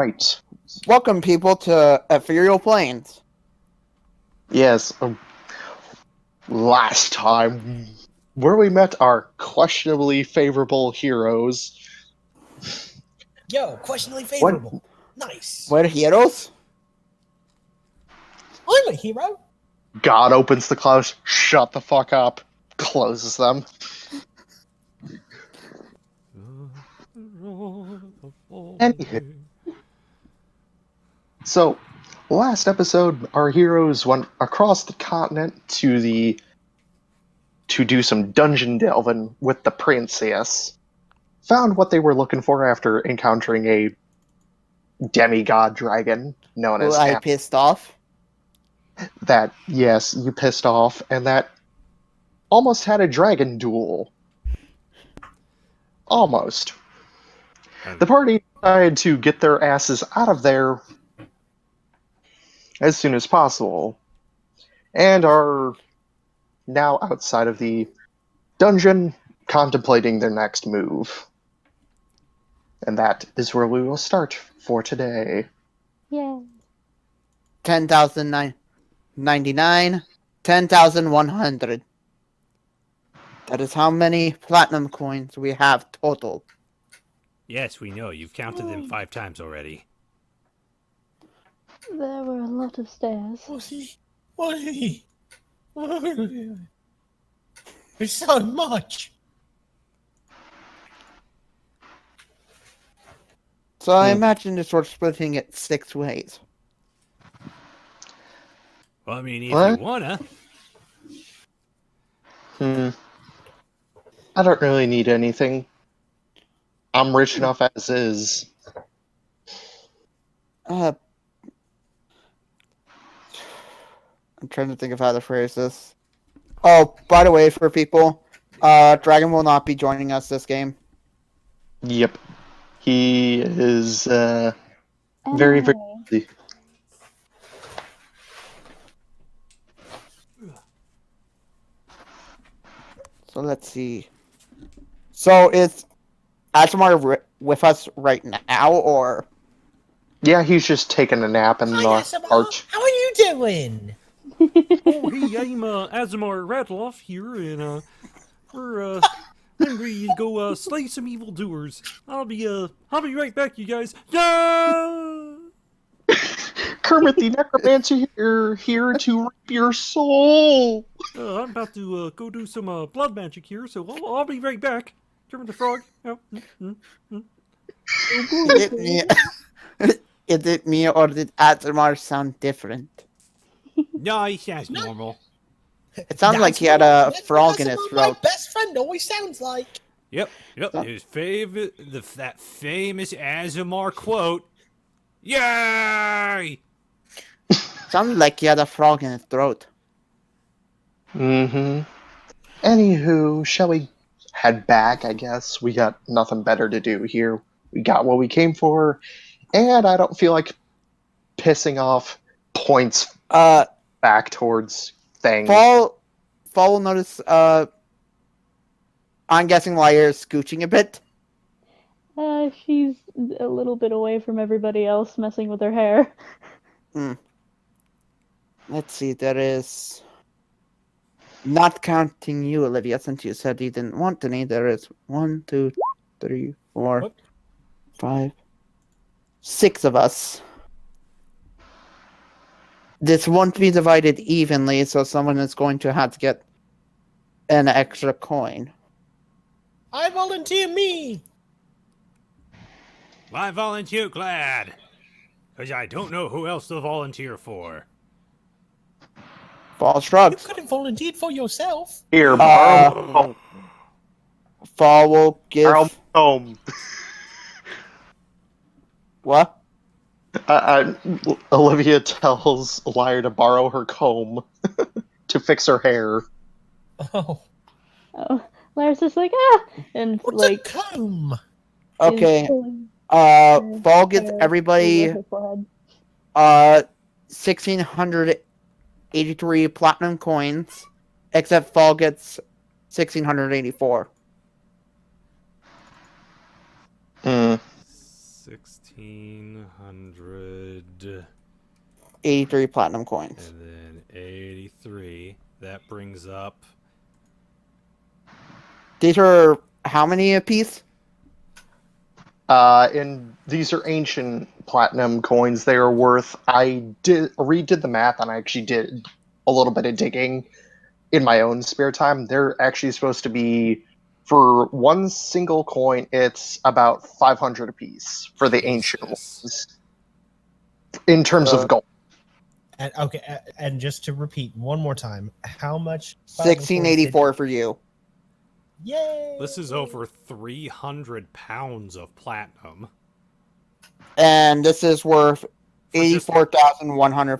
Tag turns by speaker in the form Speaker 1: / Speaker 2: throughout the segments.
Speaker 1: Right.
Speaker 2: Welcome, people, to Ethereal Plains.
Speaker 1: Yes. Last time, where we met our questionably favorable heroes.
Speaker 3: Yo, questionably
Speaker 1: What?
Speaker 3: favorable. Nice.
Speaker 2: We're heroes?
Speaker 3: I'm a hero.
Speaker 1: God opens the clouds, shut the fuck up, closes them. Anywho. So, last episode, our heroes went across the continent to do some dungeon delving with the princess. Found what they were looking for after encountering a demigod dragon known
Speaker 2: Who
Speaker 1: as
Speaker 2: I pissed off?
Speaker 1: that, yes, you pissed off, and that almost had a dragon duel. Almost. The party decided to get their asses out of there as soon as possible, and are now outside of the dungeon contemplating their next move. And that is where we will start for today.
Speaker 4: Yay.
Speaker 2: 10,099, 10,100. That is how many platinum coins we have total.
Speaker 5: Yes, we know. You've counted them 5 times already.
Speaker 4: There were a lot of stairs.
Speaker 3: Why? There's so much.
Speaker 2: So I imagine this we're splitting it 6 ways.
Speaker 5: Well, I mean, if
Speaker 1: What?
Speaker 5: you wanna.
Speaker 1: I don't really need anything. I'm rich enough as is.
Speaker 2: I'm trying to think of how to phrase this. Oh, by the way, for people, Dragon will not be joining us this game.
Speaker 1: Yep. He is very, very busy.
Speaker 2: So let's see. So is Asmar with us right now, or?
Speaker 1: Yeah, he's just taking a nap in
Speaker 3: Hi,
Speaker 1: the
Speaker 3: Asimar.
Speaker 1: arch.
Speaker 3: How are you doing?
Speaker 5: Oh, hey, I'm Azamar Ratloff here, and we're hungry to go slay some evildoers. I'll be right back, you guys. Yeah!
Speaker 1: Kermit the Necromancer here to rip your soul.
Speaker 5: I'm about to go do some blood magic here, so I'll be right back. Kermit the Frog. Oh,
Speaker 2: Is it me, or did Asmar sound different?
Speaker 5: No, he sounds normal.
Speaker 2: It sounds like he had a frog in his
Speaker 3: That's what
Speaker 2: throat.
Speaker 3: my best friend always sounds like.
Speaker 5: Yep. His favorite, that famous Azamar quote. Yay!
Speaker 2: Sounded like he had a frog in his throat.
Speaker 1: Mm-hmm. Anywho, shall we head back, I guess? We got nothing better to do here. We got what we came for, and I don't feel like pissing off points back towards things.
Speaker 2: Fall will notice, I'm guessing why you're scooching a bit.
Speaker 4: She's a little bit away from everybody else messing with her hair.
Speaker 2: Let's see, there is... Not counting you, Olivia, since you said you didn't want any, there is 1, 2, 3, 4,
Speaker 3: What?
Speaker 2: 5, 6 of us. This won't be divided evenly, so someone is going to have to get an extra coin.
Speaker 3: I volunteer me.
Speaker 5: I volunteer glad. Because I don't know who else to volunteer for.
Speaker 2: Fall
Speaker 3: You
Speaker 2: shrugs.
Speaker 3: could have volunteered for yourself.
Speaker 1: Here, borrow
Speaker 2: Fall will give...
Speaker 1: borrow home.
Speaker 2: What?
Speaker 1: Olivia tells Lyre to borrow her comb to fix her hair.
Speaker 3: Oh,
Speaker 4: Oh, Lara's just like, and
Speaker 3: what's
Speaker 4: like,
Speaker 3: a comb?
Speaker 2: Okay.
Speaker 4: is pulling
Speaker 2: Fall gives
Speaker 4: hair
Speaker 2: everybody
Speaker 4: over her forehead.
Speaker 2: 1,683 platinum coins, except Fall gets 1,684.
Speaker 5: 16. 1,800.
Speaker 2: 83 platinum coins.
Speaker 5: And then 83. That brings up.
Speaker 2: These are how many a piece?
Speaker 1: And these are ancient platinum coins. They are worth. I redid the math, and I actually did a little bit of digging in my own spare time. They're actually supposed to be, for one single coin, it's about 500 apiece for the ancient ones. In terms of gold.
Speaker 3: And, okay, and just to repeat one more time, how much?
Speaker 2: 1684 for you.
Speaker 3: Yay!
Speaker 5: This is over 300 pounds of platinum.
Speaker 2: And this is worth 84,100.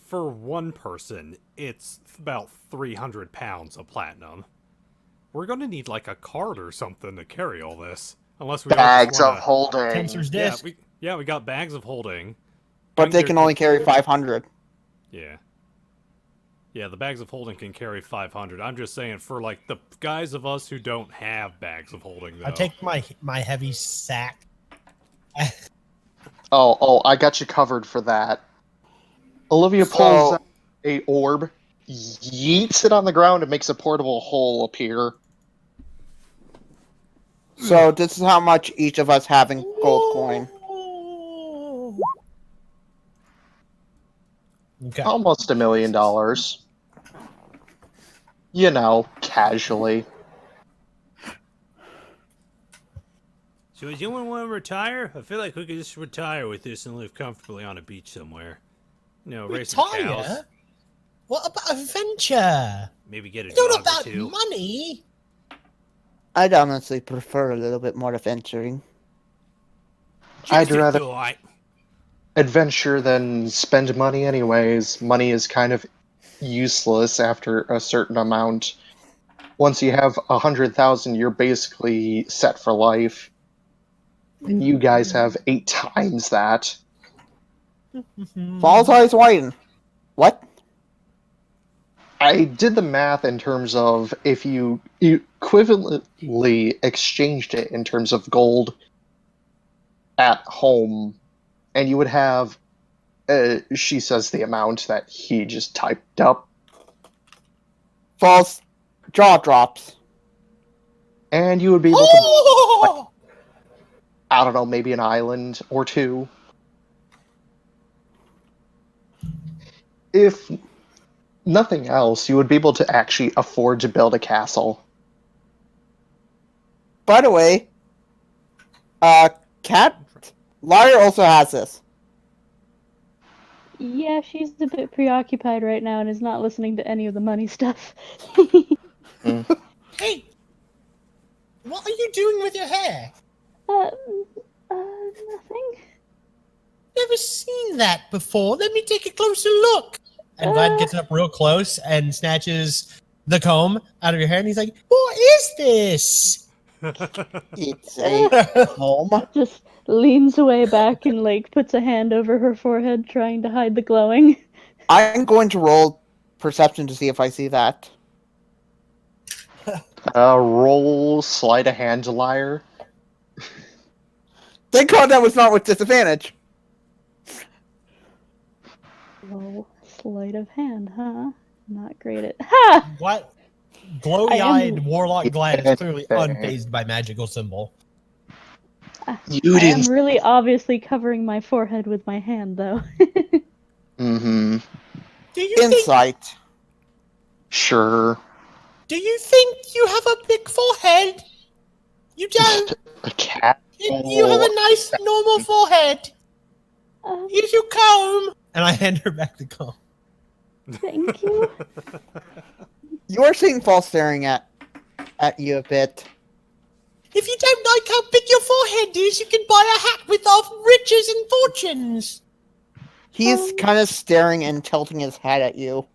Speaker 5: For one person, it's about 300 pounds of platinum. We're gonna need like a cart or something to carry all this. Unless we
Speaker 1: Bags
Speaker 5: all
Speaker 1: of holding.
Speaker 3: Tensor's
Speaker 5: Yeah,
Speaker 3: disc.
Speaker 5: we got bags of holding.
Speaker 2: But they can only carry 500.
Speaker 5: Yeah. Yeah, the bags of holding can carry 500. I'm just saying, for like the guys of us who don't have bags of holding, though.
Speaker 3: I take my heavy sack.
Speaker 1: Oh, I got you covered for that. Olivia pulls out a orb, yeets it on the ground, and makes a portable hole appear.
Speaker 2: So this is how much each of us have in gold coin.
Speaker 3: Okay.
Speaker 1: Almost $1 million. You know, casually.
Speaker 5: So does anyone want to retire? I feel like we could just retire with this and live comfortably on a beach somewhere. You know, raise some cows.
Speaker 3: Retire? What about adventure?
Speaker 5: Maybe get a
Speaker 3: Not
Speaker 5: dog or
Speaker 3: about
Speaker 5: two.
Speaker 3: money.
Speaker 2: I'd honestly prefer a little bit more adventuring.
Speaker 1: I'd rather
Speaker 5: Thought.
Speaker 1: adventure than spend money anyways. Money is kind of useless after a certain amount. Once you have 100,000, you're basically set for life. And you guys have 8 times that.
Speaker 2: Falls eyes widen. What?
Speaker 1: I did the math in terms of if you equivalently exchanged it in terms of gold at home, and you would have, she says the amount that he just typed up,
Speaker 2: Falls jaw drops.
Speaker 1: and you would be able to,
Speaker 3: Oh!
Speaker 1: I don't know, maybe an island or two. If nothing else, you would be able to actually afford to build a castle.
Speaker 2: By the way, Lyra also has this.
Speaker 4: Yeah, she's a bit preoccupied right now and is not listening to any of the money stuff.
Speaker 3: Hey, what are you doing with your hair?
Speaker 4: Nothing.
Speaker 3: Never seen that before. Let me take a closer look. And Vlad gets up real close and snatches the comb out of your hair, and he's like, "What is this?"
Speaker 2: It's a home.
Speaker 4: Just leans away back and like puts a hand over her forehead, trying to hide the glowing.
Speaker 2: I'm going to roll perception to see if I see that.
Speaker 1: Roll sleight of hand, liar.
Speaker 2: Thank God that was not with disadvantage.
Speaker 4: Oh, sleight of hand, huh? Not great at. Ha!
Speaker 3: What? Glowy-eyed
Speaker 4: I am-
Speaker 3: warlock Vlad is clearly unfazed by magical symbol.
Speaker 1: You
Speaker 4: I am
Speaker 1: didn't.
Speaker 4: really obviously covering my forehead with my hand, though.
Speaker 1: Mm-hmm.
Speaker 3: Do you think?
Speaker 2: Insight.
Speaker 1: Sure.
Speaker 3: Do you think you have a big forehead? You don't.
Speaker 1: A cat.
Speaker 3: You have a nice normal forehead. Here's your comb. And I hand her back the comb.
Speaker 4: Thank you.
Speaker 2: You are seeing Fall staring at you a bit.
Speaker 3: If you don't like how big your forehead is, you can buy a hat with all riches and fortunes.
Speaker 2: He's kind of staring and tilting his head at you.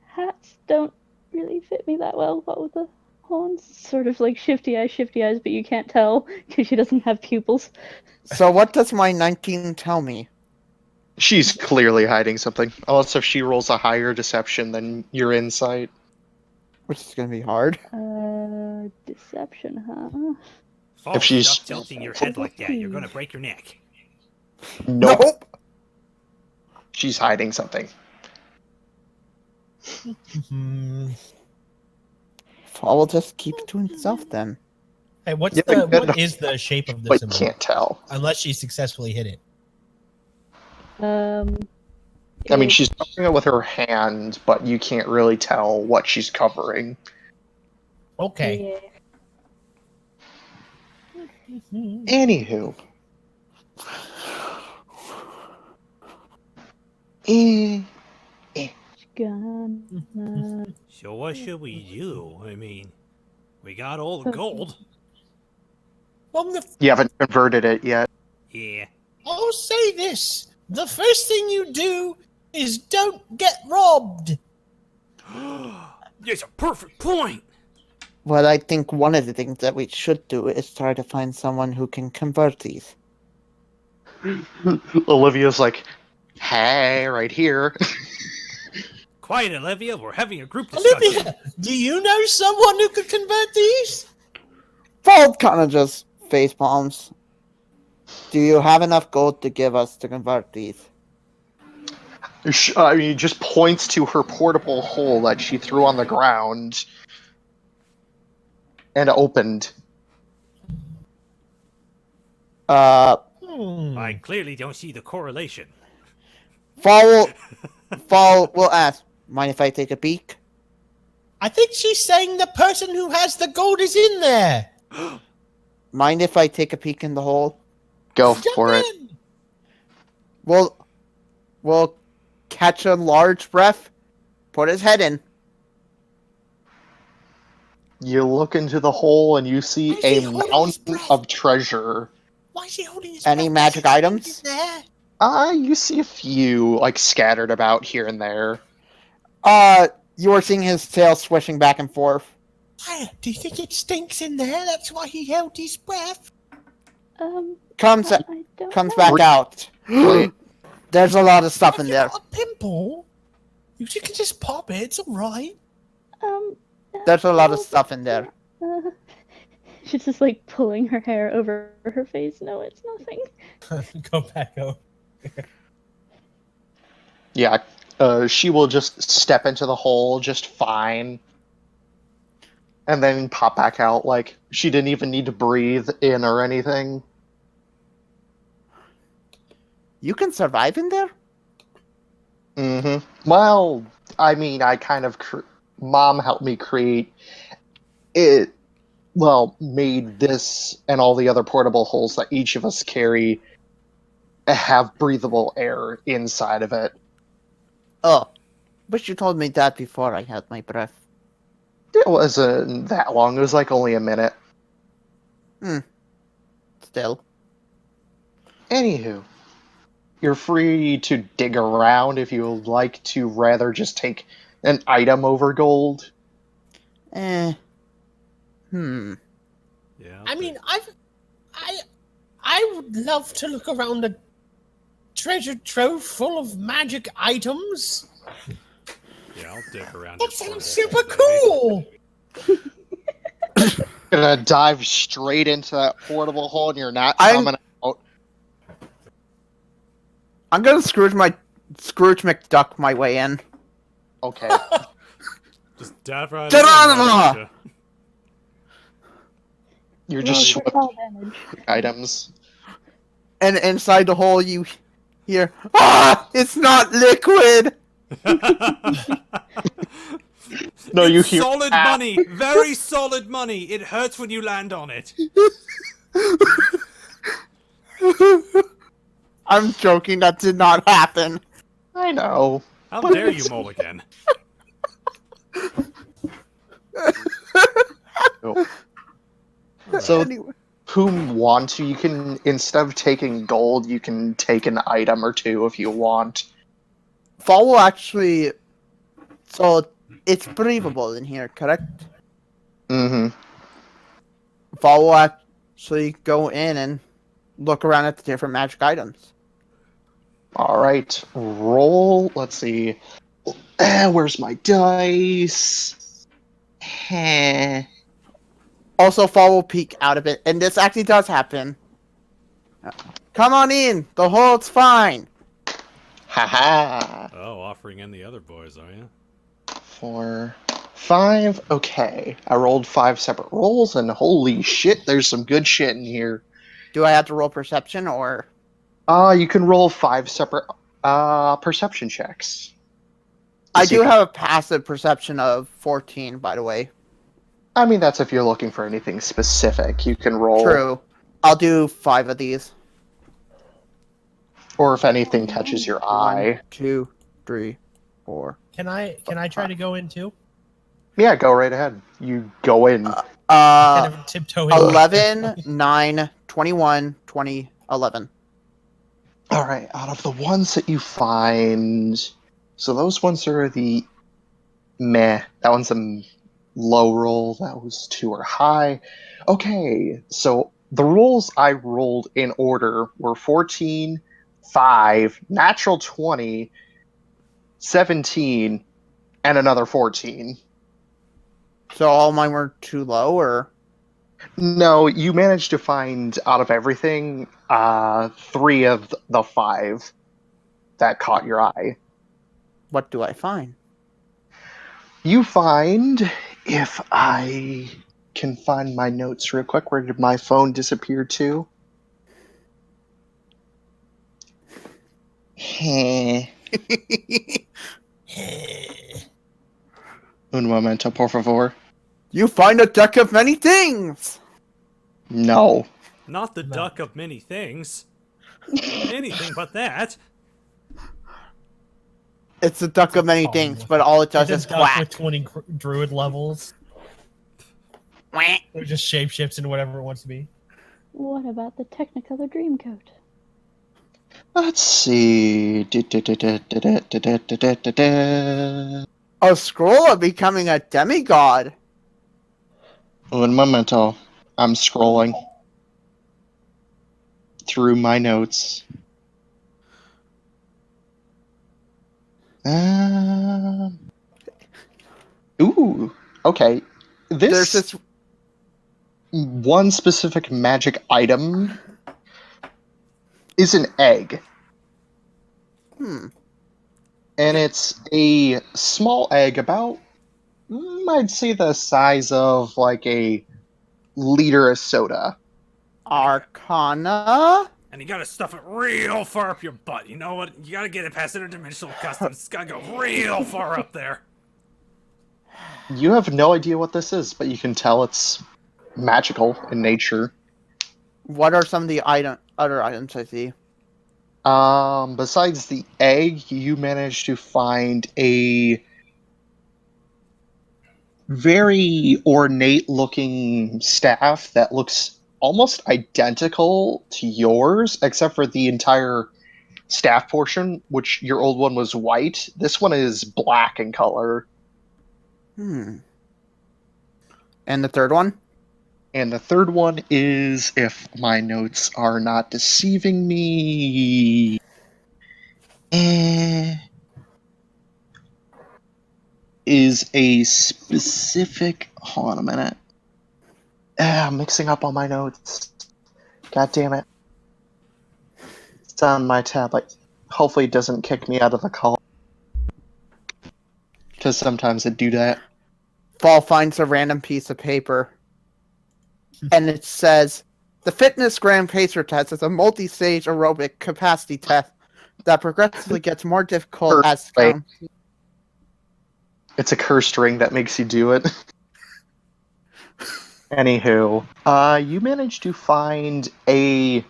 Speaker 4: Hats don't really fit me that well. What with the horns? Sort of like shifty eyes, but you can't tell because she doesn't have pupils.
Speaker 2: So what does my 19 tell me?
Speaker 1: She's clearly hiding something. Unless if she rolls a higher deception than your insight.
Speaker 2: Which is going to be hard.
Speaker 4: Deception, huh?
Speaker 5: False,
Speaker 1: If she's-
Speaker 5: stop tilting your head like that. You're gonna break your neck.
Speaker 1: Nope. She's hiding something.
Speaker 2: Fall will just keep it to himself then.
Speaker 3: Hey, what
Speaker 1: Yeah,
Speaker 3: is the shape of the
Speaker 1: But
Speaker 3: symbol?
Speaker 1: can't tell.
Speaker 3: Unless she successfully hit it.
Speaker 1: I mean,
Speaker 4: it's-
Speaker 1: she's covering it with her hand, but you can't really tell what she's covering.
Speaker 3: Okay.
Speaker 1: Anywho. Eh.
Speaker 4: Gonna...
Speaker 5: So what should we do? I mean, we got all the gold.
Speaker 3: Well,
Speaker 1: You haven't converted it yet.
Speaker 5: Yeah.
Speaker 3: I'll say this. The first thing you do is don't get robbed.
Speaker 5: That's a perfect point.
Speaker 2: Well, I think one of the things that we should do is try to find someone who can convert these.
Speaker 1: Olivia's like, hey, right here.
Speaker 5: Quiet, Olivia. We're having a group discussion.
Speaker 3: Olivia, do you know someone who could convert these?
Speaker 2: Fall kind of just face palms. Do you have enough gold to give us to convert these?
Speaker 1: I mean, just points to her portable hole that she threw on the ground and opened.
Speaker 5: I clearly don't see the correlation.
Speaker 2: Fall will ask, mind if I take a peek?
Speaker 3: I think she's saying the person who has the gold is in there.
Speaker 2: Mind if I take a peek in the hole?
Speaker 1: Go
Speaker 3: Jump
Speaker 1: for it.
Speaker 3: in.
Speaker 2: We'll catch a large breath, put his head in.
Speaker 1: You look into the hole and you see
Speaker 3: Why is he
Speaker 1: a
Speaker 3: holding his
Speaker 1: mountain
Speaker 3: breath?
Speaker 1: of treasure.
Speaker 3: Why is he holding his
Speaker 2: Any
Speaker 3: breath?
Speaker 2: magic
Speaker 3: There's
Speaker 2: items?
Speaker 3: nothing in there.
Speaker 1: You see a few, like, scattered about here and there.
Speaker 2: You are seeing his tail swishing back and forth.
Speaker 3: Why? Do you think it stinks in there? That's why he held his breath.
Speaker 2: Comes
Speaker 4: I don't
Speaker 2: comes
Speaker 4: know.
Speaker 2: back out. There's a lot of stuff in
Speaker 3: If
Speaker 2: there.
Speaker 3: you've got a pimple, you can just pop it. It's alright.
Speaker 2: There's a lot of stuff in there.
Speaker 4: She's just like pulling her hair over her face. No, it's nothing.
Speaker 3: Go back over.
Speaker 1: Yeah, she will just step into the hole just fine. And then pop back out like she didn't even need to breathe in or anything.
Speaker 2: You can survive in there?
Speaker 1: Mm-hmm. Well, I mean, I kind of... Mom helped me create it... Well, made this and all the other portable holes that each of us carry have breathable air inside of it.
Speaker 2: Oh, but you told me that before I had my breath.
Speaker 1: It wasn't that long. It was like only a minute.
Speaker 2: Still.
Speaker 1: Anywho, you're free to dig around if you would like to rather just take an item over gold.
Speaker 5: Yeah.
Speaker 3: I mean, I would love to look around a treasure trove full of magic items.
Speaker 5: Yeah, I'll dig around.
Speaker 3: That
Speaker 5: it
Speaker 3: sounds
Speaker 5: for a
Speaker 3: super
Speaker 5: bit, maybe.
Speaker 3: cool.
Speaker 1: Gonna dive straight into that portable hole and you're not
Speaker 2: I'm-
Speaker 1: coming out.
Speaker 2: I'm gonna Scrooge McDuck my way in.
Speaker 1: Okay.
Speaker 5: Just dive right
Speaker 2: Ta-da!
Speaker 5: in.
Speaker 1: You're
Speaker 4: Roll
Speaker 1: just
Speaker 4: for
Speaker 1: swimming
Speaker 4: fall damage.
Speaker 1: items.
Speaker 2: And inside the hole you hear, ah! It's not liquid!
Speaker 1: No, you
Speaker 5: It's
Speaker 1: hear
Speaker 5: solid money. Very solid money. It hurts when you land on it.
Speaker 2: I'm joking, that did not happen.
Speaker 1: I know.
Speaker 5: How
Speaker 1: But
Speaker 5: dare you,
Speaker 1: it's-
Speaker 5: Mulligan?
Speaker 1: So,
Speaker 2: Anyway.
Speaker 1: whom want to, you can, instead of taking gold, you can take an item or two if you want.
Speaker 2: Fall will actually... So, it's breathable in here, correct?
Speaker 1: Mm-hmm.
Speaker 2: Fall will actually go in and look around at the different magic items.
Speaker 1: Alright, roll. Let's see. Where's my dice? Heh.
Speaker 2: Also, Fall will peek out of it, and this actually does happen. Come on in. The hole's fine.
Speaker 1: Haha.
Speaker 5: Oh, offering in the other boys, are you?
Speaker 1: 4, 5. Okay. I rolled 5 separate rolls, and holy shit, there's some good shit in here.
Speaker 2: Do I have to roll perception or?
Speaker 1: You can roll 5 separate perception checks.
Speaker 2: I
Speaker 1: See
Speaker 2: do
Speaker 1: if-
Speaker 2: have a passive perception of 14, by the way.
Speaker 1: I mean, that's if you're looking for anything specific. You can roll.
Speaker 2: True. I'll do 5 of these.
Speaker 1: Or if anything catches your eye.
Speaker 2: 1, 2, 3, 4.
Speaker 3: Can I try to go in too?
Speaker 1: Yeah, go right ahead. You go in.
Speaker 3: Kind of tiptoeing.
Speaker 2: 11, 9, 21, 20, 11.
Speaker 1: All right, out of the ones that you find, so those ones are the meh. That one's a low roll. Those 2 are high. Okay, so the rolls I rolled in order were 14, 5, natural 20, 17, and another 14.
Speaker 2: So all mine were too low, or?
Speaker 1: No, you managed to find out of everything 3 of the 5 that caught your eye.
Speaker 2: What do I find?
Speaker 1: You find, if I can find my notes real quick, where did my phone disappear to? Heh. Un momento, por favor.
Speaker 2: You find a deck of many things!
Speaker 1: No.
Speaker 5: Not the
Speaker 3: No.
Speaker 5: duck of many things. Anything but that.
Speaker 2: It's a duck of many things, but all it does
Speaker 3: It's
Speaker 2: is
Speaker 3: a duck with
Speaker 2: quack.
Speaker 3: 20 druid levels.
Speaker 2: Quack.
Speaker 3: It just shapeshifts into whatever it wants to be.
Speaker 4: What about the Technicolor Dreamcoat?
Speaker 1: Let's see.
Speaker 2: A scroll of becoming a demigod.
Speaker 1: Un momento. I'm scrolling through my notes. Ooh, okay.
Speaker 2: There's
Speaker 1: This
Speaker 2: this.
Speaker 1: one specific magic item is an egg. And it's a small egg about, I'd say, the size of like a liter of soda.
Speaker 2: Arcana?
Speaker 5: And you gotta stuff it real far up your butt. You know what? You gotta get it past interdimensional customs. It's gotta go real far up there.
Speaker 1: You have no idea what this is, but you can tell it's magical in nature.
Speaker 2: What are some of the other items I see?
Speaker 1: Besides the egg, you managed to find a very ornate looking staff that looks almost identical to yours, except for the entire staff portion, which your old one was white. This one is black in color.
Speaker 2: And the third one?
Speaker 1: And the third one is, if my notes are not deceiving me, is a specific. Hold on a minute. I'm mixing up all my notes. God damn it. It's on my tablet. Hopefully it doesn't kick me out of the call. Because sometimes it do that.
Speaker 2: Fall finds a random piece of paper. And it says, the Fitness Grand Pacer Test is a multi-stage aerobic capacity test that progressively gets more difficult as
Speaker 1: Wait. It's a cursed ring that makes you do it. Anywho, you managed to find a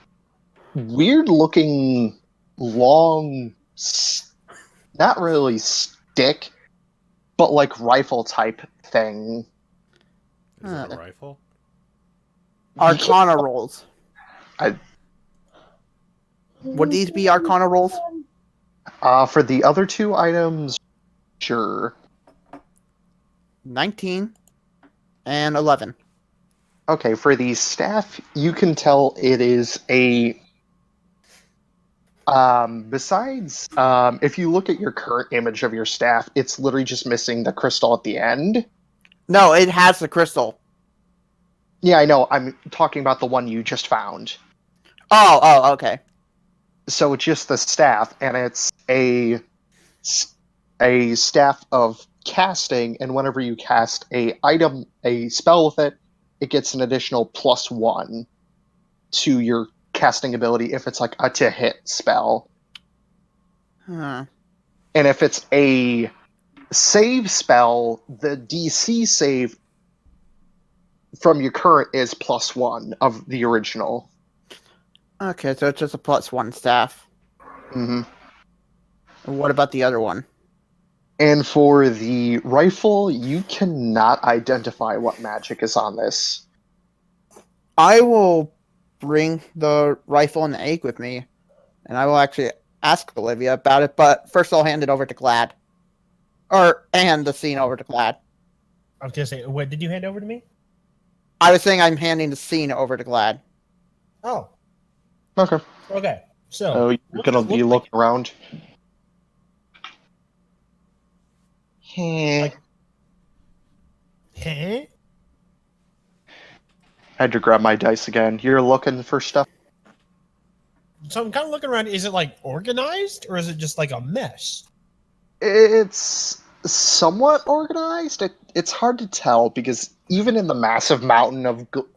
Speaker 1: weird-looking, long, not really stick, but like rifle-type thing.
Speaker 5: Is it a rifle?
Speaker 2: Arcana rolls.
Speaker 1: I-
Speaker 2: Would these be Arcana rolls?
Speaker 1: For the other 2 items, sure.
Speaker 2: 19 and 11.
Speaker 1: Okay, for the staff, you can tell it is a. Besides, if you look at your current image of your staff, it's literally just missing the crystal at the end.
Speaker 2: No, it has the crystal.
Speaker 1: Yeah, I know. I'm talking about the one you just found.
Speaker 2: Oh, okay.
Speaker 1: So it's just the staff, and it's a staff of casting, and whenever you cast a spell with it, it gets an additional +1 to your casting ability if it's like a to hit spell.
Speaker 2: Huh.
Speaker 1: And if it's a save spell, the DC save from your current is +1 of the original.
Speaker 2: Okay, so it's just a +1 staff.
Speaker 1: Mm-hmm.
Speaker 2: And what about the other one?
Speaker 1: And for the rifle, you cannot identify what magic is on this.
Speaker 2: I will bring the rifle and the egg with me, and I will actually ask Olivia about it, but first I'll hand it over to Glad. Or hand the scene over to Glad.
Speaker 3: I was gonna say, what did you hand over to me?
Speaker 2: I was saying I'm handing the scene over to Glad.
Speaker 3: Oh,
Speaker 1: Okay.
Speaker 3: okay. So
Speaker 1: So you're gonna be looking around.
Speaker 3: Huh?
Speaker 1: Had to grab my dice again. You're looking for stuff.
Speaker 3: So I'm kind of looking around. Is it like organized, or is it just like a mess?
Speaker 1: It's somewhat organized. It's hard to tell because even in the massive mountain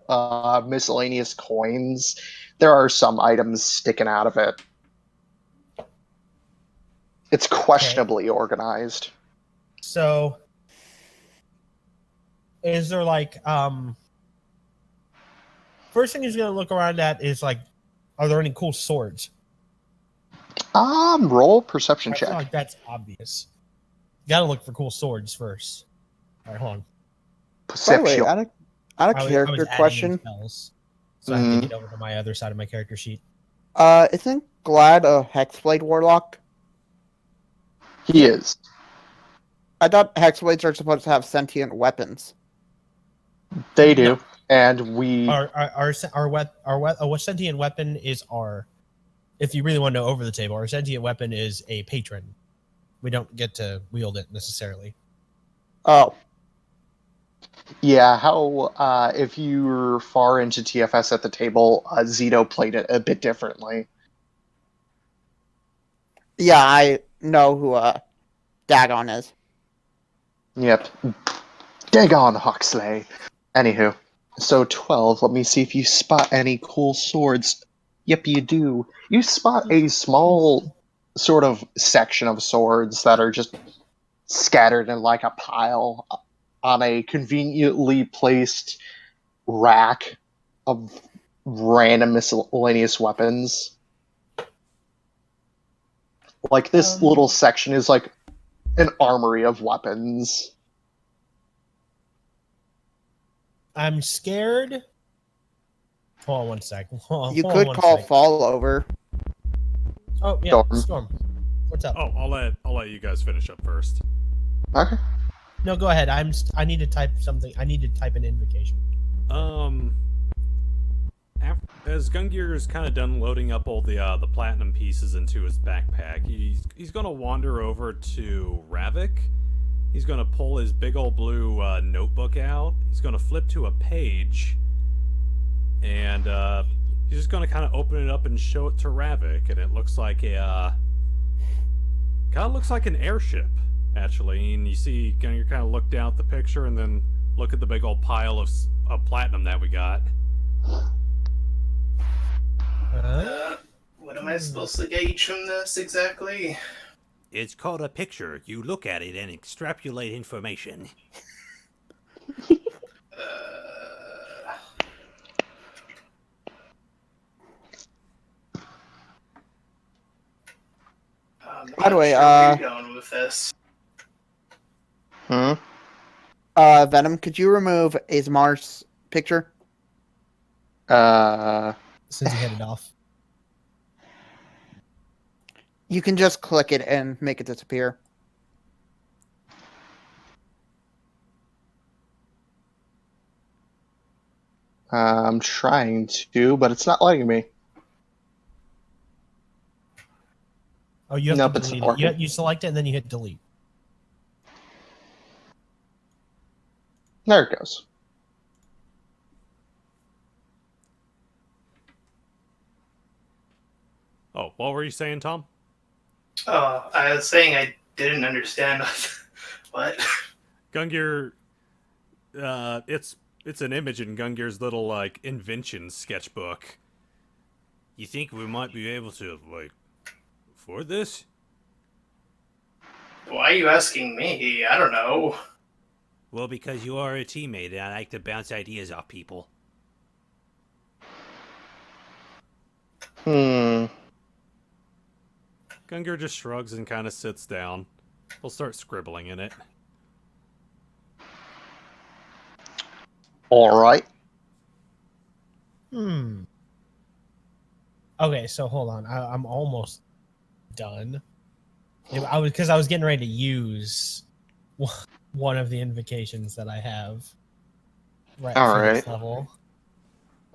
Speaker 1: of miscellaneous coins, there are some items sticking out of it. It's questionably organized.
Speaker 3: So, is there like first thing he's gonna look around at is like, are there any cool swords?
Speaker 1: Roll perception
Speaker 3: I feel
Speaker 1: check.
Speaker 3: like that's obvious. Gotta look for cool swords first. All right, hold on.
Speaker 2: By the way,
Speaker 1: Perception.
Speaker 2: out of
Speaker 3: I was
Speaker 2: character
Speaker 3: adding in
Speaker 2: question,
Speaker 3: spells, so I have to get over to my other side of my character sheet.
Speaker 2: isn't Glad a Hexblade Warlock?
Speaker 1: He is.
Speaker 2: I thought Hexblades are supposed to have sentient weapons.
Speaker 1: They do.
Speaker 3: No.
Speaker 1: And we
Speaker 3: Our sentient weapon is our. If you really want to know over the table, our sentient weapon is a patron. We don't get to wield it necessarily.
Speaker 2: Oh,
Speaker 1: yeah, how if you were far into TFS at the table, Zito played it a bit differently.
Speaker 2: yeah, I know who Dagon is.
Speaker 1: Yep. Dagon Huxley. Anywho, so 12, let me see if you spot any cool swords. Yep, you do. You spot a small sort of section of swords that are just scattered in like a pile on a conveniently placed rack of random miscellaneous weapons. Like, this little section is like an armory of weapons.
Speaker 3: I'm scared. Hold on one second.
Speaker 2: You could call Fall over.
Speaker 3: Oh yeah,
Speaker 1: Storm.
Speaker 3: Storm. What's up?
Speaker 5: Oh, I'll let you guys finish up first.
Speaker 1: Okay.
Speaker 3: No, go ahead. I need to type something. I need to type an invocation.
Speaker 5: As Gungir is kind of done loading up all the platinum pieces into his backpack, he's gonna wander over to Ravak. He's gonna pull his big old blue notebook out. He's gonna flip to a page, and he's just gonna kind of open it up and show it to Ravak, and it looks like a kind of looks like an airship, actually. And you see, you kind of look down at the picture, and then look at the big old pile of platinum that we got.
Speaker 6: What am I supposed to gauge from this exactly?
Speaker 7: It's called a picture. You look at it and extrapolate information.
Speaker 2: By the way,
Speaker 6: where you're going with this.
Speaker 2: Venom, could you remove Azmar's picture?
Speaker 3: Since he headed off.
Speaker 2: You can just click it and make it disappear.
Speaker 1: I'm trying to, but it's not letting me.
Speaker 3: Oh, you have
Speaker 1: Nope,
Speaker 3: to
Speaker 1: it's
Speaker 3: delete
Speaker 1: not
Speaker 3: it.
Speaker 1: working.
Speaker 3: You select it and then you hit delete.
Speaker 1: There it goes.
Speaker 5: Oh, what were you saying, Tom?
Speaker 6: Oh, I was saying I didn't understand. What?
Speaker 5: Gungir, it's an image in Gungir's little like invention sketchbook. You think we might be able to like afford this?
Speaker 6: Why are you asking me? I don't know.
Speaker 7: Well, because you are a teammate and I like to bounce ideas off people.
Speaker 1: Hmm.
Speaker 5: Gungir just shrugs and kind of sits down. He'll start scribbling in it.
Speaker 1: All right.
Speaker 3: Okay, so hold on. I'm almost done. I was getting ready to use one of the invocations that I have right
Speaker 1: All
Speaker 3: for
Speaker 1: right.
Speaker 3: this level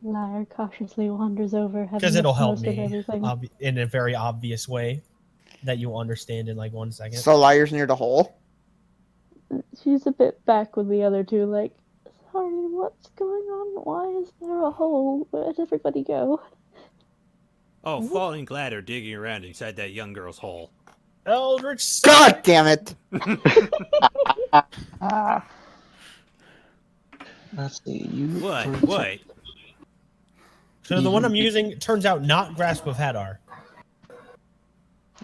Speaker 4: Liar cautiously wanders over, having
Speaker 3: because it'll
Speaker 4: missed
Speaker 3: help
Speaker 4: most of
Speaker 3: me
Speaker 4: everything.
Speaker 3: in a very obvious way that you'll understand in like 1 second.
Speaker 2: So Liar's near the hole.
Speaker 4: She's a bit back with the other two, like, sorry, what's going on? Why is there a hole? Where'd everybody go?
Speaker 7: Oh,
Speaker 4: What?
Speaker 7: falling glad or digging around inside that young girl's hole.
Speaker 3: Eldritch
Speaker 2: God damn it!
Speaker 1: Ah. Let's see. You.
Speaker 7: What?
Speaker 3: So the one I'm using turns out not Grasp of Hadar.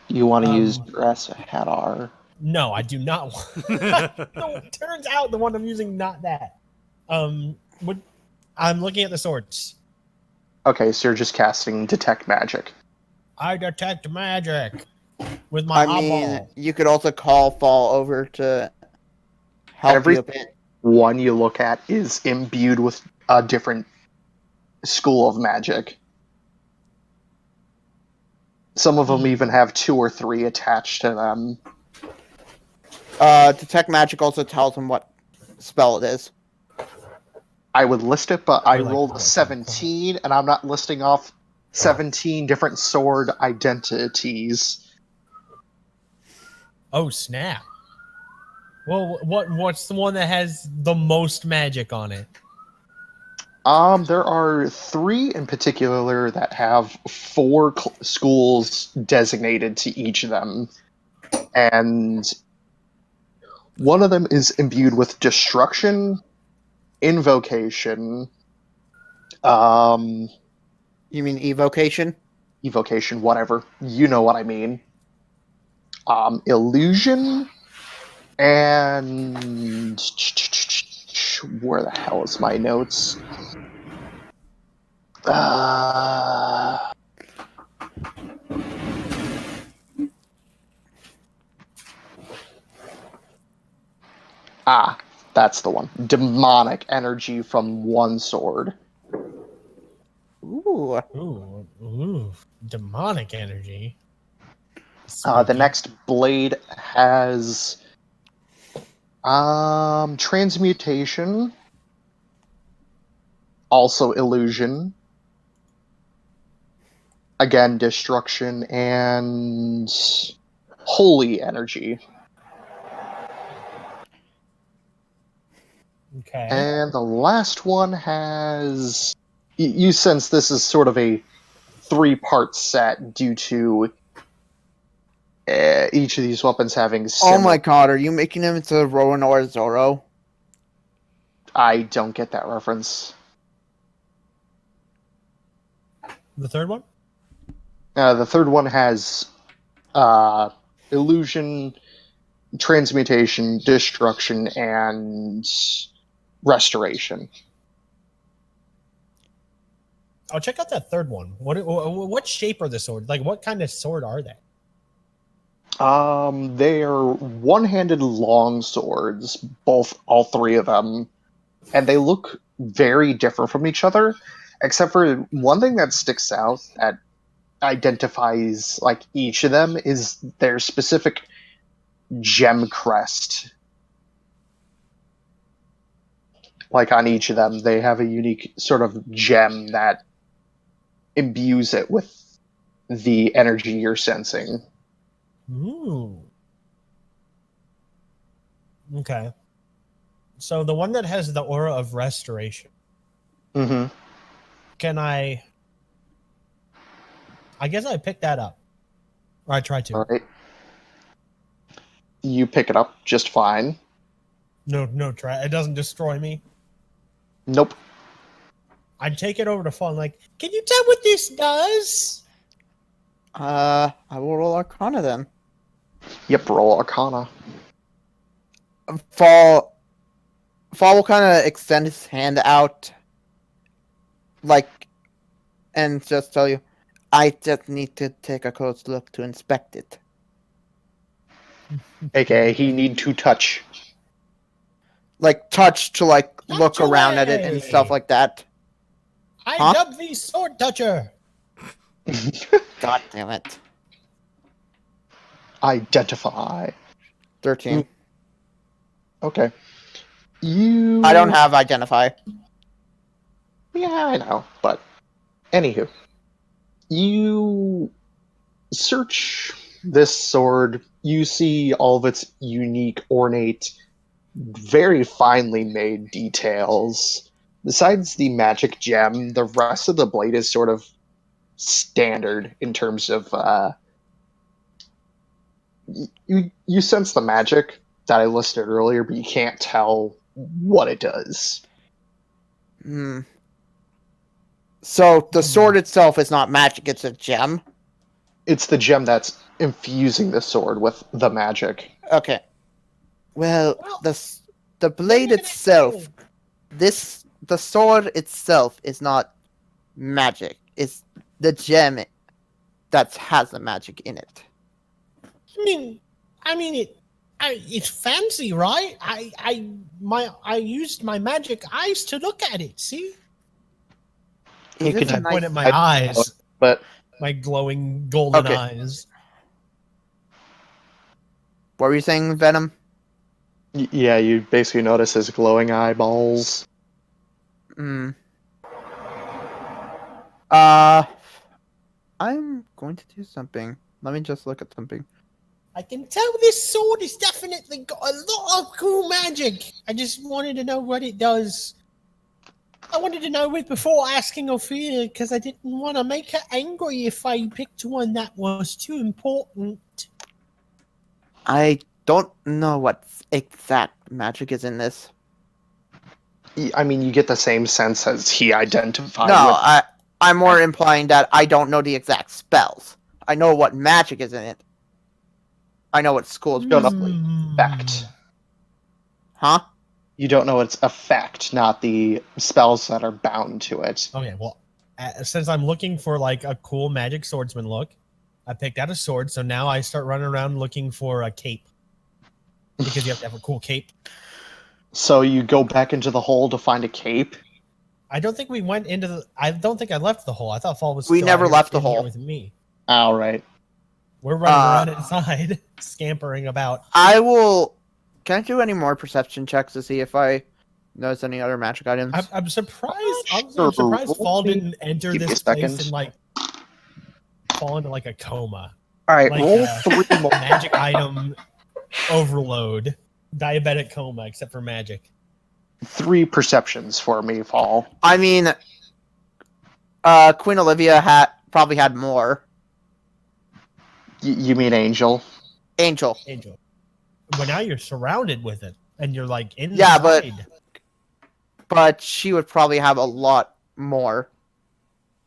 Speaker 1: You want to use Grasp of Hadar?
Speaker 3: No, I do not want. No, it turns out the one I'm using not that. What? I'm looking at the swords.
Speaker 1: Okay, so you're just casting Detect Magic.
Speaker 3: I detect magic with my
Speaker 2: I mean,
Speaker 3: eyeball.
Speaker 2: you could also call Fall over to help
Speaker 1: Every
Speaker 2: you a bit.
Speaker 1: one you look at is imbued with a different school of magic. Some of them even have 2 or 3 attached to them.
Speaker 2: Detect Magic also tells him what spell it is.
Speaker 1: I would list it, but I
Speaker 3: Or, like,
Speaker 1: rolled a
Speaker 3: what,
Speaker 1: 17, and I'm not listing off 17 different sword identities.
Speaker 3: Oh snap! Well, what's the one that has the most magic on it?
Speaker 1: There are 3 in particular that have 4 schools designated to each of them, and one of them is imbued with Destruction, Invocation,
Speaker 2: You mean Evocation?
Speaker 1: Evocation, whatever. You know what I mean. Illusion, and where the hell is my notes? That's the one. Demonic energy from one sword.
Speaker 2: Ooh.
Speaker 3: Ooh, demonic energy.
Speaker 1: The
Speaker 3: Spooky.
Speaker 1: next blade has transmutation, also illusion, again destruction, and holy energy.
Speaker 3: Okay.
Speaker 1: And the last one has you sense this is sort of a 3-part set due to each of these weapons having
Speaker 2: Oh my god, are you making him into Rowan or Zoro?
Speaker 1: I don't get that reference.
Speaker 3: The third one?
Speaker 1: The third one has illusion, transmutation, destruction, and restoration.
Speaker 3: I'll check out that third one. What shape are the sword? Like, what kind of sword are they?
Speaker 1: They are one-handed long swords, all 3 of them, and they look very different from each other, except for one thing that sticks out that identifies like each of them is their specific gem crest. Like on each of them, they have a unique sort of gem that imbues it with the energy you're sensing.
Speaker 3: Ooh. Okay. So the one that has the aura of restoration,
Speaker 1: Mm-hmm.
Speaker 3: can I I guess I picked that up. Or I tried to.
Speaker 1: All right. You pick it up just fine.
Speaker 3: No, try. It doesn't destroy me.
Speaker 1: Nope.
Speaker 3: I'd take it over to Fall. Like, can you tell what this does?
Speaker 2: I will roll Arcana then.
Speaker 1: Yep, roll Arcana.
Speaker 2: Fall will kind of extend his hand out, like, and just tell you, I just need to take a close look to inspect it.
Speaker 1: AKA, he need to touch.
Speaker 2: Like, touch to, like, look
Speaker 3: Touch
Speaker 2: around at it and
Speaker 3: away!
Speaker 2: stuff like that.
Speaker 3: I
Speaker 2: Huh?
Speaker 3: dub thee sword toucher.
Speaker 2: God damn it.
Speaker 1: Identify.
Speaker 2: 13.
Speaker 1: Okay. You.
Speaker 2: I don't have Identify.
Speaker 1: Yeah, I know, but anywho, you search this sword. You see all of its unique, ornate, very finely made details. Besides the magic gem, the rest of the blade is sort of standard in terms of you sense the magic that I listed earlier, but you can't tell what it does.
Speaker 2: Hmm. So, the sword itself is not magic, it's a gem?
Speaker 1: It's the gem that's infusing the sword with the magic.
Speaker 2: Okay. Well,
Speaker 3: Well,
Speaker 2: the blade
Speaker 3: maybe
Speaker 2: itself, the sword itself is not magic. It's the gem that has the magic in it.
Speaker 3: I mean, it's fancy, right? I used my magic eyes to look at it. See,
Speaker 2: It
Speaker 1: You
Speaker 2: is
Speaker 1: can
Speaker 2: a
Speaker 3: I
Speaker 2: nice...
Speaker 3: point at my eyes,
Speaker 1: But
Speaker 3: my glowing golden
Speaker 2: Okay.
Speaker 3: eyes.
Speaker 2: What were you saying, Venom?
Speaker 1: yeah, you basically notice his glowing eyeballs.
Speaker 2: Hmm. I'm going to do something. Let me just look at something.
Speaker 3: I can tell this sword has definitely got a lot of cool magic. I just wanted to know what it does. I wanted to know it before asking Ophelia because I didn't want to make her angry if I picked one that was too important.
Speaker 2: I don't know what exact magic is in this.
Speaker 1: I mean, you get the same sense as he identified
Speaker 2: No,
Speaker 1: with.
Speaker 2: I'm more implying that I don't know the exact spells. I know what magic is in it. I know what school is
Speaker 1: Don't know.
Speaker 2: basically.
Speaker 1: Effect.
Speaker 2: Huh?
Speaker 1: You don't know its effect, not the spells that are bound to it.
Speaker 3: Okay, well, since I'm looking for like a cool magic swordsman look, I picked out a sword. So now I start running around looking for a cape because you have to have a cool cape.
Speaker 1: So you go back into the hole to find a cape.
Speaker 3: I don't think we went into the. I don't think I left the hole. I thought Fall was.
Speaker 2: We
Speaker 3: still
Speaker 2: never
Speaker 3: out here
Speaker 2: left the
Speaker 3: in here
Speaker 2: hole.
Speaker 3: with me.
Speaker 1: All right.
Speaker 3: We're running around inside, scampering about.
Speaker 2: I will. Can I do any more perception checks to see if I notice any other magic items?
Speaker 3: I'm surprised. I'm
Speaker 1: Sure.
Speaker 3: surprised Fall didn't enter
Speaker 1: Give me
Speaker 3: this
Speaker 1: a
Speaker 3: place
Speaker 1: second.
Speaker 3: and like fall into like a coma.
Speaker 1: All right.
Speaker 3: Like,
Speaker 1: roll 3 more.
Speaker 3: Magic item overload, diabetic coma, except for magic.
Speaker 1: 3 perceptions for me, Fall.
Speaker 2: I mean, Queen Olivia probably had more.
Speaker 1: You mean Angel?
Speaker 2: Angel.
Speaker 3: But now you're surrounded with it, and you're like inside.
Speaker 2: Yeah, but she would probably have a lot more.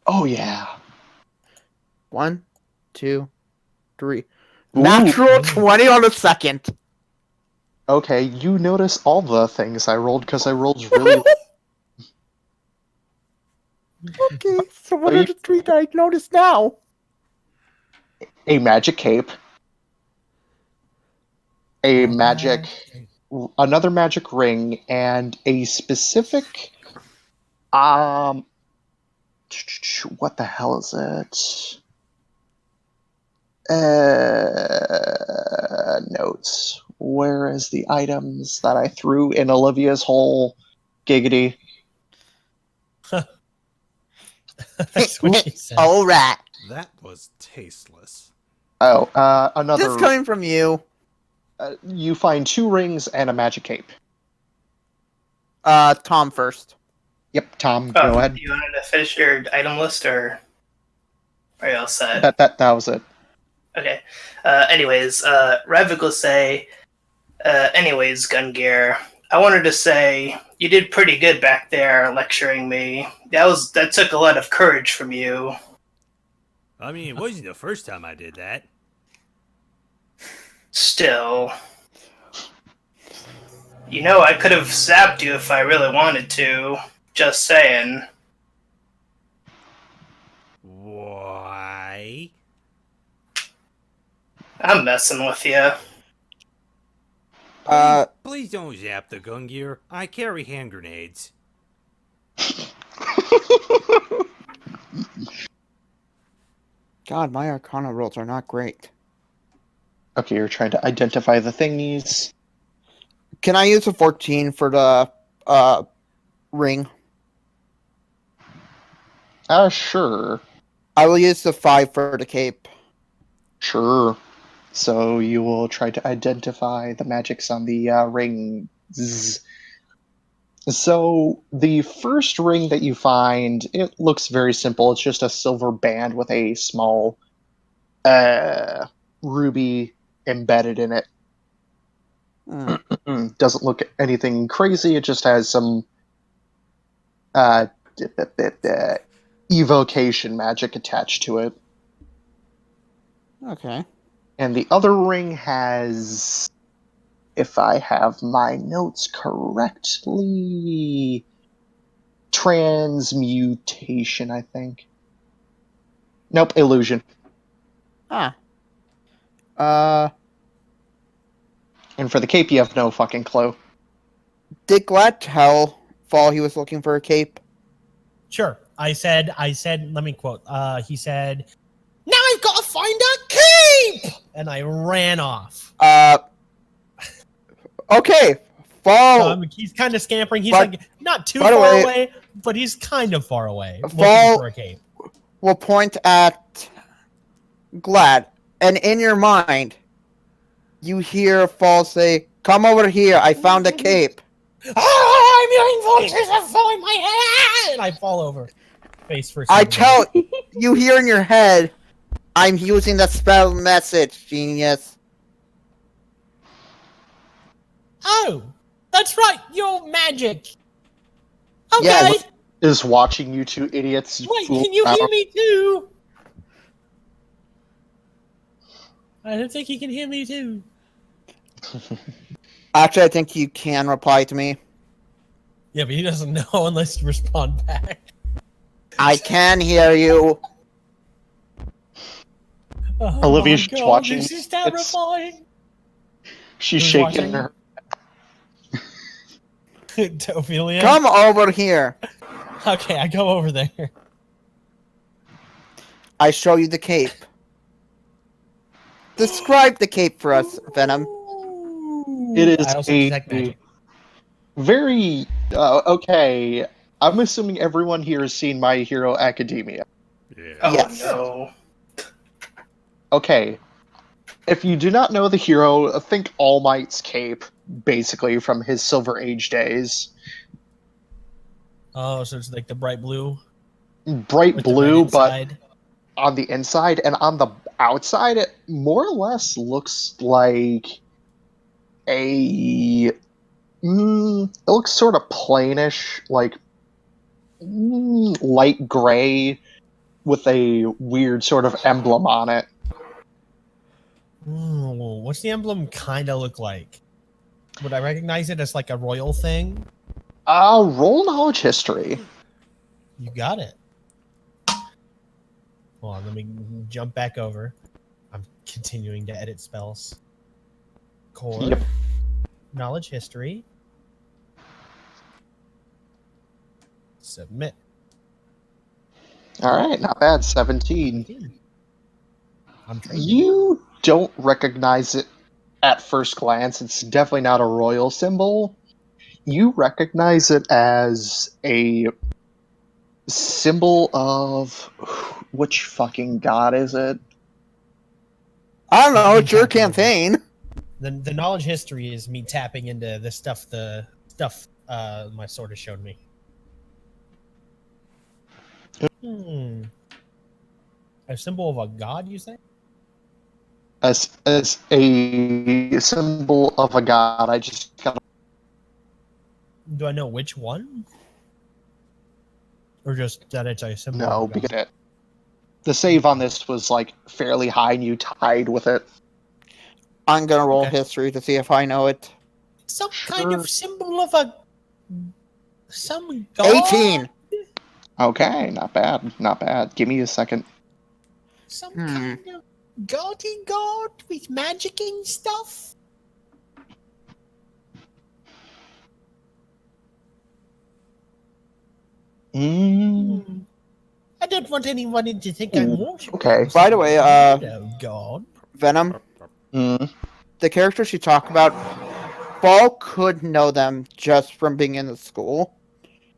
Speaker 1: Oh yeah.
Speaker 2: 1, 2, 3.
Speaker 1: Ooh.
Speaker 2: Natural 20 on the second.
Speaker 1: Okay, you notice all the things I rolled because I rolled really.
Speaker 2: Okay, so what are the 3 that I noticed now?
Speaker 1: A magic cape, a magic, another magic ring, and a specific. What the hell is it? Notes. Where is the items that I threw in Olivia's hole? Giggity.
Speaker 3: That's what she said.
Speaker 2: All right.
Speaker 7: That was tasteless.
Speaker 1: Oh, another.
Speaker 2: This coming from you.
Speaker 1: You find 2 rings and a magic cape.
Speaker 2: Tom first.
Speaker 1: Yep, Tom, go ahead.
Speaker 6: You wanted to finish your item list, or Are you all set?
Speaker 1: That was it.
Speaker 6: Okay. Anyways, Ravak will say, anyways, Gungir, I wanted to say you did pretty good back there lecturing me. That took a lot of courage from you.
Speaker 7: I mean, it wasn't the first time I did that.
Speaker 6: Still. You know, I could have zapped you if I really wanted to. Just saying.
Speaker 7: Why?
Speaker 6: I'm messing with you.
Speaker 7: Please don't zap the Gungir. I carry hand grenades.
Speaker 2: God, my Arcana rolls are not great.
Speaker 1: Okay, you're trying to identify the thingies.
Speaker 2: Can I use a 14 for the ring?
Speaker 1: Sure.
Speaker 2: I will use the 5 for the cape.
Speaker 1: Sure. So you will try to identify the magics on the rings. So the first ring that you find, it looks very simple. It's just a silver band with a small ruby embedded in it. Doesn't look anything crazy. It just has some evocation magic attached to it.
Speaker 2: Okay.
Speaker 1: And the other ring has, if I have my notes correctly, transmutation, I think. Nope, illusion.
Speaker 2: Ah.
Speaker 1: And for the cape, you have no fucking clue.
Speaker 2: Did Glad tell Fall he was looking for a cape?
Speaker 3: Sure. I said, let me quote. He said, now I've got to find a cape! And I ran off.
Speaker 2: Okay. Fall.
Speaker 3: He's kind of scampering. He's
Speaker 2: But-
Speaker 3: like, not too
Speaker 2: by the
Speaker 3: far
Speaker 2: way-
Speaker 3: away, but he's kind of far away. Looking
Speaker 2: Fall-
Speaker 3: for a cape.
Speaker 2: will point at Glad, and in your mind, you hear Fall say, "Come over here, I found a cape."
Speaker 3: I'm hearing voices that fall in my head! And I fall over. Face first.
Speaker 2: You hear in your head, "I'm using the spell message, genius."
Speaker 3: Oh, that's right, you're magic. Okay.
Speaker 2: Yeah,
Speaker 1: Is watching you two idiots
Speaker 3: Wait,
Speaker 1: fool
Speaker 3: can you
Speaker 1: around.
Speaker 3: hear me too? I don't think he can hear me too.
Speaker 2: Actually, I think you can reply to me.
Speaker 3: Yeah, but he doesn't know unless you respond back.
Speaker 2: I can hear you.
Speaker 3: Oh
Speaker 1: Olivia's
Speaker 3: my
Speaker 1: just
Speaker 3: God,
Speaker 1: watching.
Speaker 3: this is terrifying.
Speaker 1: She's
Speaker 3: Who's
Speaker 1: shaking
Speaker 3: watching?
Speaker 1: her.
Speaker 3: Ophelia?
Speaker 2: Come over here.
Speaker 3: Okay, I go over there.
Speaker 2: I show you the cape. Describe the cape for us, Venom.
Speaker 1: It is
Speaker 3: I also detect magic.
Speaker 1: very okay. I'm assuming everyone here has seen My Hero Academia.
Speaker 7: Yeah.
Speaker 6: Oh
Speaker 2: Yes.
Speaker 6: no.
Speaker 1: Okay. If you do not know the hero, think All Might's cape, basically, from his Silver Age days.
Speaker 3: Oh, so it's like the bright blue?
Speaker 1: Bright
Speaker 3: With the
Speaker 1: blue,
Speaker 3: red
Speaker 1: but
Speaker 3: inside?
Speaker 1: on the inside, and on the outside, it more or less looks like a. It looks sort of plainish, like light gray with a weird sort of emblem on it.
Speaker 3: Ooh, what's the emblem kind of look like? Would I recognize it as like a royal thing?
Speaker 1: Roll knowledge history.
Speaker 3: You got it. Hold on, let me jump back over. I'm continuing to edit spells. Core.
Speaker 1: Yep.
Speaker 3: Knowledge history. Submit.
Speaker 1: All right, not bad. 17.
Speaker 3: I'm trained.
Speaker 1: You don't recognize it at first glance. It's definitely not a royal symbol. You recognize it as a symbol of which fucking god is it?
Speaker 2: I don't know, it's your campaign.
Speaker 3: The knowledge history is me tapping into the stuff my sword has shown me. A symbol of a god, you say?
Speaker 1: As a symbol of a god, I just got.
Speaker 3: Do I know which one? Or just that it's a symbol
Speaker 1: No,
Speaker 3: of a god?
Speaker 1: because the save on this was like fairly high, and you tied with it.
Speaker 2: I'm gonna roll
Speaker 3: Okay.
Speaker 2: history to see if I know it.
Speaker 3: Some kind
Speaker 1: Sure.
Speaker 3: of symbol of a... Some god?
Speaker 2: 18!
Speaker 1: Okay, not bad, not bad. Give me a second.
Speaker 3: Some
Speaker 2: Hmm.
Speaker 3: kind of gaudy god with magicking stuff?
Speaker 1: Mm,
Speaker 3: I don't want anyone to think I'm
Speaker 1: Ooh,
Speaker 3: worshiping
Speaker 1: okay.
Speaker 3: some
Speaker 2: By the way,
Speaker 3: weirdo god.
Speaker 2: Venom,
Speaker 1: mm,
Speaker 2: the characters you talk about, Ball could know them just from being in the school.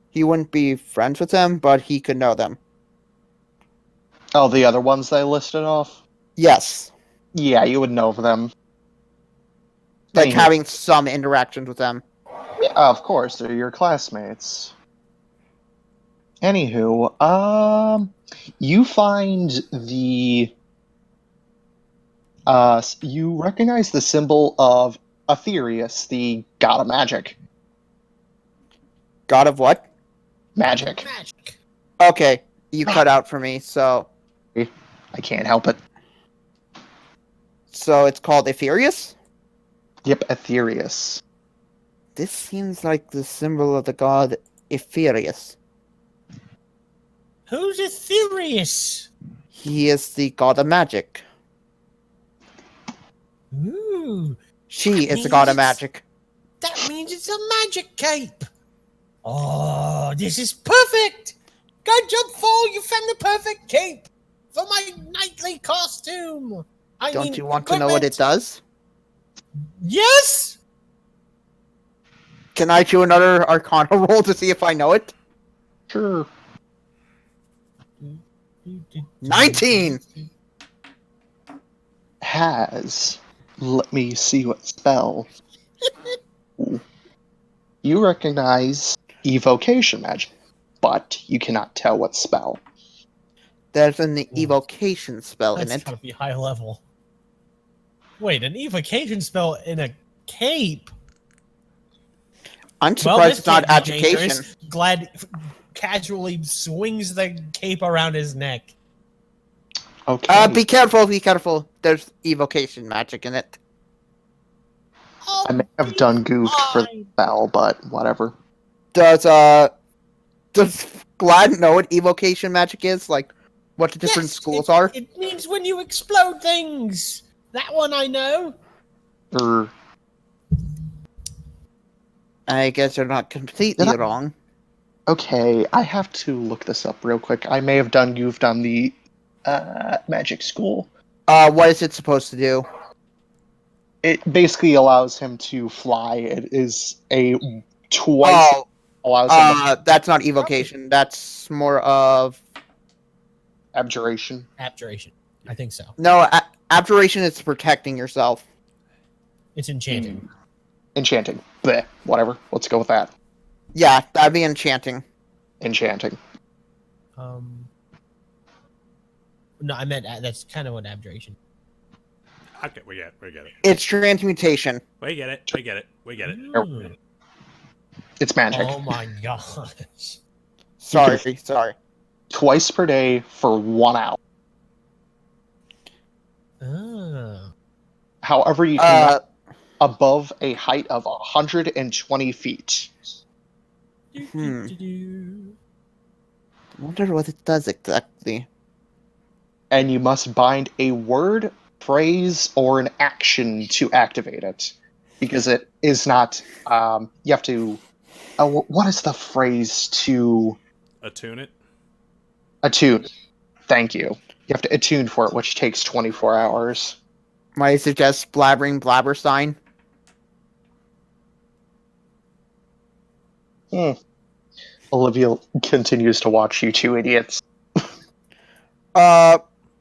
Speaker 2: He wouldn't be friends with them, but he could know them.
Speaker 1: Oh, the other ones they listed off?
Speaker 2: Yes.
Speaker 1: Yeah, you would know of them.
Speaker 2: Like
Speaker 1: Anywho.
Speaker 2: having some interactions with them.
Speaker 1: Yeah, of course, they're your classmates. Anywho, you find the you recognize the symbol of Aetherius, the god of magic.
Speaker 2: God of what?
Speaker 1: Magic.
Speaker 3: Magic.
Speaker 2: Okay, you cut out for me, so
Speaker 1: I can't help it.
Speaker 2: it's called Ethereus?
Speaker 1: Yep, Aetherius.
Speaker 2: This seems like the symbol of the god Ethereus.
Speaker 3: Who's Ethereus?
Speaker 2: He is the god of magic.
Speaker 3: Ooh,
Speaker 2: She
Speaker 3: That
Speaker 2: is the god of
Speaker 3: means-
Speaker 2: magic.
Speaker 3: that means it's a magic cape. Oh, this is perfect. Good job, Fall. You found the perfect cape for my nightly costume.
Speaker 2: Don't you want to know what it does?
Speaker 3: Yes.
Speaker 2: Can I do another Arcana roll to see if I know it?
Speaker 1: Sure.
Speaker 2: 19!
Speaker 1: Has. Let me see what spell. Ooh. You recognize evocation magic, but you cannot tell what spell.
Speaker 2: There's an
Speaker 3: Ooh.
Speaker 2: evocation spell in
Speaker 3: That's
Speaker 2: it.
Speaker 3: gotta be high level. Wait, an evocation spell in a cape?
Speaker 2: I'm
Speaker 3: Well,
Speaker 2: surprised
Speaker 3: this
Speaker 2: it's not
Speaker 3: can't be
Speaker 2: education.
Speaker 3: dangerous. Glad casually swings the cape around his neck.
Speaker 1: Okay.
Speaker 2: Be careful, be careful. There's evocation magic in it.
Speaker 3: Oh,
Speaker 1: I may have done goofed for the spell, but whatever.
Speaker 2: Does Glad know what evocation magic is? Like, what the different schools are?
Speaker 3: It means when you explode things. That one I know.
Speaker 2: I guess you're not completely
Speaker 1: Did I-
Speaker 2: wrong.
Speaker 1: Okay, I have to look this up real quick. I may have done goofed on the magic school.
Speaker 2: What is it supposed to do?
Speaker 1: It basically allows him to fly. It is a twice
Speaker 2: Oh,
Speaker 1: allows him to
Speaker 2: that's not evocation. That's more of...
Speaker 1: abjuration.
Speaker 3: Abjuration. I think so.
Speaker 2: No, abjuration is protecting yourself.
Speaker 3: It's enchanting.
Speaker 1: Enchanting. Bleh, whatever. Let's go with that.
Speaker 2: Yeah, that'd be enchanting.
Speaker 1: Enchanting.
Speaker 3: No, I meant that's kind of what abjuration.
Speaker 7: Okay, we get it.
Speaker 2: It's transmutation.
Speaker 7: We get it. We get it.
Speaker 3: Mm.
Speaker 1: It's magic.
Speaker 3: Oh my gosh.
Speaker 2: Sorry.
Speaker 1: Twice per day for 1 hour.
Speaker 3: Oh.
Speaker 1: However, you cannot above a height of 120 feet.
Speaker 2: I wonder what it does exactly.
Speaker 1: And you must bind a word, phrase, or an action to activate it. Because it is not... you have to... what is the phrase to...
Speaker 7: Attune it.
Speaker 1: Attune. Thank you. You have to attune for it, which takes 24 hours.
Speaker 2: Might I suggest blabbering Blabberstein?
Speaker 1: Olivia continues to watch you two idiots.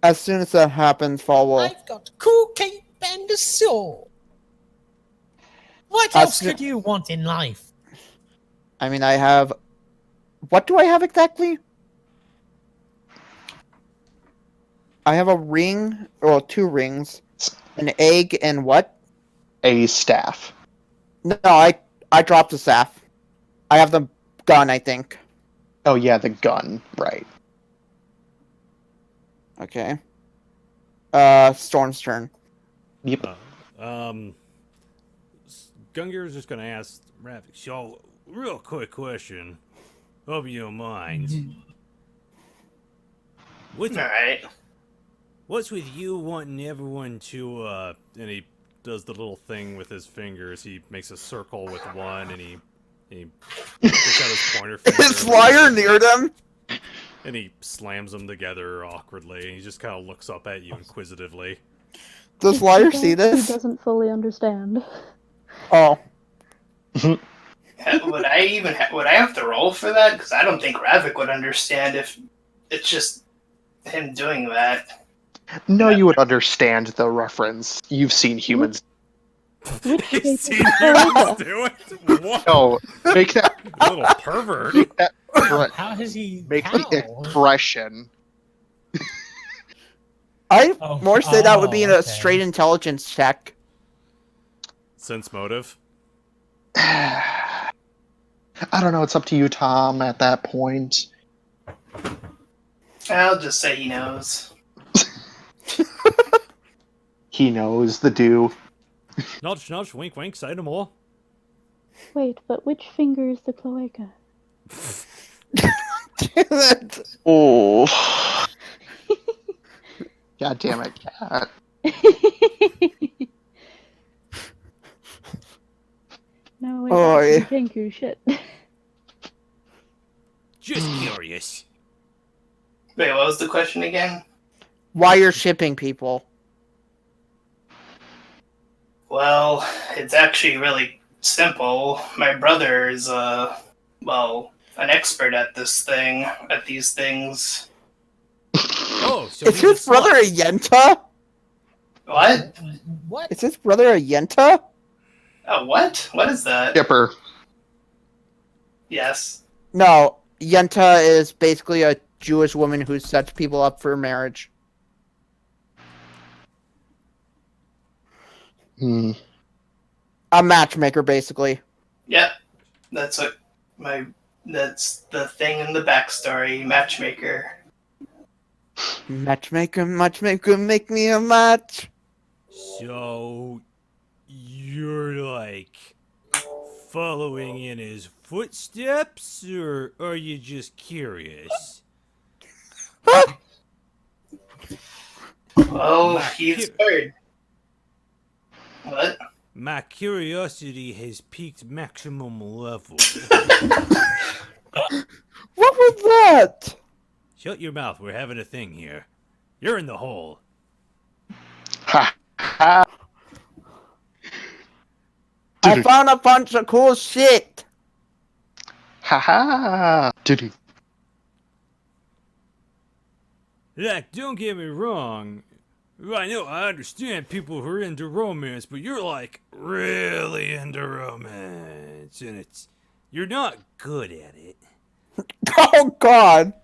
Speaker 2: As soon as that happens, Fall will...
Speaker 3: I've got a cool cape and a sword. What else could you want in life?
Speaker 2: I mean, I have... What do I have exactly? I have a ring, well, 2 rings, an egg, and what?
Speaker 1: A staff.
Speaker 2: No, I dropped the staff. I have the gun, I think.
Speaker 1: Oh yeah, the gun. Right.
Speaker 2: Okay. Storm's turn.
Speaker 1: Yep.
Speaker 7: Gungir is just gonna ask Ravak. So, real quick question. Hope you don't mind.
Speaker 6: Alright.
Speaker 7: What's with you wanting everyone to, and he does the little thing with his fingers. He makes a circle with one, and he sticks out his pointer finger.
Speaker 2: Is Liar near them?
Speaker 7: And he slams them together awkwardly, and he just kind of looks up at you inquisitively.
Speaker 2: Does Liar see this?
Speaker 4: He doesn't fully understand.
Speaker 2: Oh.
Speaker 6: Would I have to roll for that? Because I don't think Ravak would understand if it's just him doing that.
Speaker 1: No, you would understand the reference. You've seen humans.
Speaker 4: Which shape
Speaker 7: He's
Speaker 4: is
Speaker 7: seen
Speaker 4: the
Speaker 7: humans
Speaker 4: cloaca?
Speaker 7: do it? What?
Speaker 1: No, make that.
Speaker 7: You little pervert.
Speaker 1: Make that.
Speaker 3: How has he?
Speaker 1: Make
Speaker 3: how?
Speaker 1: the expression.
Speaker 2: I
Speaker 3: Oh,
Speaker 2: more say that would be a
Speaker 3: okay.
Speaker 2: straight intelligence check.
Speaker 7: Sense motive.
Speaker 1: I don't know. It's up to you, Tom. At that point,
Speaker 6: I'll just say he knows.
Speaker 1: he knows the do.
Speaker 7: Nudge, nudge, wink, wink, say no more.
Speaker 4: Wait, but which finger is the cloaca?
Speaker 1: Oh. God damn it, cat.
Speaker 4: No, wait,
Speaker 2: Oh,
Speaker 4: that's
Speaker 2: yeah.
Speaker 4: Kenku shit.
Speaker 7: Just curious.
Speaker 6: Wait, what was the question again?
Speaker 2: Why you're shipping people?
Speaker 6: Well, it's actually really simple. My brother is, well, an expert at these things.
Speaker 7: Oh, so
Speaker 2: Is
Speaker 7: he's a
Speaker 2: his brother a
Speaker 7: slut.
Speaker 2: Yenta?
Speaker 6: What?
Speaker 3: What?
Speaker 2: Is his brother a Yenta?
Speaker 6: Oh, what? What is that?
Speaker 1: Skipper.
Speaker 6: Yes.
Speaker 2: No, Yenta is basically a Jewish woman who sets people up for marriage.
Speaker 1: Hmm.
Speaker 2: A matchmaker, basically.
Speaker 6: Yep. That's the thing in the backstory, matchmaker.
Speaker 2: Matchmaker, matchmaker, make me a match.
Speaker 7: So, you're like following in his footsteps, or are you just curious?
Speaker 6: Oh,
Speaker 7: My
Speaker 6: he's
Speaker 7: cu-
Speaker 6: heard. What?
Speaker 7: My curiosity has peaked maximum level.
Speaker 2: What was that?
Speaker 7: Shut your mouth, we're having a thing here. You're in the hole.
Speaker 1: Ha ha.
Speaker 2: I found a bunch of cool shit.
Speaker 1: Ha ha. Doo-doo.
Speaker 7: Like, don't get me wrong. I know, I understand people who are into romance, but you're like really into romance, and you're not good at it.
Speaker 2: Oh God.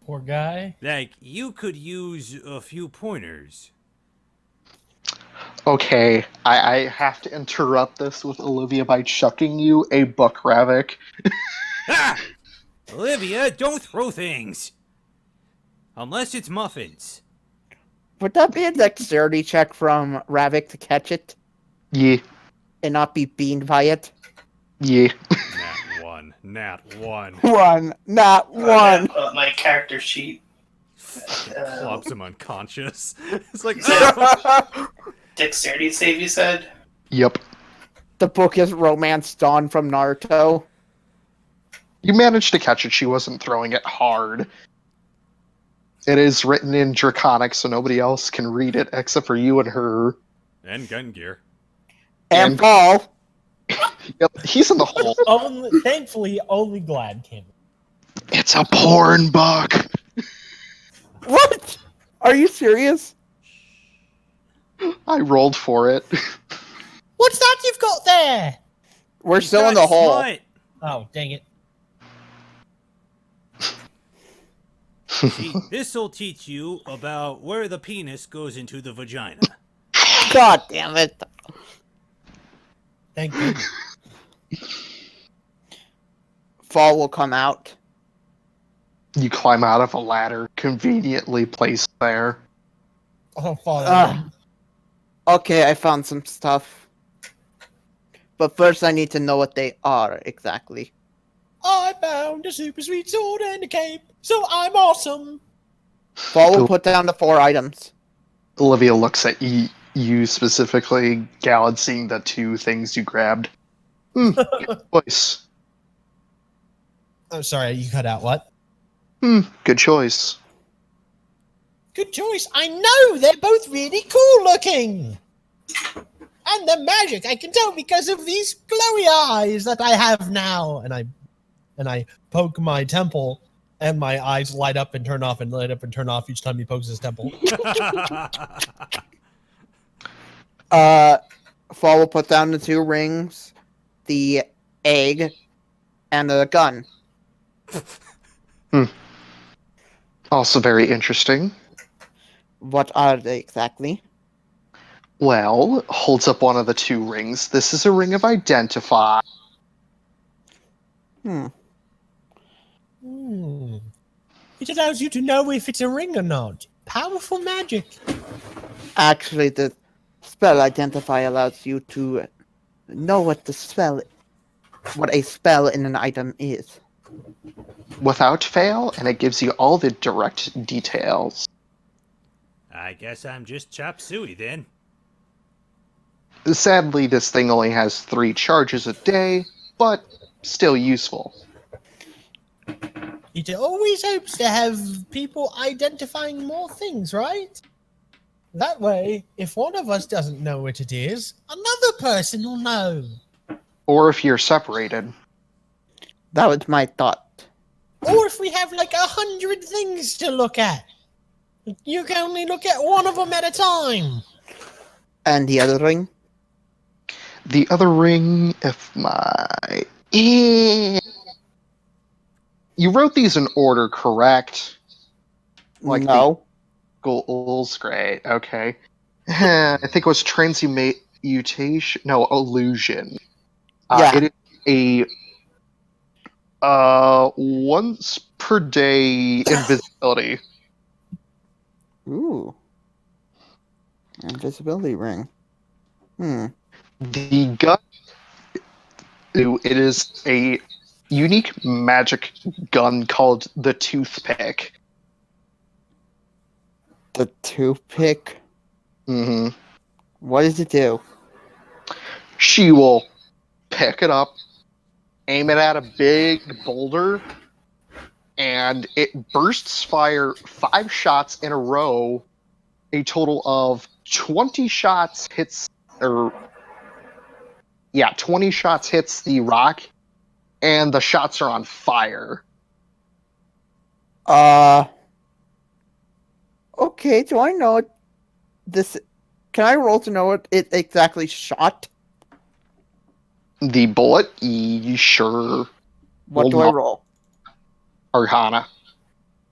Speaker 3: Poor guy.
Speaker 7: Like, you could use a few pointers.
Speaker 1: Okay, I have to interrupt this with Olivia by chucking you a book, Ravak.
Speaker 7: Ha! Olivia, don't throw things! Unless it's muffins.
Speaker 2: Would that be a dexterity check from Ravik to catch it
Speaker 1: Yeah,
Speaker 2: and not be beamed by it?
Speaker 1: yeah.
Speaker 7: Nat 1. Nat 1.
Speaker 2: One, not one.
Speaker 6: Yeah, my character sheet.
Speaker 7: Clubs him unconscious. It's like,
Speaker 6: Dexterity save, you said?
Speaker 1: Yep.
Speaker 2: The book is Romance Dawn from Naruto.
Speaker 1: You managed to catch it. She wasn't throwing it hard. It is written in Draconic, so nobody else can read it except for you and her.
Speaker 7: and Gungir.
Speaker 2: And Paul.
Speaker 1: Yep, he's in the hole.
Speaker 3: Thankfully, only Glad came.
Speaker 1: It's a porn book.
Speaker 2: What? Are you serious?
Speaker 1: I rolled for it.
Speaker 3: What's that you've got there?
Speaker 2: We're still in the hole.
Speaker 3: Oh, dang it.
Speaker 7: See, this'll teach you about where the penis goes into the vagina.
Speaker 2: God damn it.
Speaker 3: Thank goodness.
Speaker 2: Fall will come out.
Speaker 1: You climb out of a ladder conveniently placed there.
Speaker 3: Oh, fall.
Speaker 2: Okay, I found some stuff. But first I need to know what they are exactly.
Speaker 3: I found a super sweet sword and a cape, so I'm awesome.
Speaker 2: Fall will
Speaker 1: Cool.
Speaker 2: put down the 4 items.
Speaker 1: Olivia looks at you specifically, Gallad, seeing the 2 things you grabbed. Good choice.
Speaker 3: I'm sorry, you cut out what?
Speaker 1: Good choice.
Speaker 3: Good choice. I know they're both really cool looking. And the magic, I can tell because of these glowy eyes that I have now. And I poke my temple, and my eyes light up and turn off and light up and turn off each time he pokes his temple.
Speaker 2: Fall will put down the 2 rings, the egg, and the gun.
Speaker 1: Also very interesting.
Speaker 2: What are they exactly?
Speaker 1: Well, holds up one of the 2 rings. This is a ring of identify.
Speaker 3: It allows you to know if it's a ring or not. Powerful magic.
Speaker 2: Actually, the spell identify allows you to know what a spell in an item is.
Speaker 1: Without fail, and it gives you all the direct details.
Speaker 7: I guess I'm just chop suey then.
Speaker 1: Sadly, this thing only has 3 charges a day, but still useful.
Speaker 3: It always hopes to have people identifying more things, right? That way, if one of us doesn't know what it is, another person will know.
Speaker 1: Or if you're separated.
Speaker 2: That was my thought.
Speaker 3: Or if we have like 100 things to look at. You can only look at one of them at a time.
Speaker 2: And the other ring?
Speaker 1: The other ring, if my... You wrote these in order, correct? Like
Speaker 2: No.
Speaker 1: Goals, great, okay. I think it was transmutation, no, illusion.
Speaker 2: Yeah.
Speaker 1: It is a once per day invisibility.
Speaker 2: Ooh. Invisibility ring.
Speaker 1: The gun, it is a unique magic gun called the Toothpick.
Speaker 2: The toothpick?
Speaker 1: Mm-hmm.
Speaker 2: What does it do?
Speaker 1: She will pick it up, aim it at a big boulder, and it bursts fire 5 shots in a row. A total of 20 shots hits, 20 shots hits the rock, and the shots are on fire.
Speaker 2: Okay, do I know this? Can I roll to know what it exactly shot?
Speaker 1: The bullet, sure.
Speaker 2: What
Speaker 1: Well,
Speaker 2: do I
Speaker 1: no.
Speaker 2: roll?
Speaker 1: Arcana.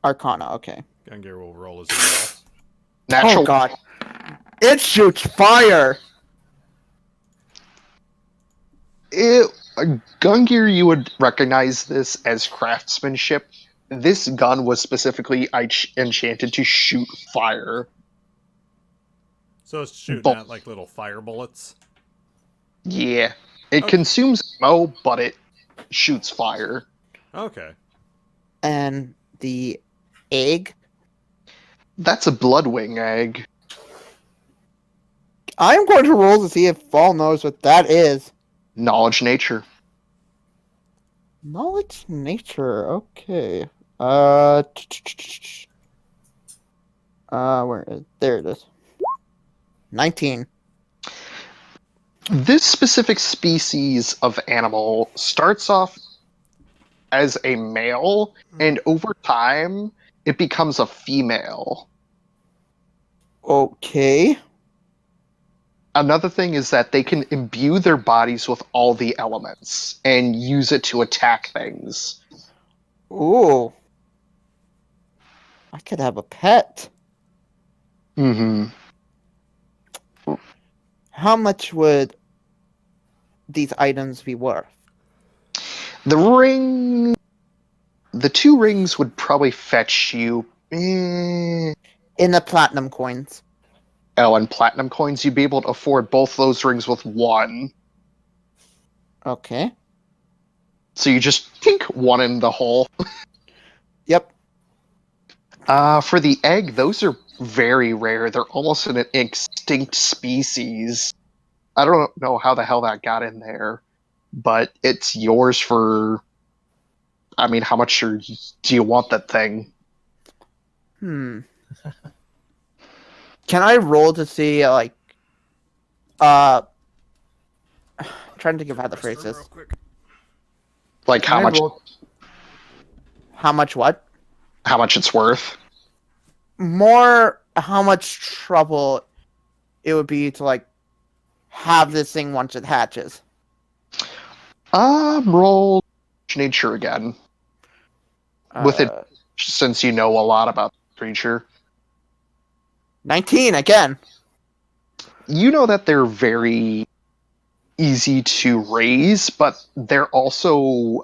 Speaker 2: Arcana, okay.
Speaker 7: Gungir will roll as well.
Speaker 1: Natural.
Speaker 2: Oh god. It shoots fire!
Speaker 1: Gungir, you would recognize this as craftsmanship. This gun was specifically enchanted to shoot fire.
Speaker 7: So it's shooting at like little fire bullets.
Speaker 1: Yeah. It
Speaker 7: Okay.
Speaker 1: consumes ammo, but it shoots fire.
Speaker 7: Okay.
Speaker 2: And the egg?
Speaker 1: That's a Bloodwing egg.
Speaker 2: I'm going to roll to see if Fall knows what that is.
Speaker 1: Knowledge nature.
Speaker 2: Knowledge nature, okay. Where is there it is. 19.
Speaker 1: This specific species of animal starts off as a male, and over time, it becomes a female.
Speaker 2: Okay.
Speaker 1: Another thing is that they can imbue their bodies with all the elements and use it to attack things.
Speaker 2: Ooh. I could have a pet.
Speaker 1: Mm-hmm.
Speaker 2: How much would these items be worth?
Speaker 1: The ring... The 2 rings would probably fetch you...
Speaker 2: In the platinum coins.
Speaker 1: Oh, and platinum coins, you'd be able to afford both those rings with 1.
Speaker 2: Okay.
Speaker 1: So you just tink 1 in the hole.
Speaker 2: Yep.
Speaker 1: For the egg, those are very rare. They're almost an extinct species. I don't know how the hell that got in there, but it's yours for... I mean, how much do you want that thing?
Speaker 2: Can I roll to see, like... trying to think of how the phrase is.
Speaker 1: Like, how much...
Speaker 2: How much what?
Speaker 1: How much it's worth?
Speaker 2: More how much trouble it would be to, like, have this thing once it hatches.
Speaker 1: Roll nature again. With it, since you know a lot about the creature.
Speaker 2: 19 again.
Speaker 1: You know that they're very easy to raise, but they're also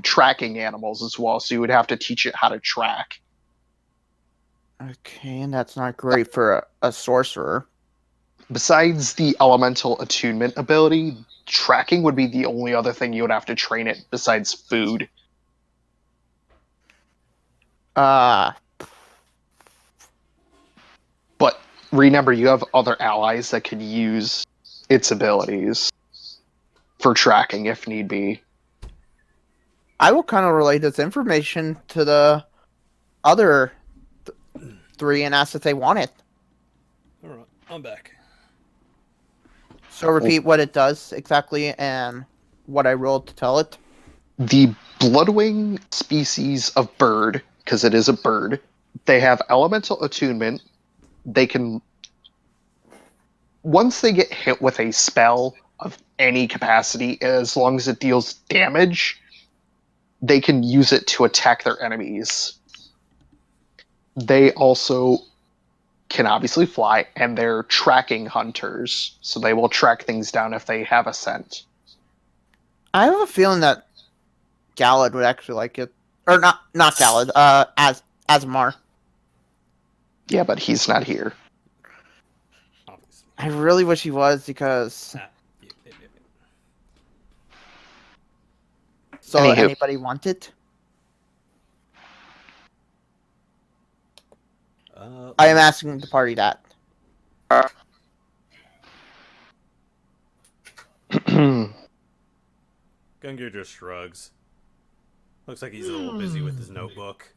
Speaker 1: tracking animals as well, so you would have to teach it how to track.
Speaker 2: Okay, and that's not great for a sorcerer.
Speaker 1: Besides the elemental attunement ability, tracking would be the only other thing you would have to train it besides food. But remember, you have other allies that could use its abilities for tracking if need be.
Speaker 2: I will kind of relay this information to the other 3 and ask if they want it.
Speaker 7: Alright, I'm back.
Speaker 2: So repeat what it does exactly and what I rolled to tell it.
Speaker 1: The Bloodwing species of bird, because it is a bird, they have elemental attunement. They can... Once they get hit with a spell of any capacity, as long as it deals damage, they can use it to attack their enemies. They also can obviously fly, and they're tracking hunters, so they will track things down if they have a scent.
Speaker 2: I have a feeling that Galad would actually like it. Or not Galad, Asmar.
Speaker 1: Yeah, but he's not here.
Speaker 7: Obviously.
Speaker 2: I really wish he was, because... So,
Speaker 1: Anywho.
Speaker 2: anybody want it? I am asking the party that.
Speaker 7: Gungir just shrugs. Looks like he's a little busy with his notebook.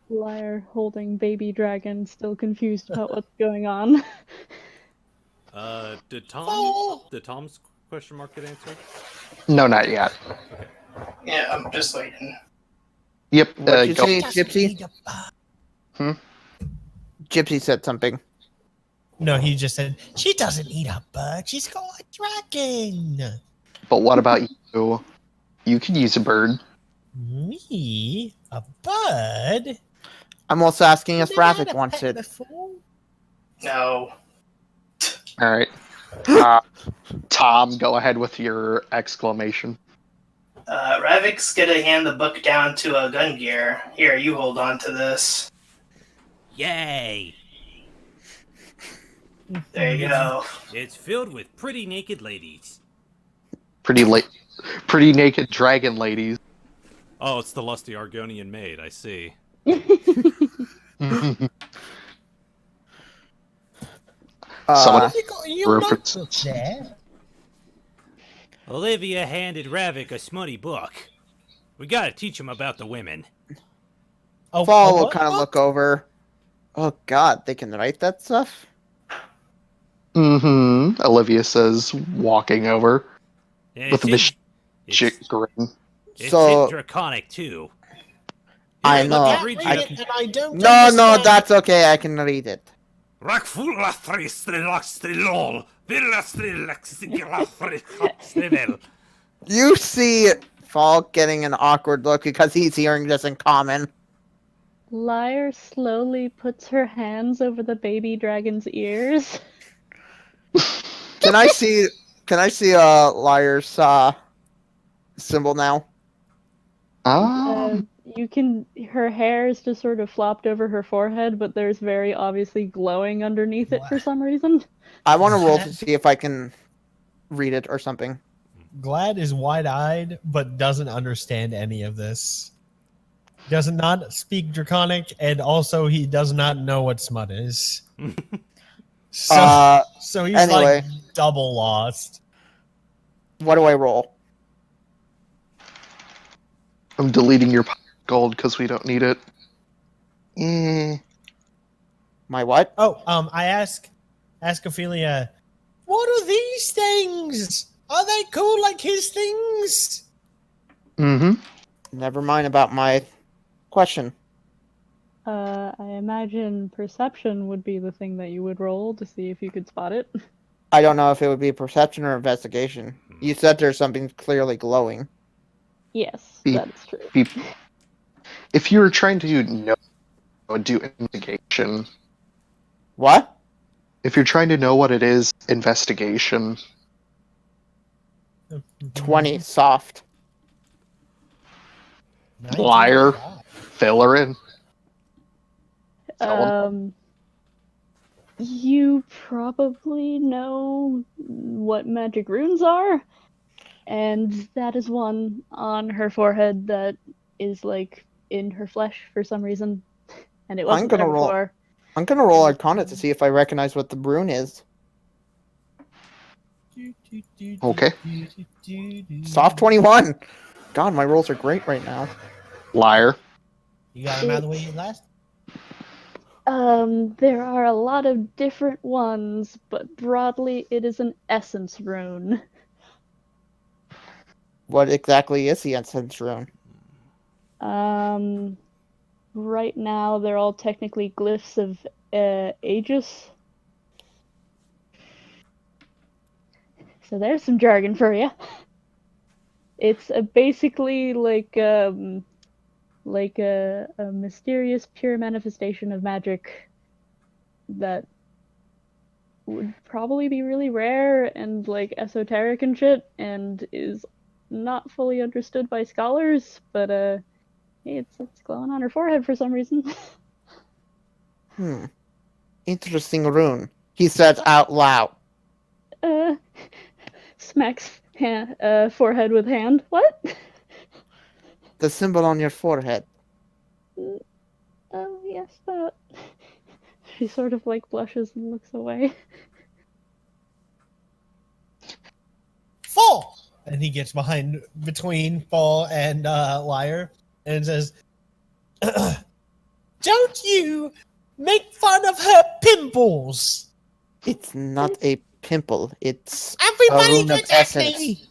Speaker 4: Liar holding baby dragon, still confused about what's going on.
Speaker 7: Did Tom's question mark get answered?
Speaker 1: No, not yet.
Speaker 6: Yeah, I'm just waiting.
Speaker 1: Yep.
Speaker 2: What'd you
Speaker 1: Go.
Speaker 2: say, Gipsy? Gipsy said something.
Speaker 3: No, he just said, she doesn't eat a bird, she's got a dragon.
Speaker 1: But what about you? You could use a bird.
Speaker 3: Me? A bird?
Speaker 2: I'm also asking if
Speaker 3: Never had
Speaker 2: Ravak
Speaker 3: a
Speaker 2: wants
Speaker 3: pet
Speaker 2: it.
Speaker 3: before.
Speaker 6: No.
Speaker 1: Alright. Tom, go ahead with your exclamation.
Speaker 6: Ravik's gonna hand the book down to a Gungir. Here, you hold on to this.
Speaker 7: Yay!
Speaker 6: There you go.
Speaker 7: It's filled with pretty naked ladies.
Speaker 1: Pretty naked dragon ladies.
Speaker 7: Oh, it's the lusty Argonian maid, I see.
Speaker 1: Someone
Speaker 3: You got your
Speaker 1: reference.
Speaker 3: notebook there.
Speaker 7: Olivia handed Ravik a smutty book. We gotta teach him about the women.
Speaker 3: Oh,
Speaker 2: Fall will
Speaker 3: what
Speaker 2: kind of
Speaker 3: book?
Speaker 2: look over. Oh god, they can write that stuff?
Speaker 1: Olivia says, walking over
Speaker 7: And
Speaker 1: with a
Speaker 7: it's
Speaker 1: magic grin.
Speaker 7: it's
Speaker 2: So-
Speaker 7: in Draconic, too.
Speaker 2: I
Speaker 7: Here,
Speaker 2: know.
Speaker 7: let
Speaker 3: Can't
Speaker 7: me
Speaker 3: read
Speaker 7: read
Speaker 3: it,
Speaker 7: you.
Speaker 3: and I don't
Speaker 2: No,
Speaker 3: understand.
Speaker 2: that's okay, I can read it. You see Fall getting an awkward look because he's hearing this in common.
Speaker 4: Lyre slowly puts her hands over the baby dragon's ears.
Speaker 2: Can I see Lyre's symbol now?
Speaker 4: You can. Her hair is just sort of flopped over her forehead, but there's very obviously glowing underneath it for some reason.
Speaker 2: I want to roll to see if I can read it or something.
Speaker 3: Glad is wide-eyed, but doesn't understand any of this. Does not speak Draconic, and also he does not know what smut is. So he's
Speaker 2: anyway.
Speaker 3: like double lost.
Speaker 2: What do I roll?
Speaker 1: I'm deleting your gold because we don't need it.
Speaker 2: My what?
Speaker 3: Oh, I ask Ophelia, what are these things? Are they cool like his things?
Speaker 1: Mm-hmm.
Speaker 2: Never mind about my question.
Speaker 4: I imagine perception would be the thing that you would roll to see if you could spot it.
Speaker 2: I don't know if it would be perception or investigation. You said there's something clearly glowing.
Speaker 4: Yes,
Speaker 1: Be-
Speaker 4: that is true.
Speaker 1: If you were trying to know, I would do investigation.
Speaker 2: What?
Speaker 1: If you're trying to know what it is, investigation.
Speaker 2: 20 soft.
Speaker 1: Liar. Fill her in.
Speaker 4: You probably know what magic runes are, and that is one on her forehead that is like in her flesh for some reason, and it wasn't there before.
Speaker 2: I'm gonna roll Arcana to see if I recognize what the rune is.
Speaker 1: Okay.
Speaker 2: Soft 21. God, my rolls are great right now.
Speaker 1: Liar.
Speaker 3: You got him out of the way last?
Speaker 4: There are a lot of different ones, but broadly it is an essence rune.
Speaker 2: What exactly is the essence rune?
Speaker 4: Right now they're all technically glyphs of Aegis. So there's some jargon for you. It's basically like a mysterious pure manifestation of magic that would probably be really rare and like esoteric and shit, and is not fully understood by scholars, but it's glowing on her forehead for some reason.
Speaker 2: Interesting rune. He says out loud.
Speaker 4: Smacks forehead with hand. What?
Speaker 2: The symbol on your forehead.
Speaker 4: Oh, yes, that. She sort of like blushes and looks away.
Speaker 3: 4! And he gets between Fall and Liar and says, don't you make fun of her pimples!
Speaker 2: It's not a pimple. It's
Speaker 3: Everybody
Speaker 2: a rune of
Speaker 3: gets at
Speaker 2: essence.
Speaker 3: me!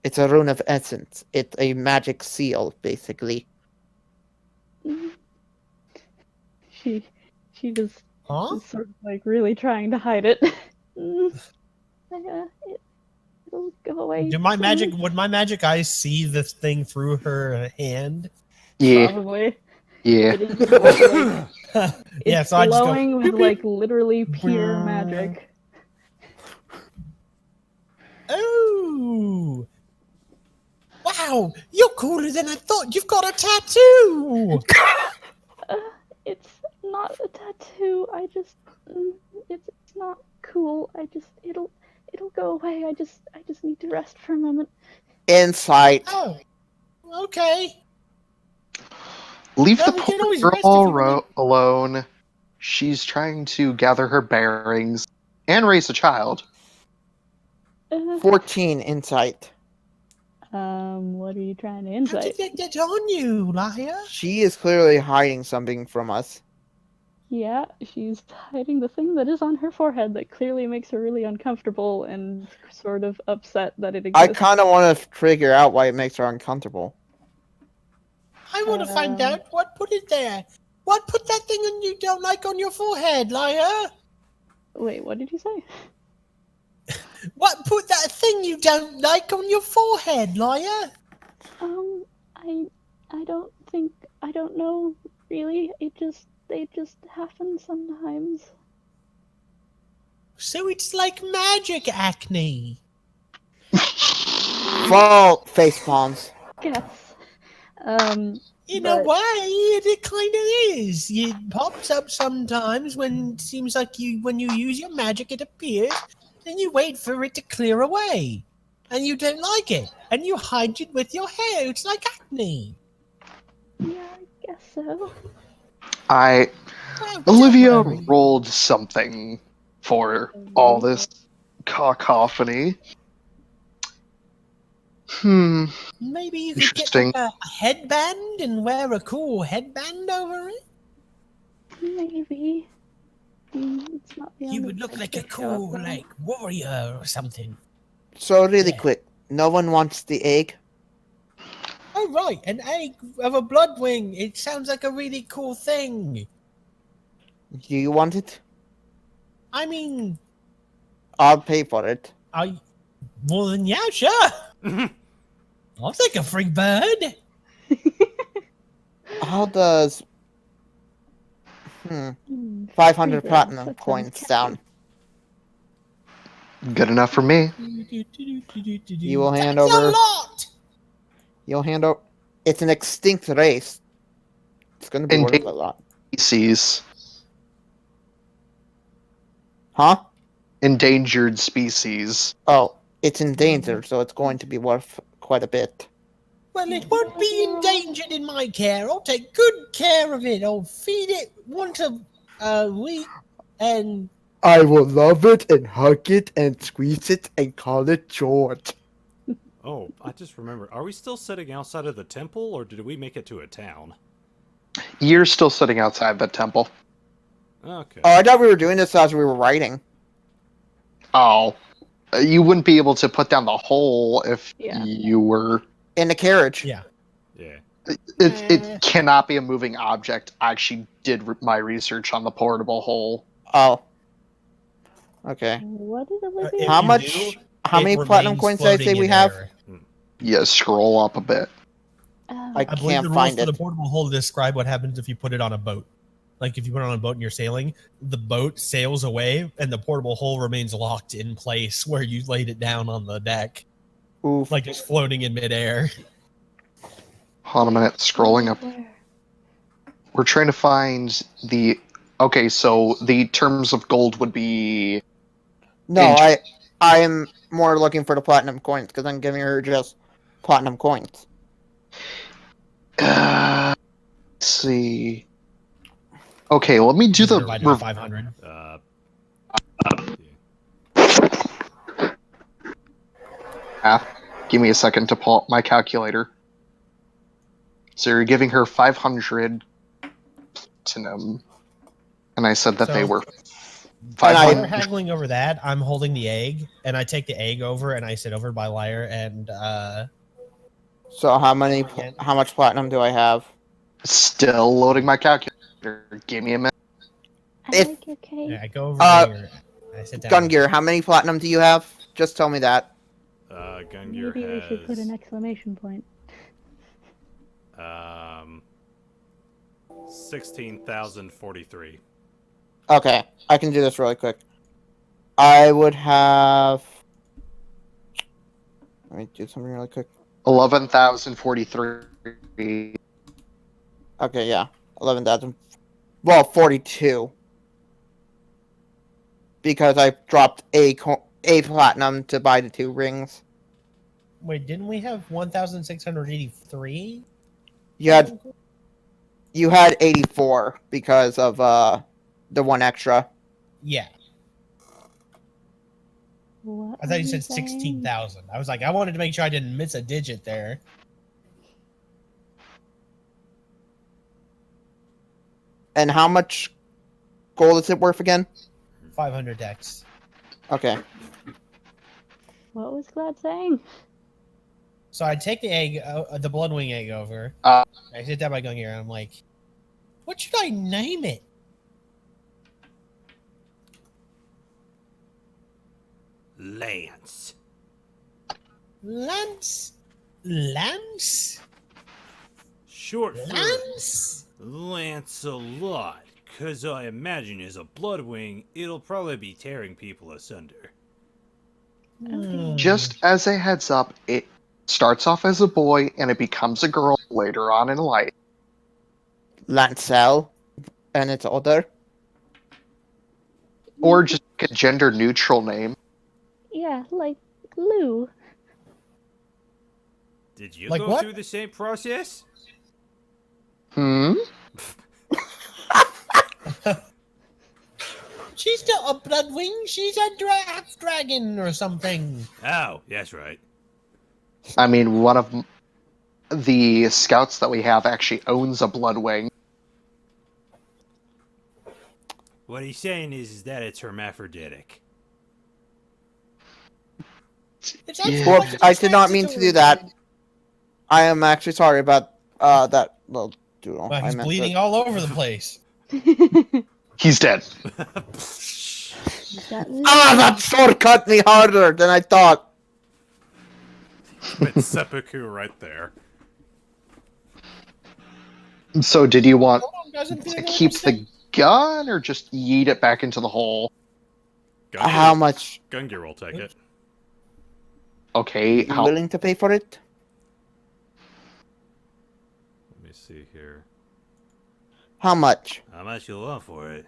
Speaker 2: It's a rune of essence. It's a magic seal, basically.
Speaker 4: She just
Speaker 3: Huh?
Speaker 4: is sort of like really trying to hide it. It'll go away.
Speaker 3: Would my magic eyes see this thing through her hand?
Speaker 1: Yeah.
Speaker 4: Probably.
Speaker 1: Yeah.
Speaker 4: It is like,
Speaker 3: Yeah,
Speaker 4: it's
Speaker 3: so I just go,
Speaker 4: glowing with like literally pure magic.
Speaker 3: oh! Wow, you're cooler than I thought. You've got a tattoo!
Speaker 4: It's not a tattoo. I just it's not cool. It'll go away. I just need to rest for a moment.
Speaker 2: Insight.
Speaker 3: Oh, okay.
Speaker 1: Leave
Speaker 3: Well,
Speaker 1: the
Speaker 3: we can
Speaker 1: poor
Speaker 3: always rest if
Speaker 1: girl
Speaker 3: you want.
Speaker 1: alone. She's trying to gather her bearings and raise a child.
Speaker 2: 14 insight.
Speaker 4: What are you trying to
Speaker 3: How
Speaker 4: insight?
Speaker 3: did that get on you, Liar?
Speaker 2: She is clearly hiding something from us.
Speaker 4: Yeah, she's hiding the thing that is on her forehead that clearly makes her really uncomfortable and sort of upset that it
Speaker 2: I
Speaker 4: exists.
Speaker 2: kind of want to figure out why it makes her uncomfortable.
Speaker 3: I want to find out what put it there. What put that thing on you don't like on your forehead, Liar?
Speaker 4: Wait, what did you say?
Speaker 3: What put that thing you don't like on your forehead, Liar?
Speaker 4: I don't know really. They just happen sometimes.
Speaker 3: So it's like magic acne.
Speaker 2: Fall face palms.
Speaker 4: Guess.
Speaker 3: In a
Speaker 4: But-
Speaker 3: way, it kind of is. It pops up sometimes when it seems like when you use your magic, it appears, and you wait for it to clear away, and you don't like it, and you hide it with your hair. It's like acne.
Speaker 4: Yeah, I guess so.
Speaker 1: Oh,
Speaker 3: don't
Speaker 1: Olivia
Speaker 3: worry.
Speaker 1: rolled something for all this cacophony.
Speaker 3: Maybe you could get
Speaker 1: Interesting.
Speaker 3: like a headband and wear a cool headband over it.
Speaker 4: Maybe. It's not the
Speaker 3: You
Speaker 4: only
Speaker 3: would look
Speaker 4: place
Speaker 3: like a
Speaker 4: to show up,
Speaker 3: cool,
Speaker 4: though.
Speaker 3: like, warrior or something.
Speaker 2: So really
Speaker 3: Yeah.
Speaker 2: quick, no one wants the egg?
Speaker 3: Oh, right, an egg of a bloodwing. It sounds like a really cool thing.
Speaker 2: Do you want it?
Speaker 3: I mean,
Speaker 2: I'll pay for it.
Speaker 3: well, then, yeah, sure. I'll take a free bird.
Speaker 2: How does
Speaker 4: Hmm,
Speaker 2: 500
Speaker 4: free
Speaker 2: platinum
Speaker 4: birds, that
Speaker 2: coins
Speaker 4: sounds
Speaker 2: sound?
Speaker 1: Good enough for me.
Speaker 2: You will hand
Speaker 3: That's
Speaker 2: over.
Speaker 3: a lot.
Speaker 2: You'll hand over. It's an extinct race. It's gonna be worth
Speaker 1: Indeed.
Speaker 2: a lot.
Speaker 1: Species.
Speaker 2: Huh?
Speaker 1: Endangered species.
Speaker 2: Oh, it's endangered, so it's going to be worth quite a bit.
Speaker 3: Well, it won't be endangered in my care. I'll take good care of it. I'll feed it once a week, and
Speaker 2: I will love it and hug it and squeeze it and call it George.
Speaker 5: Oh, I just remembered. Are we still sitting outside of the temple, or did we make it to a town?
Speaker 1: You're still sitting outside the temple.
Speaker 5: Okay.
Speaker 2: Oh, I thought we were doing this as we were writing.
Speaker 1: Oh. You wouldn't be able to put down the hole if
Speaker 4: Yeah.
Speaker 1: you were...
Speaker 2: In the carriage.
Speaker 3: yeah.
Speaker 5: Yeah.
Speaker 1: It cannot be a moving object. I actually did my research on the portable hole.
Speaker 2: Oh. Okay.
Speaker 4: What did Olivia?
Speaker 3: If
Speaker 2: How
Speaker 3: you
Speaker 2: much?
Speaker 3: do,
Speaker 2: How
Speaker 3: it
Speaker 2: many platinum
Speaker 3: remains
Speaker 2: coins did I say
Speaker 3: floating
Speaker 2: we
Speaker 3: in
Speaker 2: have?
Speaker 3: air.
Speaker 1: Yeah, scroll up a bit.
Speaker 4: Oh,
Speaker 2: I
Speaker 3: I believe
Speaker 2: can't
Speaker 3: the rules
Speaker 2: find
Speaker 3: for the
Speaker 2: it.
Speaker 3: portable hole describe what happens if you put it on a boat. Like if you put it on a boat and you're sailing, the boat sails away and the portable hole remains locked in place where you laid it down on the deck,
Speaker 2: Oof.
Speaker 3: like it's floating in midair.
Speaker 1: Hold on a minute, scrolling up.
Speaker 4: where?
Speaker 1: We're trying to find the... Okay, so the terms of gold would be...
Speaker 2: No,
Speaker 1: Inter-
Speaker 2: I am more looking for the platinum coins because I'm giving her just platinum coins.
Speaker 1: let's see... Okay, let me do the...
Speaker 3: Divided by 500.
Speaker 1: Give me a second to pull up my calculator. So you're giving her 500 platinum. And I said that they
Speaker 3: So-
Speaker 1: were
Speaker 3: While
Speaker 1: 500.
Speaker 3: we're haggling over that, I'm holding the egg, and I take the egg over, and I sit over by Liar, and
Speaker 2: So how much platinum do I have?
Speaker 1: Still loading my calculator. Give me a minute.
Speaker 4: I
Speaker 2: If-
Speaker 4: like your cake.
Speaker 3: I go over
Speaker 2: Uh,
Speaker 3: there. I sit down.
Speaker 2: Gungir, how many platinum do you have? Just tell me that.
Speaker 5: Gungir
Speaker 4: Maybe we should put
Speaker 5: has
Speaker 4: an exclamation point.
Speaker 5: 16,043.
Speaker 2: Okay, I can do this really quick. I would have. Let me do something really quick.
Speaker 1: 11,043.
Speaker 2: Okay, yeah, 11,000. Well, 42. Because I dropped a platinum to buy the 2 rings.
Speaker 3: Wait, didn't we have 1,683?
Speaker 2: You had 84 because of the 1 extra.
Speaker 3: Yeah,
Speaker 4: What
Speaker 3: I thought
Speaker 4: are
Speaker 3: you said
Speaker 4: saying?
Speaker 3: 16,000. I was like, I wanted to make sure I didn't miss a digit there.
Speaker 2: And how much gold is it worth again?
Speaker 3: 500 decks.
Speaker 2: Okay.
Speaker 4: What was Glad saying?
Speaker 3: So I take the egg, the bloodwing egg over.
Speaker 1: Uh.
Speaker 3: I sit down by Gungir, and I'm like, what should I name it?
Speaker 5: Lance.
Speaker 3: Lance? Lance?
Speaker 5: Short for
Speaker 3: Lance?
Speaker 7: Lancelot, because I imagine as a Bloodwing, it'll probably be tearing people asunder.
Speaker 1: Just as a heads up, it starts off as a boy and it becomes a girl later on in life.
Speaker 2: Lancel, and it's older.
Speaker 1: Or just a gender neutral name.
Speaker 4: Yeah, like Lou.
Speaker 7: Did you
Speaker 3: Like
Speaker 7: go
Speaker 3: what?
Speaker 7: through the same process?
Speaker 1: Hmm?
Speaker 3: She's not a Bloodwing. She's a half dragon or something.
Speaker 7: Oh, that's right.
Speaker 1: I mean, one of the scouts that we have actually owns a Bloodwing.
Speaker 7: What he's saying is that it's hermaphroditic.
Speaker 3: It's
Speaker 1: Yeah.
Speaker 3: actually
Speaker 2: Whoops, I did not mean to do that. I am actually sorry about that little doodle.
Speaker 3: Well,
Speaker 2: I
Speaker 3: he's
Speaker 2: meant
Speaker 3: bleeding
Speaker 2: to-
Speaker 3: all over the place.
Speaker 1: He's dead.
Speaker 2: That sword cut me harder than I thought.
Speaker 5: It's seppuku right there.
Speaker 1: So did you want
Speaker 3: Hold on, guys, I'm
Speaker 1: to
Speaker 3: feeling
Speaker 1: keep
Speaker 3: sick.
Speaker 1: the gun or just yeet it back into the hole?
Speaker 2: How much?
Speaker 5: Gungir will take it.
Speaker 1: Okay,
Speaker 2: You
Speaker 1: how
Speaker 2: willing to pay for it?
Speaker 5: Let me see here.
Speaker 2: How much?
Speaker 7: How much you want for it?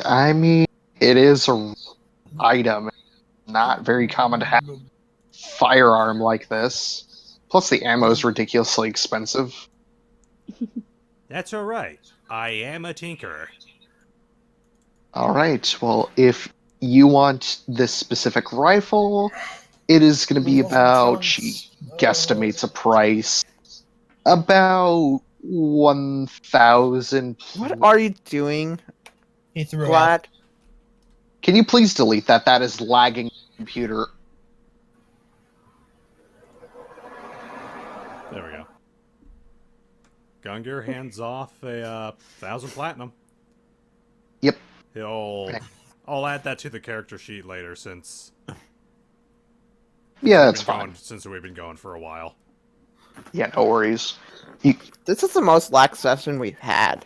Speaker 1: I mean, it is a item. Not very common to have a firearm like this. Plus, the ammo is ridiculously expensive.
Speaker 7: That's alright. I am a tinkerer.
Speaker 1: Alright, well, if you want this specific rifle, it is going to be about, she guesstimates a price, about 1,000.
Speaker 2: What are you doing,
Speaker 3: He threw
Speaker 2: Glad?
Speaker 3: out.
Speaker 1: Can you please delete that? That is lagging the computer.
Speaker 5: There we go. Gungir hands off a 1,000 platinum.
Speaker 1: Yep.
Speaker 5: I'll add that to the character sheet later since
Speaker 1: Yeah,
Speaker 5: we've
Speaker 1: that's
Speaker 5: been
Speaker 1: fine.
Speaker 5: going, since we've been going for a while.
Speaker 1: Yeah, no worries.
Speaker 2: This is the most lax session we've had.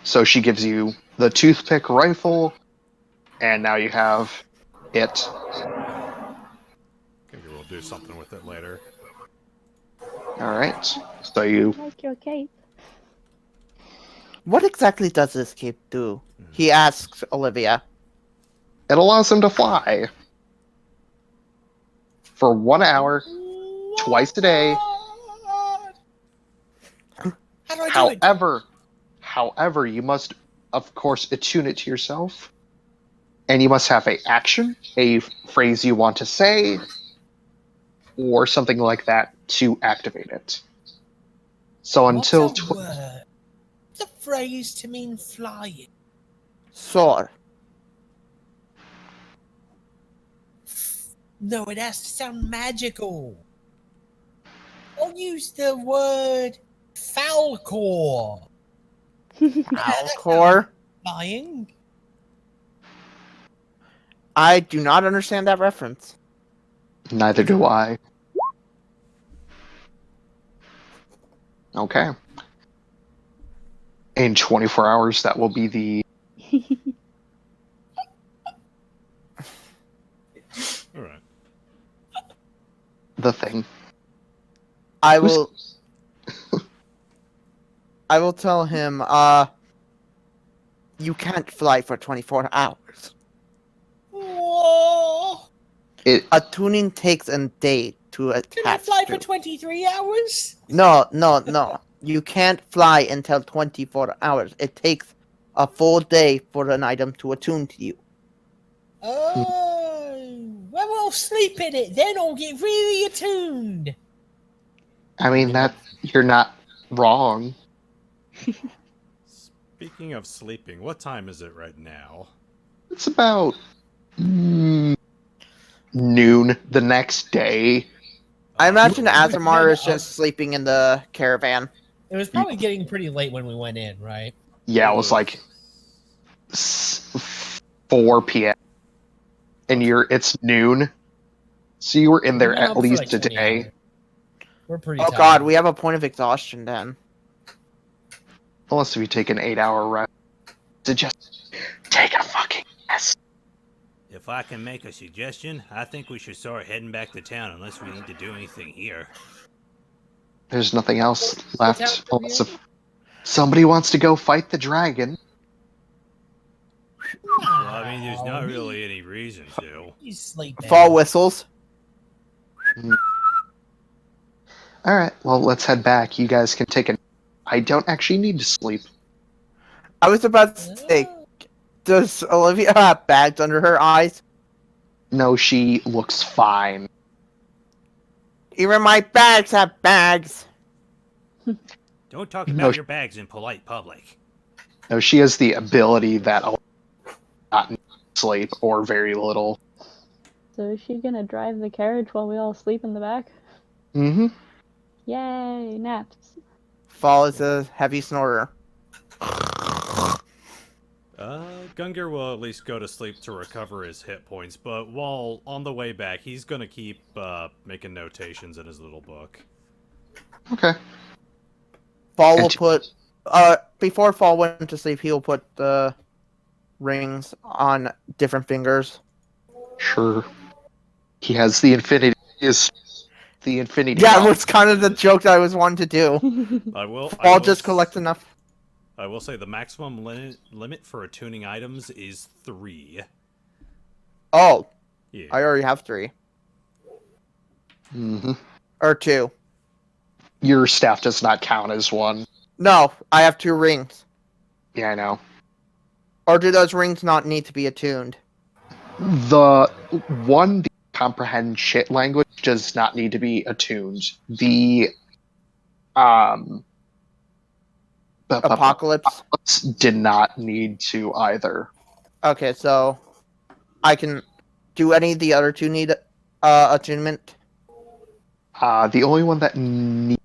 Speaker 1: So she gives you the toothpick rifle, and now you have it.
Speaker 5: Gungir will do something with it later.
Speaker 1: Alright, so you...
Speaker 4: Like your cape.
Speaker 2: What exactly does this cape do? He asks Olivia.
Speaker 1: It allows him to fly. For 1 hour, twice a day.
Speaker 3: How do I do it?
Speaker 1: However, you must, of course, attune it to yourself. And you must have a action, a phrase you want to say, or something like that to activate it. So until...
Speaker 3: What's a word? It's a phrase to mean flying.
Speaker 2: Soar.
Speaker 3: No, it has to sound magical. I'll use the word falcor.
Speaker 2: Alcor.
Speaker 3: Flying.
Speaker 2: I do not understand that reference.
Speaker 1: Neither do I. Okay. In 24 hours, that will be
Speaker 5: Alright.
Speaker 1: the thing.
Speaker 2: I will tell him, you can't fly for 24 hours.
Speaker 3: Whoa.
Speaker 2: A tuning takes a day to
Speaker 3: Can I
Speaker 2: attach
Speaker 3: fly
Speaker 2: to.
Speaker 3: for 23 hours?
Speaker 2: No. You can't fly until 24 hours. It takes a full day for an item to attune to you.
Speaker 3: Oh, well, I'll sleep in it. Then I'll get really attuned.
Speaker 1: I mean, that you're not wrong.
Speaker 5: Speaking of sleeping, what time is it right now?
Speaker 1: It's about noon the next day.
Speaker 2: I imagine Azamar is just sleeping in the caravan.
Speaker 3: It was probably getting pretty late when we went in, right?
Speaker 1: Yeah, it was like 4 p.m. And it's noon. So you were in there
Speaker 3: We've been
Speaker 1: at
Speaker 3: up for
Speaker 1: least
Speaker 3: like
Speaker 1: a
Speaker 3: 20
Speaker 1: day.
Speaker 3: hours. We're pretty
Speaker 2: Oh
Speaker 3: tired.
Speaker 2: god, we have a point of exhaustion then.
Speaker 1: Unless if you take an 8-hour rest. Suggest take a fucking rest.
Speaker 7: If I can make a suggestion, I think we should start heading back to town unless we need to do anything here.
Speaker 1: There's nothing else
Speaker 3: What's
Speaker 1: left.
Speaker 3: out from
Speaker 1: Unless
Speaker 3: here?
Speaker 1: if somebody wants to go fight the dragon.
Speaker 7: Well, I mean, there's not really any reason to.
Speaker 3: You sleep.
Speaker 2: Fall whistles.
Speaker 1: Alright, well, let's head back. You guys can take a... I don't actually need to sleep.
Speaker 2: I was about to say, does Olivia have bags under her eyes?
Speaker 1: No, she looks fine.
Speaker 2: Even my bags have bags.
Speaker 7: Don't talk
Speaker 1: No,
Speaker 7: about your bags in polite public.
Speaker 1: No, she has the ability that I'll not need to sleep, or very little.
Speaker 4: So is she gonna drive the carriage while we all sleep in the back?
Speaker 1: Mm-hmm.
Speaker 4: Yay, naps.
Speaker 2: Fall is a heavy snorer.
Speaker 5: Gungir will at least go to sleep to recover his hit points, but while on the way back, he's gonna keep making notations in his little book.
Speaker 1: Okay.
Speaker 2: Fall will put... before Fall went to sleep, he'll put the rings on different fingers.
Speaker 1: Sure. He has the infinity... The infinity...
Speaker 2: Yeah, it
Speaker 1: ball.
Speaker 2: was kind of the joke that I was wanting to do.
Speaker 5: I will
Speaker 2: Just collect enough.
Speaker 5: I will say the maximum limit for attuning items is 3.
Speaker 2: Oh,
Speaker 5: Yeah.
Speaker 2: I already have 3.
Speaker 1: Mm-hmm.
Speaker 2: Or 2.
Speaker 1: Your staff does not count as one.
Speaker 2: No, I have 2 rings.
Speaker 1: Yeah, I know.
Speaker 2: Or do those rings not need to be attuned?
Speaker 1: The comprehend shit language does not need to be attuned. The
Speaker 2: Apocalypse?
Speaker 1: did not need to either.
Speaker 2: Okay, so I can... Do any of the other 2 need attunement?
Speaker 1: The only one that needed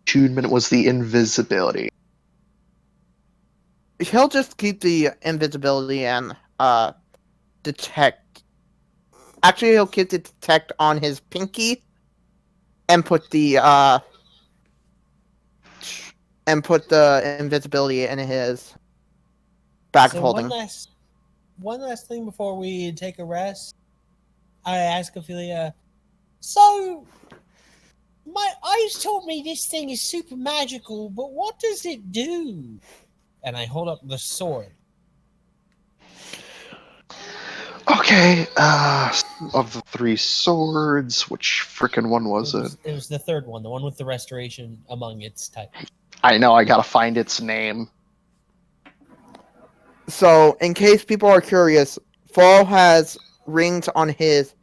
Speaker 1: attunement was the invisibility.
Speaker 2: He'll just keep the invisibility and detect. Actually, he'll keep the detect on his pinky, and put the invisibility in his bag of holding.
Speaker 3: One last thing before we take a rest. I ask Ophelia, so my eyes told me this thing is super magical, but what does it do? And I hold up the sword.
Speaker 1: Okay, of the 3 swords, which frickin' one was it?
Speaker 3: It was the third one, the one with the restoration among its type.
Speaker 1: I know, I gotta find its name.
Speaker 2: So, in case people are curious, Fall has rings on his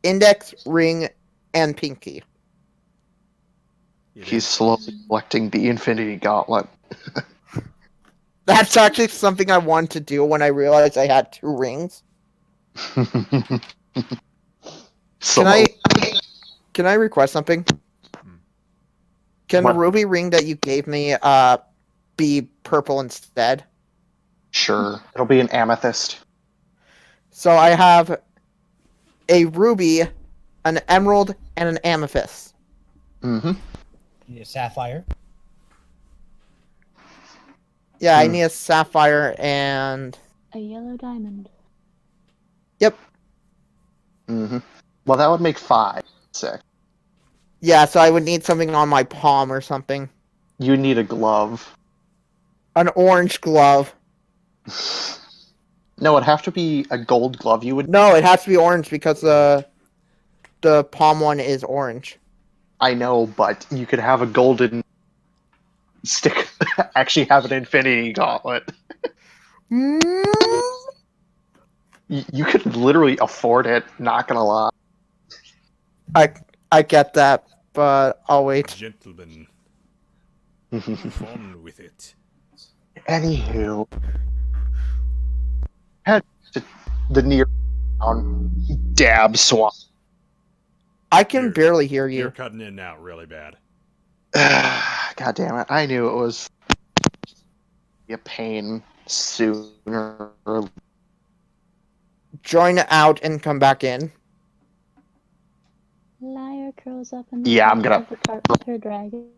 Speaker 2: index, ring, and pinky.
Speaker 1: He's slowly collecting the Infinity Gauntlet.
Speaker 2: That's actually something I wanted to do when I realized I had 2 rings.
Speaker 1: So,
Speaker 2: Can I request something? Can
Speaker 1: What?
Speaker 2: the ruby ring that you gave me be purple instead?
Speaker 1: Sure, it'll be an amethyst.
Speaker 2: So I have a ruby, an emerald, and an amethyst.
Speaker 1: Mm-hmm.
Speaker 3: You need a sapphire.
Speaker 2: Yeah, I need a sapphire and...
Speaker 4: A yellow diamond.
Speaker 2: Yep.
Speaker 1: Mm-hmm. Well, that would make 5. 6.
Speaker 2: Yeah, so I would need something on my palm or something.
Speaker 1: You need a glove.
Speaker 2: An orange glove.
Speaker 1: No, it'd have to be a gold glove. You would.
Speaker 2: No, it has to be orange because the palm one is orange.
Speaker 1: I know, but you could have a golden stick. Actually, have an Infinity Gauntlet. You could literally afford it. Not gonna lie.
Speaker 2: I get that, but I'll wait.
Speaker 5: Gentlemen, move on with it.
Speaker 1: Anywho, head to the near town, Dab Swamp.
Speaker 2: I can
Speaker 5: You're-
Speaker 2: barely hear
Speaker 5: You're
Speaker 2: you.
Speaker 5: cutting in and out really bad.
Speaker 1: God damn it! I knew it was be a pain sooner. Or...
Speaker 2: Join out and come back in.
Speaker 4: Liar curls up in the
Speaker 1: Yeah, I'm
Speaker 4: corner
Speaker 1: gonna-
Speaker 4: of the cart with her dragon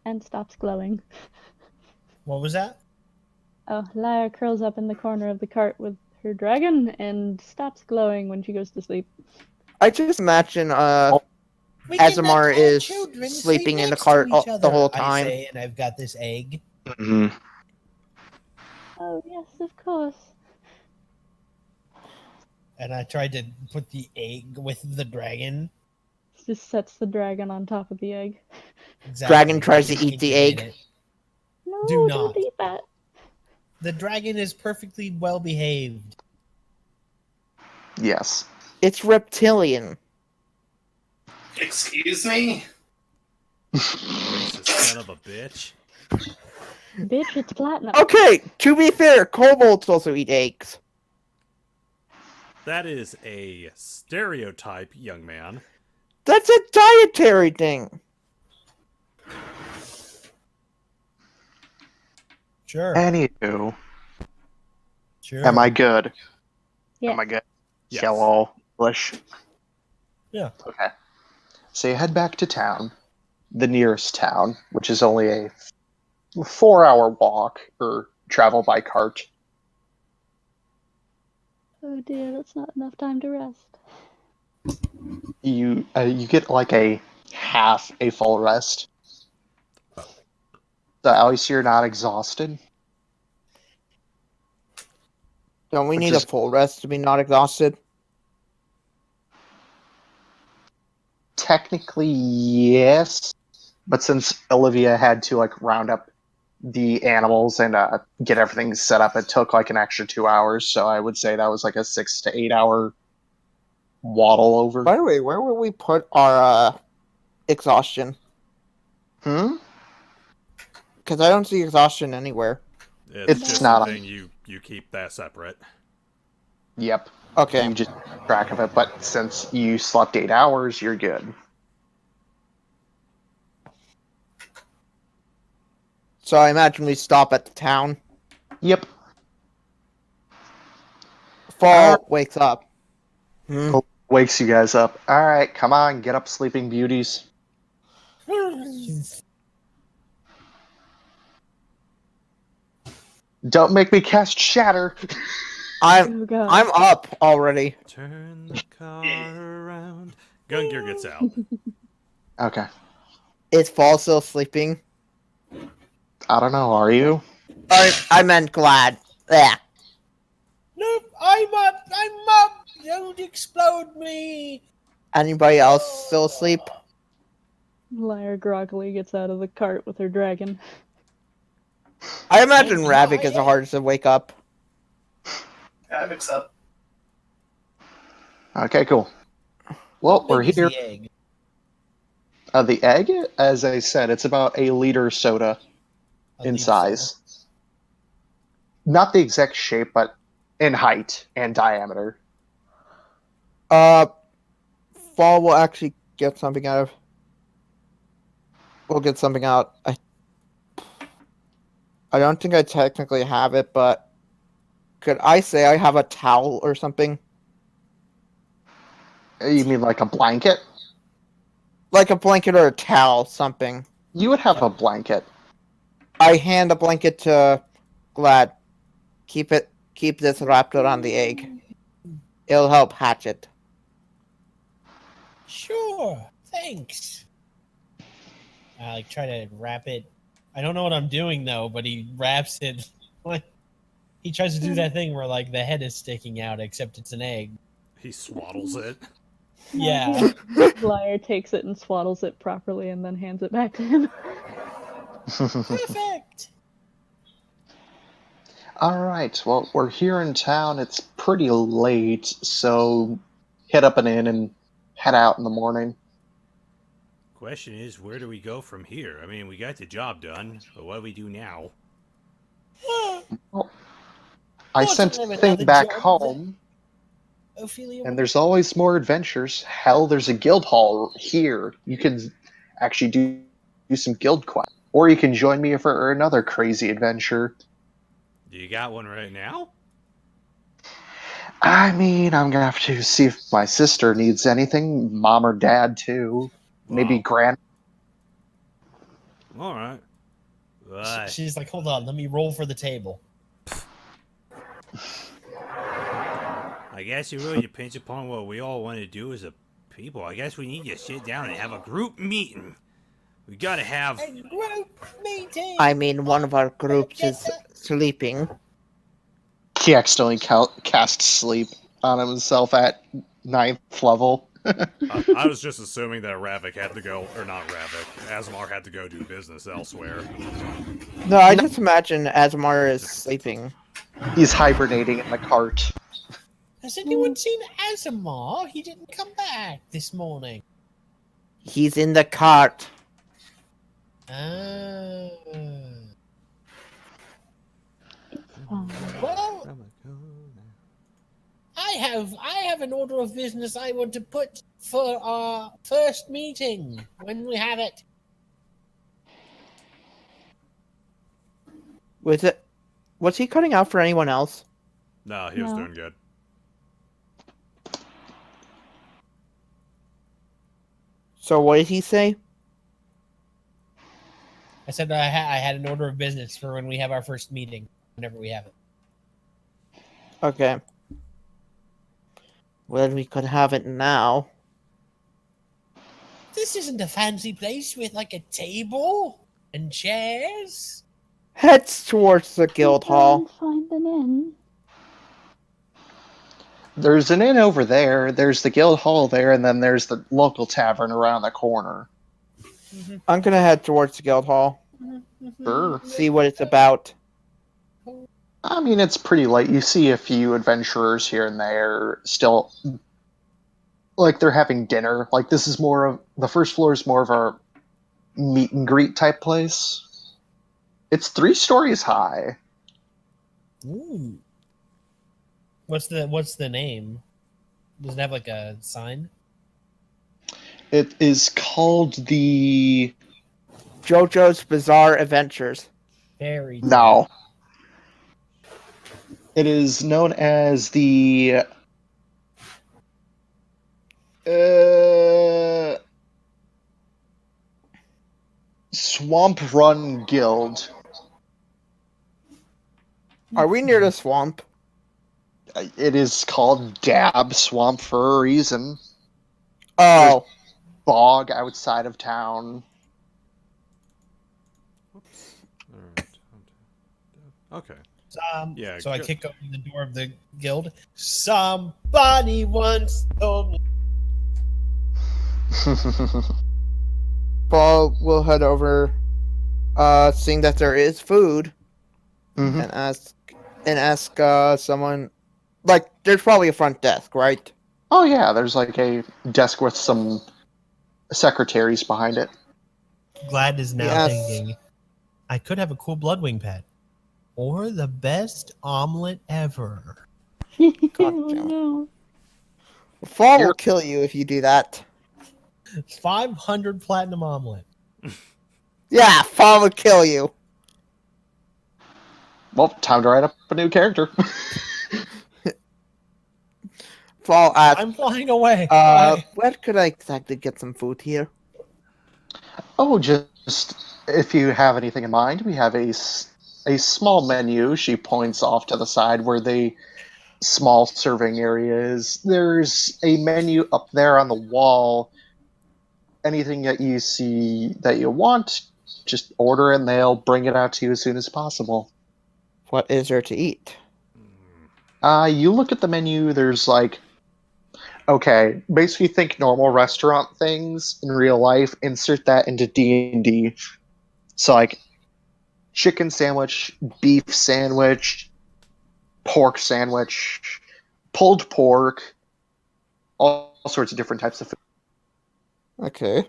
Speaker 4: and stops glowing.
Speaker 3: What was that?
Speaker 4: Oh, Lyra curls up in the corner of the cart with her dragon and stops glowing when she goes to sleep.
Speaker 2: I just imagine
Speaker 3: We can
Speaker 2: Azamar
Speaker 3: let our
Speaker 2: is
Speaker 3: children
Speaker 2: sleeping
Speaker 3: sleep
Speaker 2: in the
Speaker 3: next
Speaker 2: cart
Speaker 3: to each
Speaker 2: the
Speaker 3: other,
Speaker 2: whole
Speaker 3: I
Speaker 2: time.
Speaker 3: say, and I've got this egg.
Speaker 1: Mhm.
Speaker 4: Oh, yes, of course.
Speaker 3: And I tried to put the egg with the dragon.
Speaker 4: Just sets the dragon on top of the egg.
Speaker 3: Exactly.
Speaker 2: Dragon tries to eat the
Speaker 3: Incubate
Speaker 2: egg.
Speaker 3: it.
Speaker 4: No,
Speaker 3: Do
Speaker 4: don't
Speaker 3: not.
Speaker 4: eat that.
Speaker 3: The dragon is perfectly well behaved.
Speaker 1: Yes.
Speaker 2: It's reptilian.
Speaker 6: Excuse me?
Speaker 7: Racist son of a bitch.
Speaker 4: Bitch, it's platinum.
Speaker 2: Okay, to be fair, kobolds also eat eggs.
Speaker 7: That is a stereotype, young man.
Speaker 2: That's a dietary thing.
Speaker 3: Sure.
Speaker 1: Anywho,
Speaker 3: Sure.
Speaker 1: am I good?
Speaker 4: Yes.
Speaker 1: Am I good?
Speaker 7: Yes.
Speaker 1: Yellow English.
Speaker 3: Yeah.
Speaker 1: Okay. So you head back to town, the nearest town, which is only a 4-hour walk or travel by cart.
Speaker 4: Oh dear, that's not enough time to rest.
Speaker 1: You get like a half a full rest. So at least you're not exhausted.
Speaker 2: Don't we
Speaker 1: Which
Speaker 2: need
Speaker 1: is-
Speaker 2: a full rest to be not exhausted?
Speaker 1: Technically, yes. But since Olivia had to like round up the animals and get everything set up, it took like an extra 2 hours. So I would say that was like a 6 to 8 hour waddle over.
Speaker 2: By the way, where will we put our exhaustion?
Speaker 1: Hmm?
Speaker 2: Because I don't see exhaustion anywhere.
Speaker 1: It's
Speaker 7: just
Speaker 1: not-
Speaker 7: something you keep that separate.
Speaker 1: Yep.
Speaker 2: Okay.
Speaker 1: You just keep track of it. But since you slept 8 hours, you're good.
Speaker 2: So I imagine we stop at the town.
Speaker 1: Yep.
Speaker 2: Fall wakes up. Hmm.
Speaker 1: Wakes you guys up. All right, come on, get up, sleeping beauties. Don't make me cast Shatter.
Speaker 2: I'm
Speaker 4: Oh god.
Speaker 2: I'm up already.
Speaker 7: Turn the car around. Gungir gets out.
Speaker 1: Okay.
Speaker 2: Is Fall still sleeping?
Speaker 1: I don't know. Are you?
Speaker 2: I meant glad. Yeah.
Speaker 3: Nope, I'm up! I'm up! Don't explode me!
Speaker 2: Anybody else still asleep?
Speaker 4: Lyra groggily gets out of the cart with her dragon.
Speaker 2: I imagine
Speaker 3: Oh,
Speaker 2: Ravak
Speaker 3: yeah.
Speaker 2: is the hardest to wake up.
Speaker 6: Ravak's up.
Speaker 1: Okay, cool. Well,
Speaker 3: How
Speaker 1: we're
Speaker 3: big is
Speaker 1: here.
Speaker 3: the egg?
Speaker 1: The egg, as I said, it's about a liter soda
Speaker 3: A
Speaker 1: in
Speaker 3: liter
Speaker 1: size. Not the exact shape, but in height and diameter.
Speaker 2: Fall will actually get something out of. We'll get something out. I don't think I technically have it, but could I say I have a towel or something?
Speaker 1: You mean like a blanket?
Speaker 2: Like a blanket or a towel, something.
Speaker 1: You would have a blanket.
Speaker 2: I hand a blanket to Glad. Keep this wrapped around the egg. It'll help hatch it.
Speaker 3: Sure, thanks. I like try to wrap it. I don't know what I'm doing though, but he wraps it. Like he tries to do that thing where like the head is sticking out, except it's an egg.
Speaker 7: He swaddles it.
Speaker 3: Yeah.
Speaker 4: Lyra takes it and swaddles it properly and then hands it back to him.
Speaker 3: Perfect.
Speaker 1: All right. Well, we're here in town. It's pretty late, so hit up an inn and head out in the morning.
Speaker 7: Question is, where do we go from here? I mean, we got the job done, but what do we do now?
Speaker 1: I
Speaker 3: Well,
Speaker 1: sent
Speaker 3: time
Speaker 1: a thing
Speaker 3: another
Speaker 1: back
Speaker 3: job.
Speaker 1: home,
Speaker 3: Ophelia.
Speaker 1: and there's always more adventures. Hell, there's a guild hall here. You can actually do some guild quests, or you can join me for another crazy adventure.
Speaker 7: Do you got one right now?
Speaker 1: I mean, I'm gonna have to see if my sister needs anything, mom or dad too, maybe
Speaker 7: Wow.
Speaker 1: grand.
Speaker 7: All right. Right.
Speaker 3: She's like, hold on, let me roll for the table.
Speaker 7: I guess it really depends upon what we all want to do as a people. I guess we need to sit down and have a group meeting. We gotta have.
Speaker 3: A group meeting.
Speaker 2: I mean, one of our groups is sleeping.
Speaker 1: He accidentally cast sleep on himself at 9th level.
Speaker 5: I was just assuming that Ravak had to go, or not Ravak, Asmar had to go do business elsewhere.
Speaker 2: No, I just imagine Asmar is sleeping.
Speaker 1: He's hibernating in the cart.
Speaker 3: Has anyone seen Azamar? He didn't come back this morning.
Speaker 2: He's in the cart.
Speaker 3: Ah.
Speaker 4: Fine.
Speaker 3: Well, I have an order of business I want to put for our first meeting when we have it.
Speaker 2: Was he cutting out for anyone else?
Speaker 5: No, he was
Speaker 4: No.
Speaker 5: doing good.
Speaker 2: So what did he say?
Speaker 3: I said I had an order of business for when we have our first meeting, whenever we have it.
Speaker 2: Okay. Well, we could have it now.
Speaker 3: This isn't a fancy place with like a table and chairs.
Speaker 2: Heads towards the guild hall.
Speaker 4: Find an inn.
Speaker 1: There's an inn over there, there's the guild hall there, and then there's the local tavern around the corner.
Speaker 2: I'm gonna head towards the guild hall.
Speaker 1: Sure.
Speaker 2: See what it's about.
Speaker 1: I mean, it's pretty light. You see a few adventurers here and there still, like, they're having dinner. Like, this is more of, the first floor is more of our meet and greet type place. It's 3 stories high.
Speaker 3: Ooh. What's the name? Does it have like a sign?
Speaker 1: It is called the...
Speaker 2: JoJo's Bizarre Adventures.
Speaker 3: Very
Speaker 1: No. It is known as the... Swamp Run Guild.
Speaker 2: Are we near the swamp?
Speaker 1: It is called Dab Swamp for a reason.
Speaker 2: Oh,
Speaker 1: Bog outside of town.
Speaker 5: Alright. Okay. Yeah,
Speaker 3: So I
Speaker 5: good.
Speaker 3: kick open the door of the guild. Somebody once told me.
Speaker 2: Paul will head over, seeing that there is food,
Speaker 1: Mhm.
Speaker 2: and ask someone. Like, there's probably a front desk, right?
Speaker 1: Oh yeah, there's like a desk with some secretaries behind it.
Speaker 3: Glad is now
Speaker 2: Yes.
Speaker 3: thinking, I could have a cool Bloodwing pet. Or the best omelet ever.
Speaker 4: Oh
Speaker 2: damn.
Speaker 4: no.
Speaker 2: Fall
Speaker 1: Here-
Speaker 2: will kill you if you do that.
Speaker 3: 500 platinum omelet.
Speaker 2: Yeah, Fall will kill you.
Speaker 1: Well, time to write up a new character.
Speaker 2: Fall asks,
Speaker 3: I'm flying away. Bye.
Speaker 2: where could I exactly get some food here?
Speaker 1: Oh, just if you have anything in mind, we have a small menu. She points off to the side where the small serving area is. There's a menu up there on the wall. Anything that you see that you want, just order and they'll bring it out to you as soon as possible.
Speaker 2: What is there to eat?
Speaker 1: You look at the menu, there's like, okay, basically think normal restaurant things in real life, insert that into D&D. So like, chicken sandwich, beef sandwich, pork sandwich, pulled pork, all sorts of different types of food.
Speaker 2: Okay.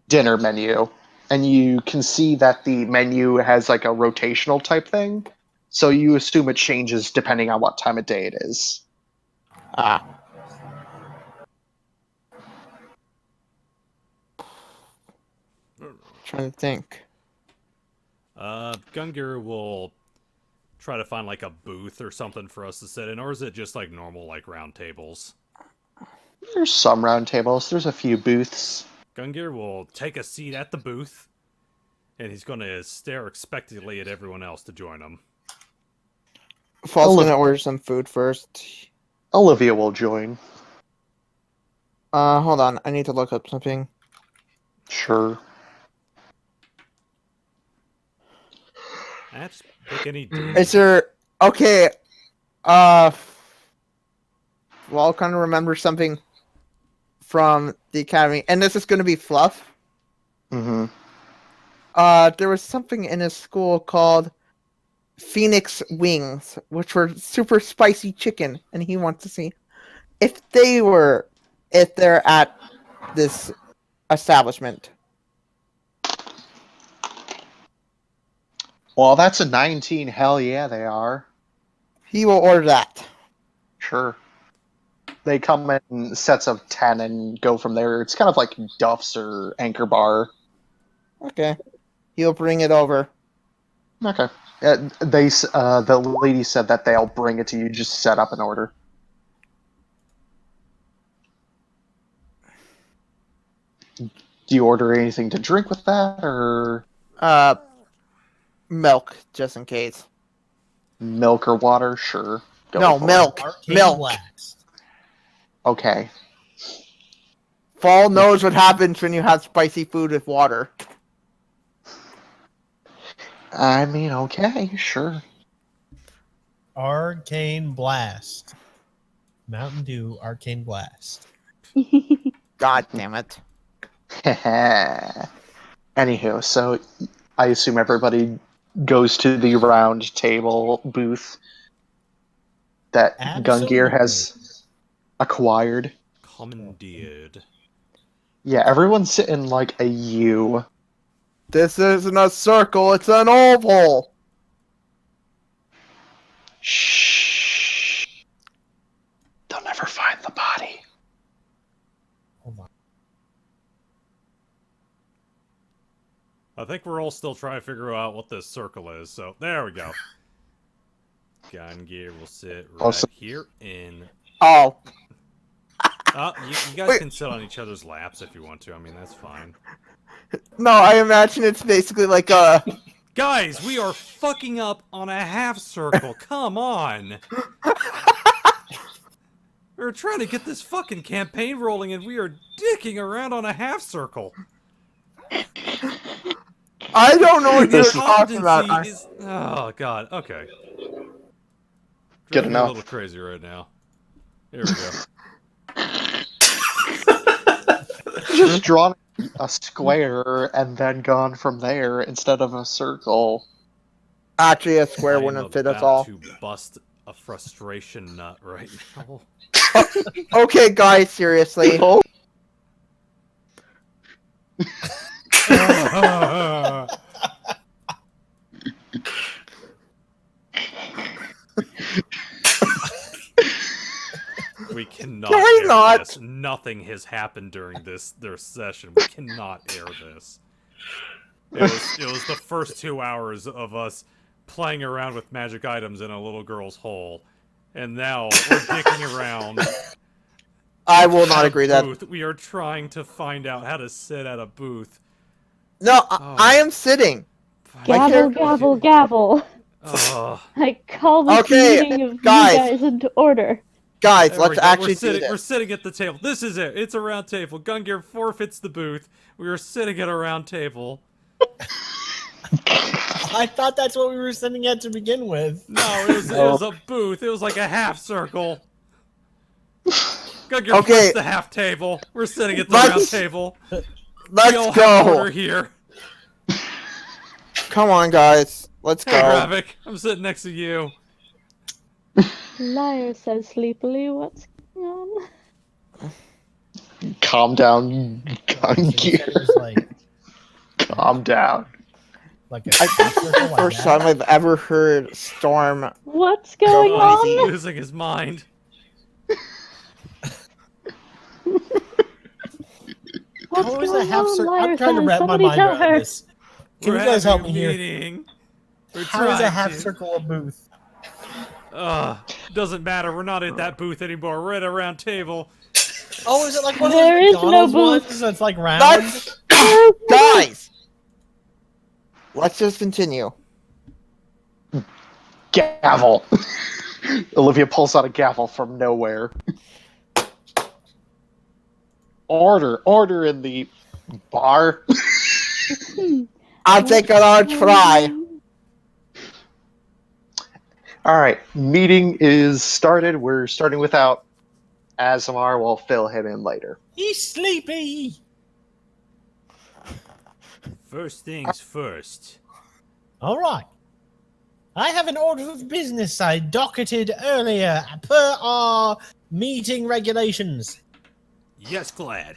Speaker 1: Dinner menu. And you can see that the menu has like a rotational type thing. So you assume it changes depending on what time of day it is.
Speaker 2: Ah. Trying to think.
Speaker 5: Gungir will try to find like a booth or something for us to sit in, or is it just like normal like round tables?
Speaker 1: There's some round tables. There's a few booths.
Speaker 5: Gungir will take a seat at the booth, and he's going to stare expectantly at everyone else to join him.
Speaker 2: Fal's gonna order some food first.
Speaker 1: Olivia will join.
Speaker 2: Hold on. I need to look up something.
Speaker 1: Sure.
Speaker 5: Just pick any dude.
Speaker 2: Is there... Okay. Well, I'll kind of remember something from the academy. And this is going to be fluff.
Speaker 1: Mm-hmm.
Speaker 2: There was something in his school called Phoenix Wings, which were super spicy chicken. And he wants to see if they're at this establishment.
Speaker 1: Well, that's a 19. Hell yeah, they are.
Speaker 2: He will order that.
Speaker 1: Sure. They come in sets of 10 and go from there. It's kind of like Duff's or Anchor Bar.
Speaker 2: Okay. He'll bring it over.
Speaker 1: Okay. The lady said that they'll bring it to you. Just set up an order. Do you order anything to drink with that, or
Speaker 2: Milk, just in case.
Speaker 1: milk or water? Sure. Go
Speaker 2: No,
Speaker 1: for it.
Speaker 2: milk.
Speaker 3: Arcane
Speaker 2: Milk.
Speaker 3: Blast.
Speaker 1: Okay.
Speaker 2: Fall knows what happens when you have spicy food with water.
Speaker 1: I mean, okay, sure.
Speaker 3: Arcane Blast. Mountain Dew Arcane Blast.
Speaker 2: God damn it.
Speaker 1: Anywho, so I assume everybody goes to the round table booth that Gungir has acquired.
Speaker 5: Commandeered.
Speaker 1: Yeah, everyone's sitting like a U.
Speaker 2: This isn't a circle, it's an oval.
Speaker 1: Shh. They'll never find the body.
Speaker 3: Hold on.
Speaker 5: I think we're all still trying to figure out what this circle is, so there we go. Gungir will sit right here in...
Speaker 2: Oh.
Speaker 5: You guys can sit on each other's laps if you want to. I mean, that's fine.
Speaker 2: No, I imagine it's basically like a...
Speaker 5: Guys, we are fucking up on a half circle. Come on. We're trying to get this fucking campaign rolling and we are dicking around on a half circle.
Speaker 2: I don't know what you're talking about.
Speaker 5: Oh, God. Okay.
Speaker 1: Good
Speaker 5: Driving me
Speaker 1: enough.
Speaker 5: a little crazy right now. Here we go.
Speaker 1: Just drawn a square and then gone from there instead of a circle.
Speaker 2: Actually, a square
Speaker 5: I'm
Speaker 2: wouldn't fit us
Speaker 5: about
Speaker 2: all.
Speaker 5: to bust a frustration nut right now.
Speaker 2: Okay, guys, seriously.
Speaker 1: Oh.
Speaker 5: We cannot
Speaker 2: Why
Speaker 5: air
Speaker 2: not?
Speaker 5: this. Nothing has happened during their session. We cannot air this. It was the first 2 hours of us playing around with magic items in a little girl's hole. And now we're dicking around.
Speaker 2: I will not
Speaker 5: at a
Speaker 2: agree that.
Speaker 5: booth. We are trying to find out how to sit at a booth.
Speaker 2: No,
Speaker 5: Oh.
Speaker 2: I am sitting.
Speaker 4: Gavel, gavel, gavel.
Speaker 5: Oh.
Speaker 4: I call this
Speaker 2: Okay,
Speaker 4: meeting of
Speaker 2: guys.
Speaker 4: you guys into order.
Speaker 2: Guys,
Speaker 5: There we
Speaker 2: let's
Speaker 5: go.
Speaker 2: actually
Speaker 5: we're
Speaker 2: do
Speaker 5: We're
Speaker 2: this.
Speaker 5: sitting at the table. This is it. It's a round table. Gungir forfeits the booth. We are sitting at a round table.
Speaker 3: I thought that's what we were sitting at to begin with.
Speaker 5: No, it was a booth. It was like a half circle. Gungir
Speaker 2: Okay.
Speaker 5: flips the half table. We're sitting at the
Speaker 2: Let's-
Speaker 5: round table. We all
Speaker 2: Let's
Speaker 5: have order
Speaker 2: go.
Speaker 5: here.
Speaker 2: Come on, guys. Let's
Speaker 5: Hey,
Speaker 2: go.
Speaker 5: Ravak, I'm sitting next to you.
Speaker 4: Liar says sleepily, what's going on?
Speaker 1: Calm down,
Speaker 3: So you said it was
Speaker 1: Gungir. Calm down.
Speaker 3: like a
Speaker 2: I think this is the first time I've ever heard Storm.
Speaker 4: What's going
Speaker 5: Oh, he's
Speaker 4: on?
Speaker 5: losing his mind.
Speaker 4: What's
Speaker 3: How is a
Speaker 4: going
Speaker 3: half
Speaker 4: on?
Speaker 3: circle?
Speaker 4: Liar
Speaker 3: I'm trying to
Speaker 4: says,
Speaker 3: wrap my
Speaker 4: somebody
Speaker 3: mind
Speaker 4: tell
Speaker 3: around
Speaker 4: her.
Speaker 3: this. Can
Speaker 5: We're
Speaker 3: you guys help
Speaker 5: having
Speaker 3: me
Speaker 5: a
Speaker 3: here?
Speaker 5: meeting. We're
Speaker 3: How is a
Speaker 5: trying
Speaker 3: half
Speaker 5: to.
Speaker 3: circle a booth?
Speaker 5: Doesn't matter. We're not at that booth anymore. We're at a round table.
Speaker 3: Oh, is it like one of
Speaker 4: There
Speaker 3: those
Speaker 4: is no
Speaker 3: McDonald's
Speaker 4: booth.
Speaker 3: ones that's like round?
Speaker 2: Let's guys. Let's just continue.
Speaker 1: Gavel. Olivia pulls out a gavel from nowhere. Order in the bar.
Speaker 2: I'll take a large fry.
Speaker 1: All right, meeting is started. We're starting without Azamar. We'll fill him in later.
Speaker 3: He's sleepy.
Speaker 7: First things first.
Speaker 3: All right. I have an order of business I docketed earlier per our meeting regulations.
Speaker 7: Yes, glad.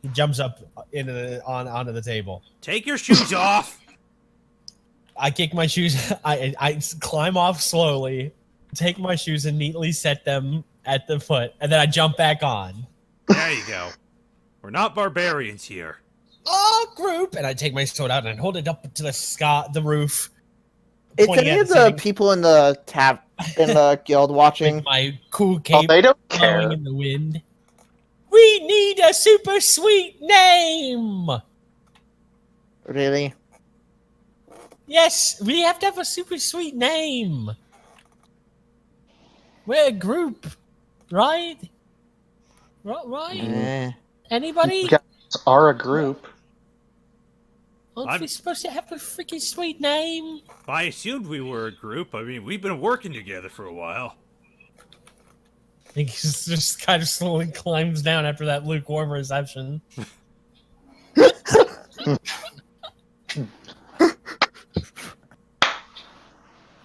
Speaker 3: He jumps up onto the table.
Speaker 7: Take your shoes off.
Speaker 3: I kick my shoes. I climb off slowly, take my shoes and neatly set them at the foot, and then I jump back on.
Speaker 7: There you go. We're not barbarians here.
Speaker 3: Our group, and I take my sword out and hold it up to the roof.
Speaker 2: Is
Speaker 3: pointing
Speaker 2: any
Speaker 3: at
Speaker 2: of
Speaker 3: the
Speaker 2: the
Speaker 3: ceiling
Speaker 2: people in the guild watching?
Speaker 3: with my cool
Speaker 1: Oh,
Speaker 3: cape
Speaker 1: they don't
Speaker 3: blowing
Speaker 1: care.
Speaker 3: in the wind. We need a super sweet name.
Speaker 2: Really?
Speaker 3: Yes, we have to have a super sweet name. We're a group, right? Right?
Speaker 2: Eh.
Speaker 3: Anybody?
Speaker 1: You guys are a group.
Speaker 3: Aren't we supposed to have a freaking sweet name?
Speaker 7: I assumed we were a group. I mean, we've been working together for a while.
Speaker 3: I think he just kind of slowly climbs down after that lukewarm reception.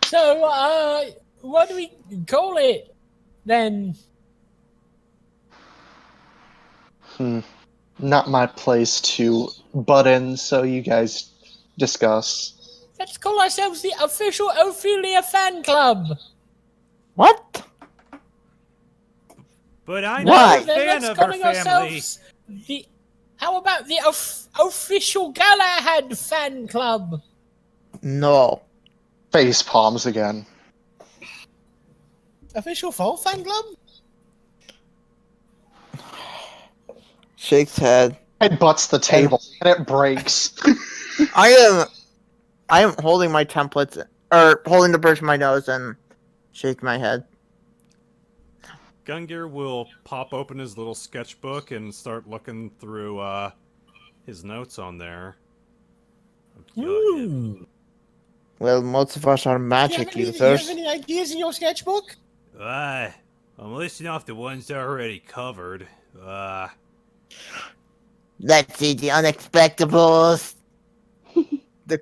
Speaker 3: So, what do we call it then?
Speaker 1: Not my place to butt in, so you guys discuss.
Speaker 3: Let's call ourselves the official Ophelia fan club.
Speaker 2: What?
Speaker 7: But I'm
Speaker 2: Why?
Speaker 7: not a fan
Speaker 3: Let's
Speaker 7: of her
Speaker 3: call
Speaker 7: family.
Speaker 3: ourselves the. How about the official Galahad fan club?
Speaker 2: No.
Speaker 1: Face palms again.
Speaker 3: Official fall fan club?
Speaker 2: Shakes head.
Speaker 1: It butts the table and it breaks.
Speaker 2: I am holding my templates, or holding the bridge of my nose and shake my head.
Speaker 5: Gungir will pop open his little sketchbook and start looking through his notes on there.
Speaker 3: Ooh.
Speaker 2: Well, most of us are magic
Speaker 3: Do you
Speaker 2: users.
Speaker 3: have any ideas in your sketchbook?
Speaker 7: I'm listing off the ones that are already covered.
Speaker 2: Let's see the unexpectables. The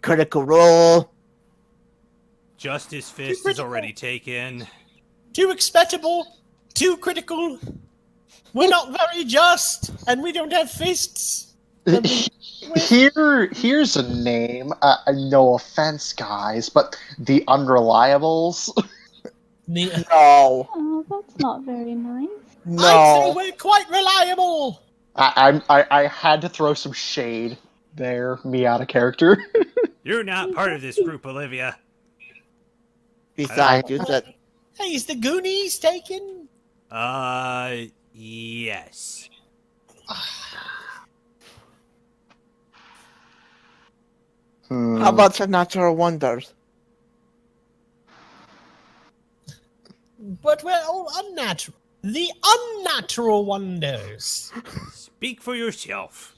Speaker 2: critical role.
Speaker 7: Justice Fist is
Speaker 3: critical.
Speaker 7: already taken.
Speaker 3: Too expectable, too critical. We're not very just, and we don't have fists.
Speaker 1: Here's a name. No offense, guys, but the Unreliables.
Speaker 3: The,
Speaker 2: No.
Speaker 4: Oh, that's not very nice.
Speaker 3: I'd say
Speaker 2: No.
Speaker 3: we're quite reliable.
Speaker 1: I had to throw some shade there, me out of character.
Speaker 7: You're not part of this group, Olivia.
Speaker 2: Besides, you said
Speaker 3: Hey, is the Goonies taken?
Speaker 7: Yes.
Speaker 2: how about the natural wonders?
Speaker 3: But we're all unnatural. The unnatural wonders.
Speaker 7: Speak for yourself.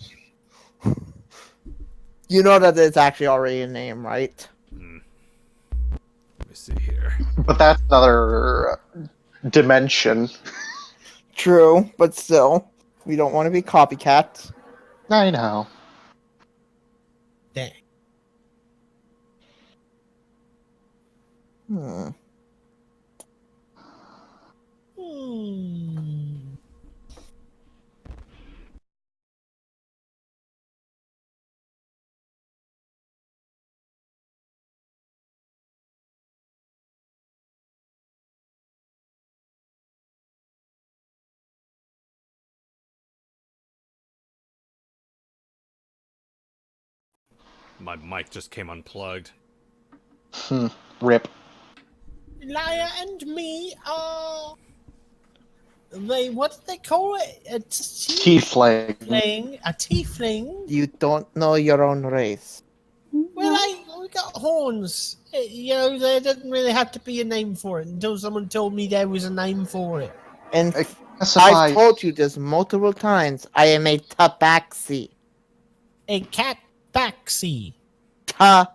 Speaker 2: You know that it's actually already a name, right?
Speaker 5: Let me see here.
Speaker 1: But that's another dimension.
Speaker 2: True, but still, we don't want to be copycats.
Speaker 1: I know.
Speaker 3: Dang.
Speaker 2: Hmm.
Speaker 5: My mic just came unplugged.
Speaker 1: Rip.
Speaker 3: Liar and me are... what do they call it? A
Speaker 1: Tiefling.
Speaker 3: tiefling. A tiefling?
Speaker 2: You don't know your own race.
Speaker 3: Well, we got horns. There doesn't really have to be a name for it until someone told me there was a name for it.
Speaker 2: And
Speaker 1: Specify.
Speaker 2: I've told you this multiple times. I am a Tabaxi.
Speaker 3: A Tabaxi.
Speaker 2: Tabaxi.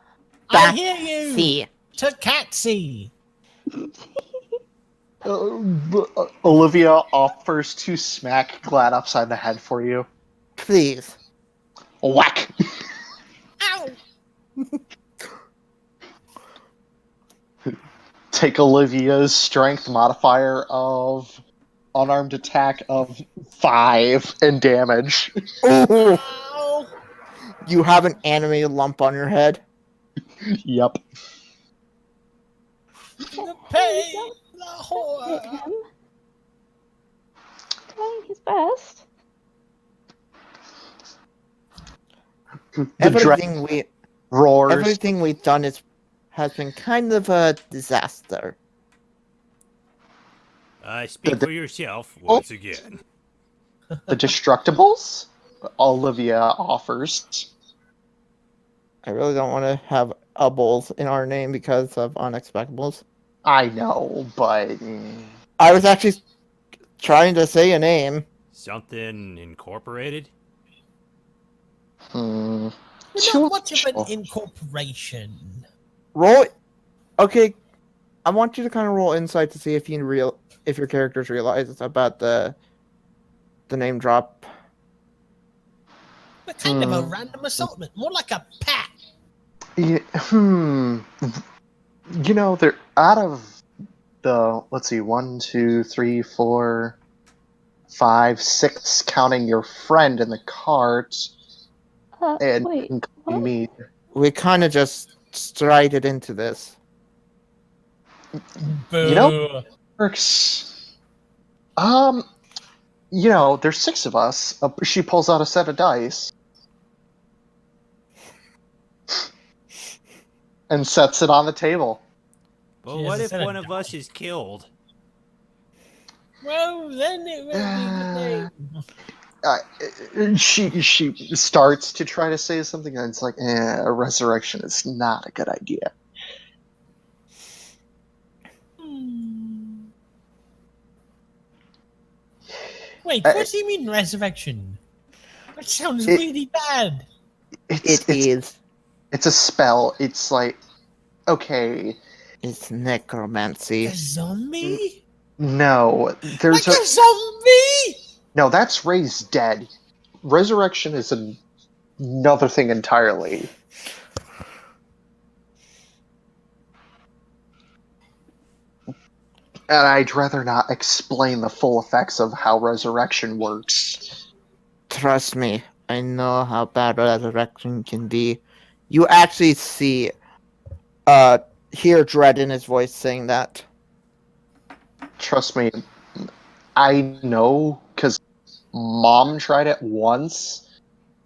Speaker 3: I hear you. Tabaxi.
Speaker 1: Olivia offers to smack Glad upside the head for you.
Speaker 2: Please.
Speaker 1: Whack!
Speaker 3: Ow!
Speaker 1: Take Olivia's strength modifier of unarmed attack of 5 and damage.
Speaker 2: Ooh,
Speaker 3: Ow!
Speaker 2: you have an animated lump on your head.
Speaker 1: Yep.
Speaker 3: The pay, the
Speaker 4: Hit
Speaker 3: horror.
Speaker 4: him. Trying his best.
Speaker 1: The dragon roars.
Speaker 2: Everything we've done has been kind of a disaster.
Speaker 7: Speak for yourself once again.
Speaker 1: The Destructibles? Olivia offers.
Speaker 2: I really don't want to have Ubbles in our name because of Unexpectables.
Speaker 1: I know, but...
Speaker 2: I was actually trying to say a name.
Speaker 7: Something incorporated?
Speaker 1: Hmm.
Speaker 3: We're not much of an incorporation.
Speaker 2: Roll. Okay, I want you to kind of roll insight to see if your characters realize about the name drop.
Speaker 3: We're kind of a random assortment, more like a pack.
Speaker 1: Yeah, they're out of the, let's see, 1, 2, 3, 4, 5, 6, counting your friend in the cart, and
Speaker 4: Wait,
Speaker 1: including me.
Speaker 2: We kind of just strided into this.
Speaker 3: Boo.
Speaker 1: Works. There's 6 of us. She pulls out a set of dice. And sets it on the table.
Speaker 7: But
Speaker 3: She
Speaker 7: what
Speaker 3: has a
Speaker 7: if
Speaker 3: set of
Speaker 7: one of us is killed?
Speaker 3: Well, then it will be the name.
Speaker 1: She starts to try to say something, and it's like, a resurrection is not a good idea.
Speaker 3: Wait, what do you mean resurrection? That sounds really bad.
Speaker 2: It is.
Speaker 1: It's a spell. It's like, okay,
Speaker 2: It's necromancy.
Speaker 3: A zombie?
Speaker 1: no, there's
Speaker 3: Like a zombie?
Speaker 1: no. That's raised dead. Resurrection is another thing entirely. And I'd rather not explain the full effects of how resurrection works.
Speaker 2: Trust me, I know how bad resurrection can be. You actually hear dread in his voice saying that.
Speaker 1: Trust me, I know, because Mom tried it once,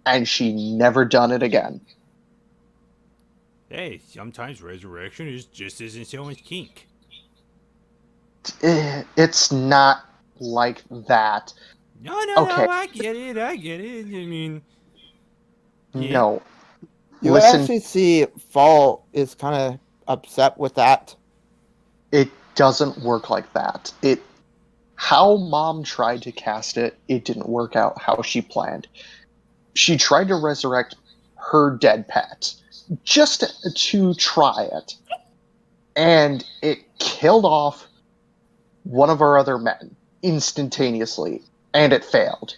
Speaker 1: and she never done it again.
Speaker 7: Hey, sometimes resurrection is just isn't someone's kink.
Speaker 1: It's not like that.
Speaker 7: No,
Speaker 1: Okay.
Speaker 7: I get it. I mean, yeah.
Speaker 1: No.
Speaker 2: You
Speaker 1: Listen,
Speaker 2: actually see Fall is kind of upset with that.
Speaker 1: it doesn't work like that. How Mom tried to cast it, it didn't work out how she planned. She tried to resurrect her dead pet, just to try it. And it killed off one of our other men instantaneously, and it failed.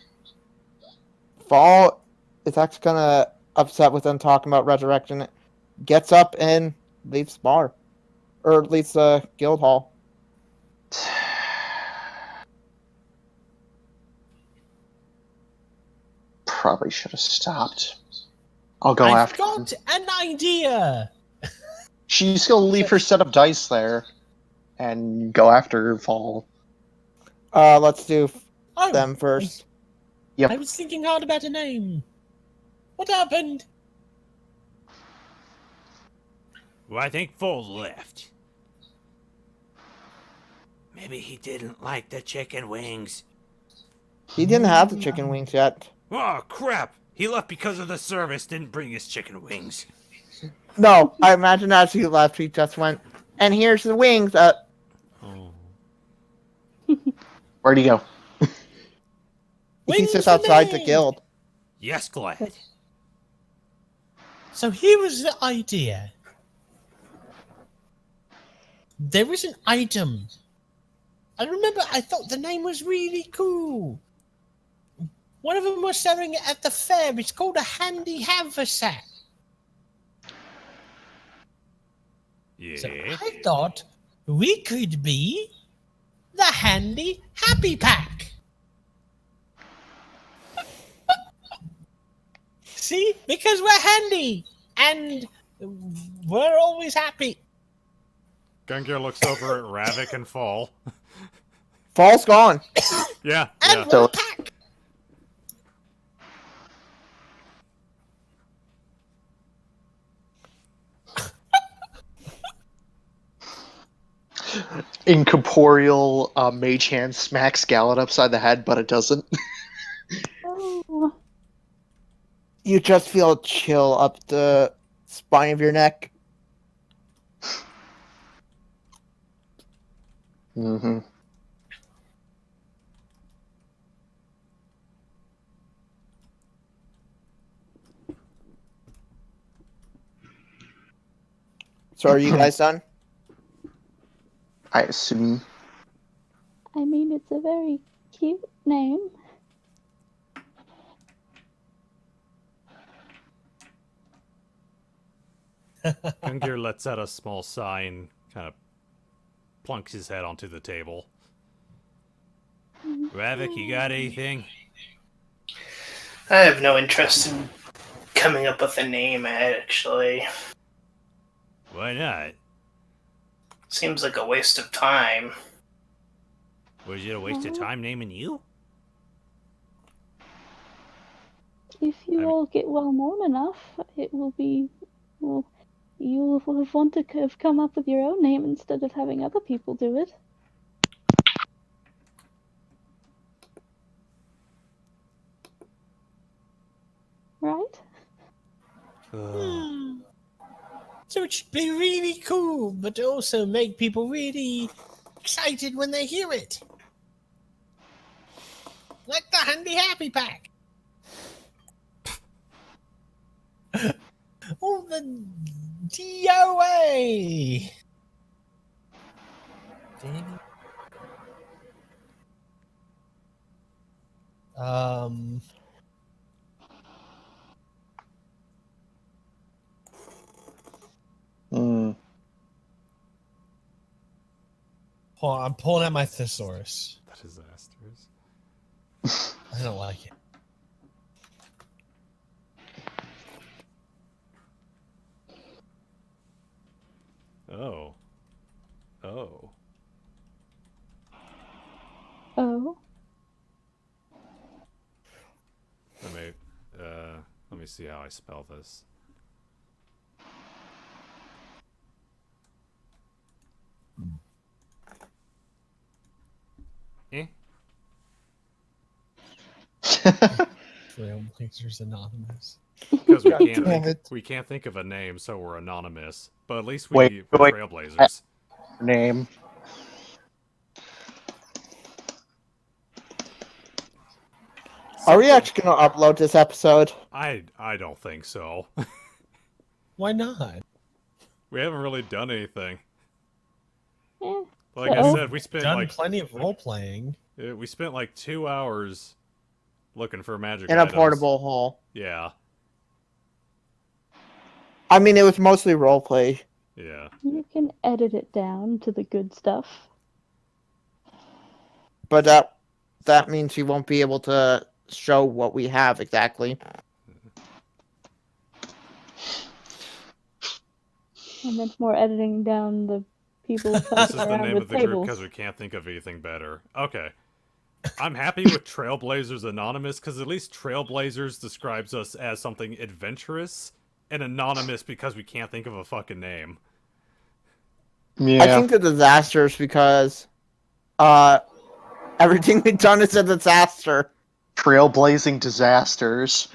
Speaker 2: Fall is actually kind of upset with them talking about resurrection. Gets up and leaves the bar. Or leaves the guild hall.
Speaker 1: Probably should have stopped. I'll go
Speaker 3: I've
Speaker 1: after
Speaker 3: got an idea.
Speaker 1: She's gonna leave her set of dice there and go after Fall.
Speaker 2: Let's do
Speaker 3: Oh,
Speaker 2: them first.
Speaker 1: Yep.
Speaker 3: I was thinking hard about a name. What happened?
Speaker 7: Well, I think Fold left. Maybe he didn't like the chicken wings.
Speaker 2: He didn't have the chicken wings yet.
Speaker 7: Oh, crap! He left because of the service, didn't bring his chicken wings.
Speaker 2: No, I imagine as he left, he just went, and here's the wings.
Speaker 7: Oh.
Speaker 1: Where'd he go?
Speaker 2: He's
Speaker 3: Wings
Speaker 2: just
Speaker 3: for
Speaker 2: outside the
Speaker 3: me!
Speaker 2: guild.
Speaker 7: Yes, Glad.
Speaker 3: So here was the idea. There was an item. I remember I thought the name was really cool. One of them was selling it at the fair. It's called a handy haversack.
Speaker 7: Yeah.
Speaker 3: So I thought we could be the handy happy pack. See? Because we're handy and we're always happy.
Speaker 5: Gungir looks over at Ravak and Fall.
Speaker 2: Fall's gone.
Speaker 5: Yeah,
Speaker 3: And
Speaker 5: yeah.
Speaker 3: we're a pack.
Speaker 1: Incorporeal mage hand smacks Gallet upside the head, but it doesn't.
Speaker 4: Oh.
Speaker 2: You just feel a chill up the spine of your neck.
Speaker 1: Mm-hmm.
Speaker 2: So are you guys done?
Speaker 1: I assume.
Speaker 4: I mean, it's a very cute name.
Speaker 5: Gungir lets out a small sigh and kind of plunks his head onto the table.
Speaker 7: Ravak, you got anything?
Speaker 6: I have no interest in coming up with a name, actually.
Speaker 7: Why not?
Speaker 6: Seems like a waste of time.
Speaker 7: Was it a waste of time naming you?
Speaker 4: If you
Speaker 5: mean-
Speaker 4: all get well known enough, it will be, well, you will have wanted to have come up with your own name instead of having other people do it. Right?
Speaker 3: So it should be really cool, but also make people really excited when they hear it. Like the handy happy pack. Oh, the DOA.
Speaker 1: Mm.
Speaker 3: Hold on, I'm pulling out my thesaurus.
Speaker 5: The disasters.
Speaker 3: I don't like it.
Speaker 5: Oh. Oh.
Speaker 4: Oh.
Speaker 5: Let me see how I spell this. Eh?
Speaker 3: Trailblazers Anonymous.
Speaker 5: Because
Speaker 2: God damn it.
Speaker 5: we can't think of a name, so we're anonymous. But at least
Speaker 1: Wait,
Speaker 5: we're
Speaker 1: wait.
Speaker 5: trailblazers.
Speaker 1: Name.
Speaker 2: Are we actually going to upload this episode?
Speaker 5: I don't think so.
Speaker 3: Why not?
Speaker 5: We haven't really done anything.
Speaker 4: Eh.
Speaker 5: Like I
Speaker 4: Uh-oh.
Speaker 5: said, we spent
Speaker 3: Done
Speaker 5: like
Speaker 3: plenty of role playing.
Speaker 5: we spent like 2 hours looking for magic
Speaker 2: In a
Speaker 5: items.
Speaker 2: portable hole.
Speaker 5: Yeah,
Speaker 2: I mean, it was mostly roleplay.
Speaker 5: yeah.
Speaker 4: You can edit it down to the good stuff.
Speaker 2: But that means you won't be able to show what we have exactly.
Speaker 4: And then more editing down the people
Speaker 5: This is
Speaker 4: fucking
Speaker 5: the
Speaker 4: around
Speaker 5: name
Speaker 4: with
Speaker 5: of the group
Speaker 4: tables.
Speaker 5: because we can't think of anything better. Okay. I'm happy with Trailblazers Anonymous because at least Trailblazers describes us as something adventurous, and Anonymous because we can't think of a fucking name.
Speaker 1: Yeah.
Speaker 2: I think the disasters because Everything we've done is a disaster.
Speaker 1: Trailblazing disasters.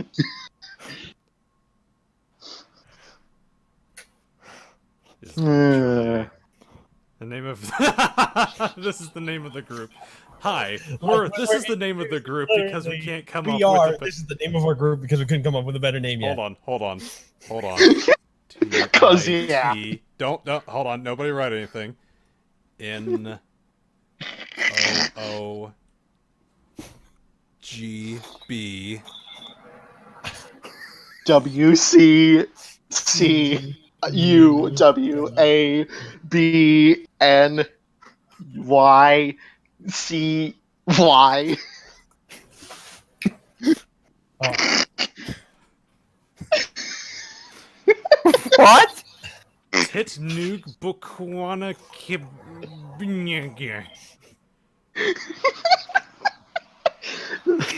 Speaker 5: Is
Speaker 1: Hmm.
Speaker 5: the name of this is the name of the group. Hi, this is the name of the group because we can't come up with
Speaker 3: This is the name of our group because we couldn't come up with a better name yet.
Speaker 5: Hold on.
Speaker 1: 'Cause,
Speaker 5: TIT.
Speaker 1: yeah.
Speaker 5: Don't hold on. Nobody write anything. N O G B
Speaker 1: WCCUWABNYCY.
Speaker 2: What?
Speaker 7: Titnoog Bwccu Kibnyagir.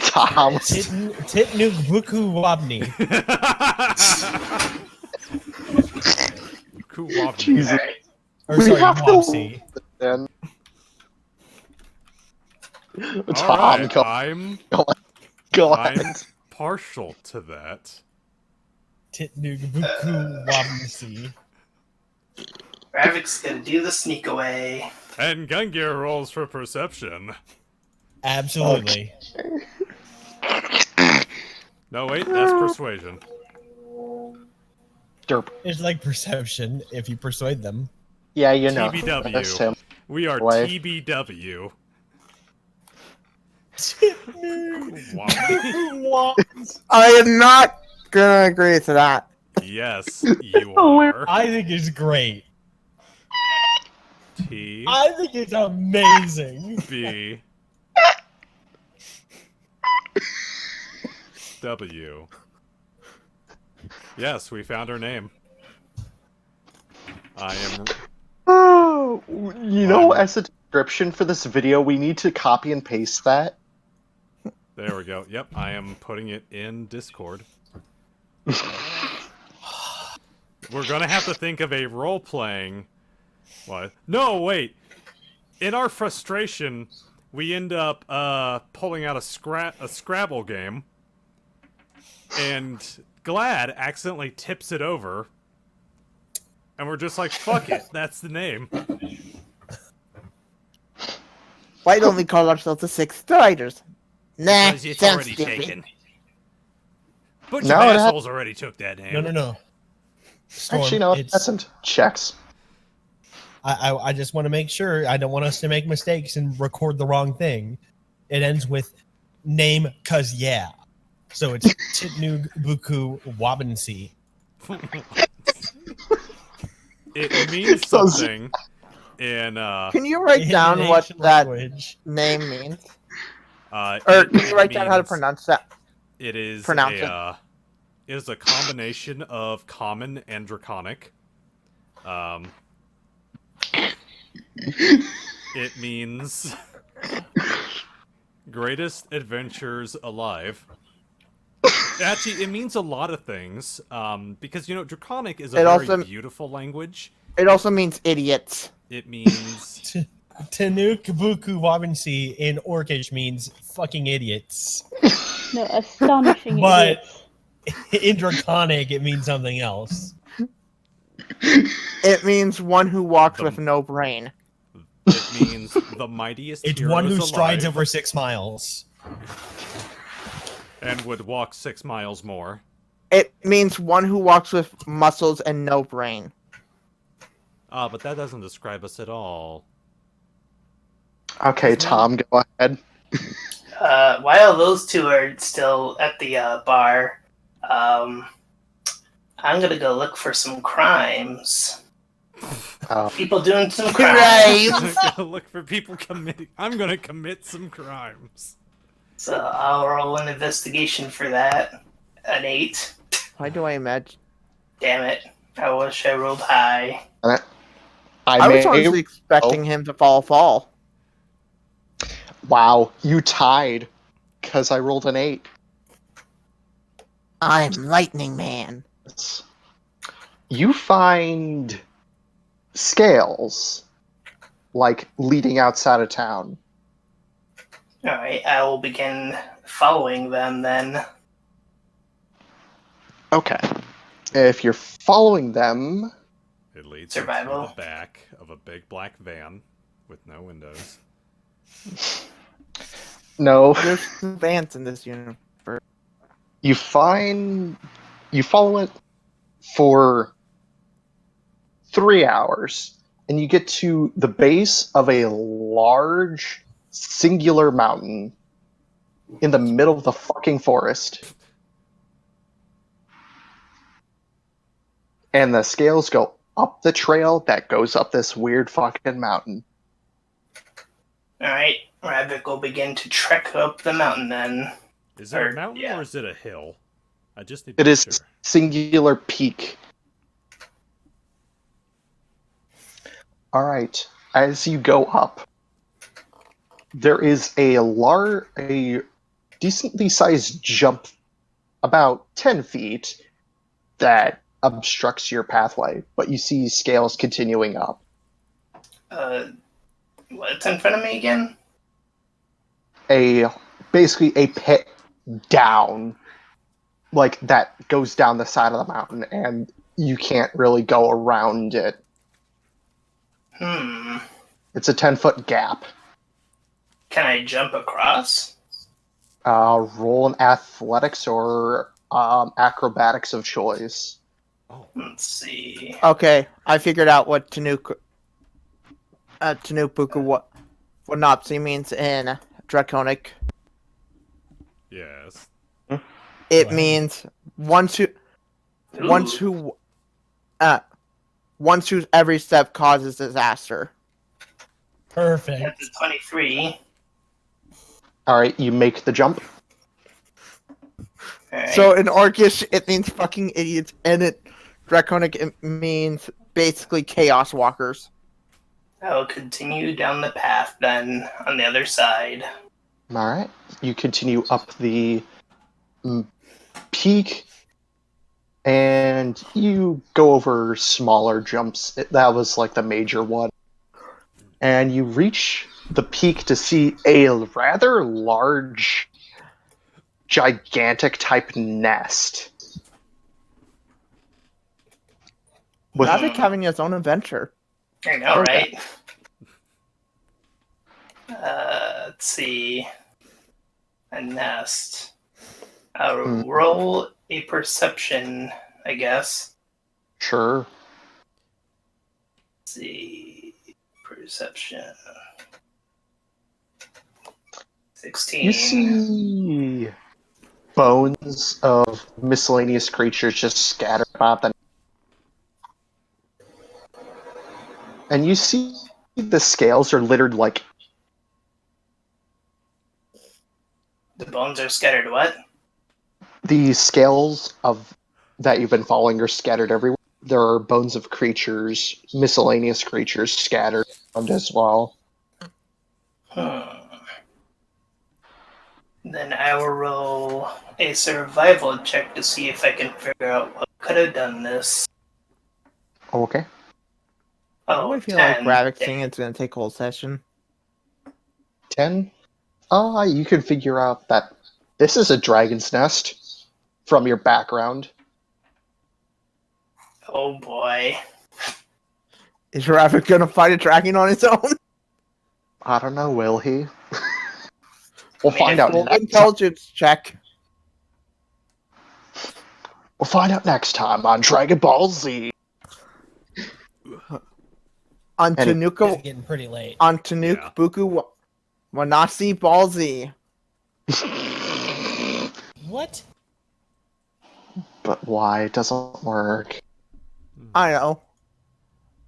Speaker 1: Tom.
Speaker 3: Titnoog Bwccu Wabncy.
Speaker 1: Jesus.
Speaker 3: Or
Speaker 1: We
Speaker 3: sorry,
Speaker 1: have to-
Speaker 3: Wabncy.
Speaker 1: Then. Tom,
Speaker 5: Alright,
Speaker 1: go
Speaker 5: I'm
Speaker 1: ahead.
Speaker 5: partial to that.
Speaker 3: Titnoog Bwccu Wabncy.
Speaker 6: Ravak's gonna do the sneak away.
Speaker 5: And Gungir rolls for perception.
Speaker 3: Absolutely.
Speaker 5: No, wait, that's persuasion.
Speaker 1: Derp.
Speaker 3: It's like perception if you persuade them.
Speaker 1: Yeah, you know.
Speaker 5: TBW.
Speaker 1: That's him.
Speaker 5: We are
Speaker 1: Away.
Speaker 5: TBW. Wow.
Speaker 2: I am not gonna agree to that.
Speaker 5: Yes, you are.
Speaker 3: I think it's great.
Speaker 5: T
Speaker 3: I think it's amazing.
Speaker 5: B W. Yes, we found her name. I am.
Speaker 1: Oh, you know, as a description for this video, we need to copy and paste that.
Speaker 5: There we go. Yep, I am putting it in Discord. We're gonna have to think of a role-playing. What? No, wait. In our frustration, we end up pulling out a Scrabble game, and Glad accidentally tips it over, and we're just like, "Fuck it, that's the name."
Speaker 2: Why don't we call ourselves the Six Striders? Nah,
Speaker 7: Because it's
Speaker 2: sounds
Speaker 7: already
Speaker 2: stupid.
Speaker 7: taken. Bunch
Speaker 1: No,
Speaker 7: of
Speaker 1: it
Speaker 7: assholes already took that name.
Speaker 3: No. Storm,
Speaker 1: Actually, no, it
Speaker 3: it's-
Speaker 1: doesn't. Checks.
Speaker 3: I just want to make sure. I don't want us to make mistakes and record the wrong thing. It ends with name, cause yeah. So it's Titnoog Bwccu Wabncy.
Speaker 5: It means something in
Speaker 2: Can you write down
Speaker 3: In
Speaker 2: what
Speaker 3: ancient
Speaker 2: that
Speaker 3: language.
Speaker 2: name means? Or
Speaker 5: it
Speaker 2: can you write down how to
Speaker 5: means-
Speaker 2: pronounce that?
Speaker 5: It is
Speaker 2: Pronounce
Speaker 5: it is a combination of common and draconic. It means greatest adventures alive. Actually, it means a lot of things. Because you know, draconic is a
Speaker 2: It
Speaker 5: very
Speaker 2: also-
Speaker 5: beautiful language.
Speaker 2: It also means idiots.
Speaker 5: It means
Speaker 3: Titnoog Bwccu Wabncy in Orcish means fucking idiots.
Speaker 4: No, astonishing
Speaker 3: But-
Speaker 4: idiots.
Speaker 3: In Draconic, it means something else.
Speaker 2: It means one who walks
Speaker 5: The-
Speaker 2: with no brain.
Speaker 5: it means the mightiest
Speaker 3: It's
Speaker 5: heroes
Speaker 3: one who strides
Speaker 5: alive
Speaker 3: over 6 miles.
Speaker 5: and would walk 6 miles more.
Speaker 2: It means one who walks with muscles and no brain.
Speaker 5: But that doesn't describe us at all.
Speaker 1: Okay, Tom, go ahead.
Speaker 6: While those two are still at the bar, I'm gonna go look for some crimes.
Speaker 1: Oh.
Speaker 6: People doing some crimes.
Speaker 2: Right.
Speaker 5: I'm gonna look for people committing. I'm gonna commit some crimes.
Speaker 6: So I'll roll an investigation for that. An 8.
Speaker 2: Why do I imagine?
Speaker 6: Damn it. I wish I rolled high.
Speaker 2: I was
Speaker 1: may-
Speaker 2: honestly expecting him to fall.
Speaker 1: Wow, you tied because I rolled an 8.
Speaker 2: I'm Lightning Man.
Speaker 1: You find scales like leading outside of town.
Speaker 6: Alright, I will begin following them then.
Speaker 1: Okay. If you're following them,
Speaker 7: It leads
Speaker 6: Survival.
Speaker 7: to the back of a big black van with no windows.
Speaker 1: no,
Speaker 2: There's vans in this universe.
Speaker 1: you follow it for 3 hours, and you get to the base of a large singular mountain in the middle of the fucking forest. And the scales go up the trail that goes up this weird fucking mountain.
Speaker 6: Alright, Ravak will begin to trek up the mountain then.
Speaker 7: Is it a mountain
Speaker 6: yeah.
Speaker 7: or is it a hill? I just need
Speaker 1: It
Speaker 7: to be
Speaker 1: is
Speaker 7: sure.
Speaker 1: singular peak. Alright, as you go up, there is a decently sized jump about 10 feet that obstructs your pathway, but you see scales continuing up.
Speaker 6: What's in front of me again?
Speaker 1: Basically a pit down, like that goes down the side of the mountain, and you can't really go around it. It's a 10-foot gap.
Speaker 6: Can I jump across?
Speaker 1: Roll an athletics or acrobatics of choice.
Speaker 6: Let's see.
Speaker 2: Okay, I figured out what Titnoog Bwccu Wabncy means in Draconic.
Speaker 7: Yes.
Speaker 2: It
Speaker 3: Wow.
Speaker 2: means once whose every step causes disaster.
Speaker 3: Perfect.
Speaker 6: That's a 23.
Speaker 1: Alright, you make the jump.
Speaker 6: Alright.
Speaker 2: So in Orcish, it means fucking idiots, and in Draconic, it means basically chaos walkers.
Speaker 6: I will continue down the path then on the other side.
Speaker 1: Alright, you continue up the peak, and you go over smaller jumps. That was like the major one. And you reach the peak to see a rather large, gigantic type nest. With
Speaker 2: Ravak having his own adventure.
Speaker 6: I know,
Speaker 1: Okay.
Speaker 6: right? Let's see. A nest. I'll roll a perception, I guess.
Speaker 1: Sure.
Speaker 6: Let's see. Perception. 16.
Speaker 1: You see bones of miscellaneous creatures just scattered about the. And you see the scales are littered like.
Speaker 6: The bones are scattered what?
Speaker 1: The scales of that you've been following are scattered everywhere. There are bones of creatures, miscellaneous creatures scattered around as well.
Speaker 6: Then I will roll a survival check to see if I can figure out what could have done this.
Speaker 1: Okay.
Speaker 6: Oh,
Speaker 2: I feel
Speaker 6: 10.
Speaker 2: like Ravak saying it's going to take a whole session.
Speaker 1: 10. You can figure out that this is a dragon's nest from your background.
Speaker 6: Oh boy.
Speaker 2: Is Ravak going to fight a dragon on his own?
Speaker 1: I don't know, will he? We'll
Speaker 6: I mean,
Speaker 1: find
Speaker 6: if
Speaker 1: out
Speaker 2: Roll
Speaker 1: next time.
Speaker 2: intelligence check.
Speaker 1: We'll find out next time on Dragon Ball Z.
Speaker 2: On
Speaker 1: Any-
Speaker 3: It's
Speaker 2: Titnoog
Speaker 3: getting pretty late.
Speaker 7: Yeah.
Speaker 2: Bwccu Wabncy Ballsy.
Speaker 3: What?
Speaker 1: But why? It doesn't work.
Speaker 2: I know.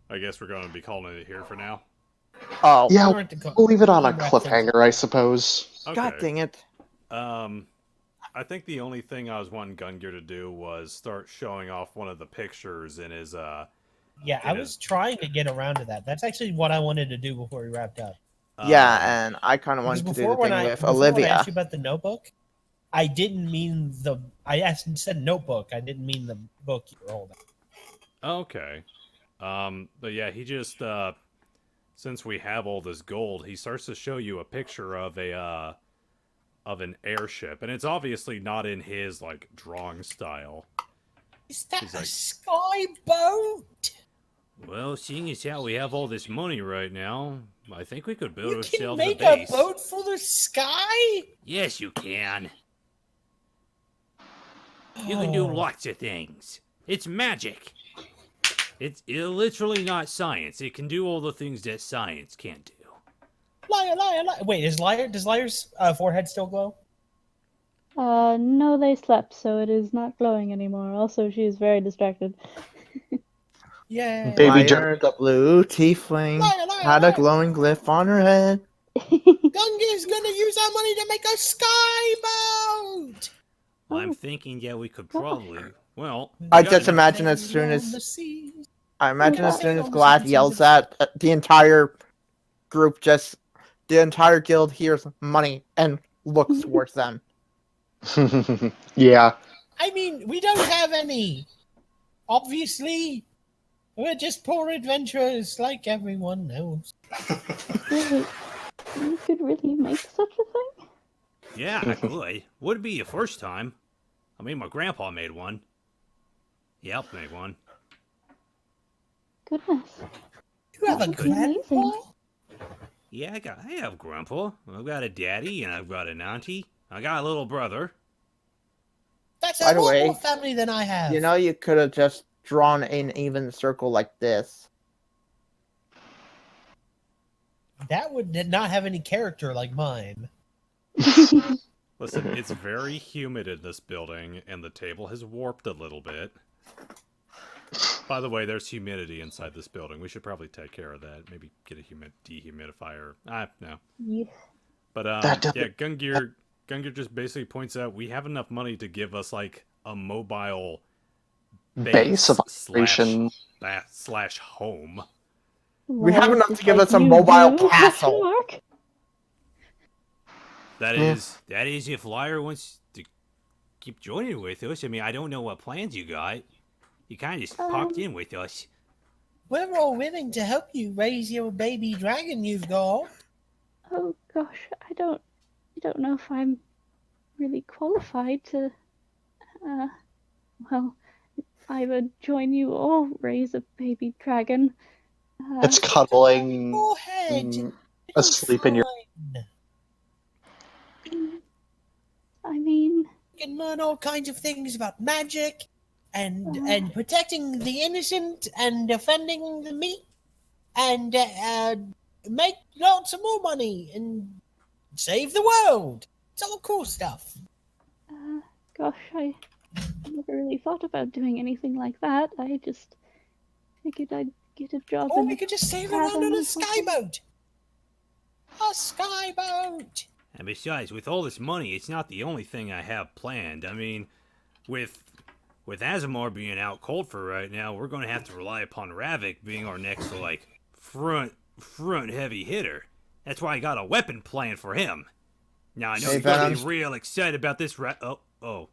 Speaker 7: I guess we're going to be calling it here for now.
Speaker 2: Oh,
Speaker 1: Yeah,
Speaker 3: Alright, the
Speaker 1: we'll leave it on a
Speaker 3: wrap things
Speaker 1: cliffhanger, I suppose.
Speaker 7: Okay.
Speaker 2: god dang it.
Speaker 7: I think the only thing I was wanting Gungir to do was start showing off one of the pictures in his
Speaker 3: Yeah, I was trying to get around to that. That's actually what I wanted to do before we wrapped up.
Speaker 2: Yeah, and I kind of
Speaker 3: Because
Speaker 2: wanted to do
Speaker 3: before
Speaker 2: the thing with
Speaker 3: when I
Speaker 2: Olivia.
Speaker 3: asked you about the notebook, I didn't mean the. Said notebook. I didn't mean the book you were holding.
Speaker 7: Okay. But yeah, he just
Speaker 5: since we have all this gold, he starts to show you a picture of an airship, and it's obviously not in his like drawing style.
Speaker 3: Is that
Speaker 5: He's
Speaker 3: a
Speaker 5: like-
Speaker 3: sky boat?
Speaker 7: Well, seeing as how we have all this money right now, I think we could build
Speaker 3: You can
Speaker 7: ourselves a
Speaker 3: make
Speaker 7: base.
Speaker 3: a boat for the sky?
Speaker 7: Yes, you can. You can do
Speaker 3: Oh.
Speaker 7: lots of things. It's magic. It's literally not science. It can do all the things that science can't do.
Speaker 3: Liar, liar, liar. Wait, does Liar's forehead still glow?
Speaker 4: No, they slept, so it is not glowing anymore. Also, she is very distracted.
Speaker 3: Yeah.
Speaker 1: Baby
Speaker 2: Liar,
Speaker 1: Jerk.
Speaker 2: the blue tiefling,
Speaker 3: Liar, liar,
Speaker 2: had a
Speaker 3: liar.
Speaker 2: glowing glyph on her head.
Speaker 3: Gungir's gonna use our money to make a sky boat!
Speaker 7: I'm thinking that we could probably. Well,
Speaker 2: I
Speaker 7: we gotta
Speaker 2: just
Speaker 7: know-
Speaker 2: imagine as
Speaker 3: Sailing
Speaker 2: soon
Speaker 3: on
Speaker 2: as
Speaker 3: the seas.
Speaker 2: I imagine as
Speaker 4: Okay.
Speaker 2: soon as Glad yells at the entire group, just the entire guild hears money and looks towards them.
Speaker 1: Yeah.
Speaker 3: I mean, we don't have any. Obviously, we're just poor adventurers like everyone knows.
Speaker 4: Wait, you could really make such a thing?
Speaker 7: Yeah, I could. Would be the first time. I mean, my grandpa made one. He helped make one.
Speaker 4: Goodness.
Speaker 3: You have a
Speaker 4: That would be amazing.
Speaker 3: grandpa?
Speaker 7: Yeah, I have grandpa. I've got a daddy and I've got an auntie. I got a little brother.
Speaker 3: That's
Speaker 2: By
Speaker 3: a
Speaker 2: the
Speaker 3: lot
Speaker 2: way,
Speaker 3: more family than I have.
Speaker 2: You know, you could have just drawn an even circle like this.
Speaker 3: that would not have any character like mine.
Speaker 5: Listen, it's very humid in this building, and the table has warped a little bit. By the way, there's humidity inside this building. We should probably take care of that. Maybe get a dehumidifier. No.
Speaker 4: Yeah.
Speaker 1: That
Speaker 5: But
Speaker 1: doesn't-
Speaker 5: yeah, Gungir just basically points out we have enough money to give us like a mobile
Speaker 1: Base of
Speaker 5: slash
Speaker 1: operation.
Speaker 5: slash home.
Speaker 2: We have
Speaker 4: Well,
Speaker 2: enough
Speaker 4: just
Speaker 2: to give
Speaker 4: like
Speaker 2: us a
Speaker 4: you
Speaker 2: mobile
Speaker 4: do,
Speaker 2: castle.
Speaker 4: Mark.
Speaker 7: That
Speaker 1: Yeah.
Speaker 7: is if Liar wants to keep joining with us. I mean, I don't know what plans you got. You kind of just popped in with us.
Speaker 3: We're all willing to help you raise your baby dragon you've got.
Speaker 4: Oh gosh, I don't know if I'm really qualified to, well, either join you or raise a baby dragon.
Speaker 1: It's cuddling
Speaker 3: Forehead.
Speaker 1: mm,
Speaker 3: It'll
Speaker 1: asleep in your.
Speaker 3: fine.
Speaker 4: I mean,
Speaker 3: You can learn all kinds of things about magic and protecting the innocent and defending the meek and make lots of more money and save the world. It's all cool stuff.
Speaker 4: gosh, I never really thought about doing anything like that. I just figured I'd get a job
Speaker 3: Or
Speaker 4: in
Speaker 3: we
Speaker 4: the
Speaker 3: could just sail around
Speaker 4: cabin
Speaker 3: on
Speaker 4: or
Speaker 3: a
Speaker 4: something.
Speaker 3: skyboat. A skyboat.
Speaker 7: And besides, with all this money, it's not the only thing I have planned. I mean, with Azamar being out cold for right now, we're going to have to rely upon Ravak being our next like front heavy hitter. That's why I got a weapon plan for him. Now I know
Speaker 2: Hey,
Speaker 7: you're going to be
Speaker 2: Venom.
Speaker 7: real excited about this. Oh,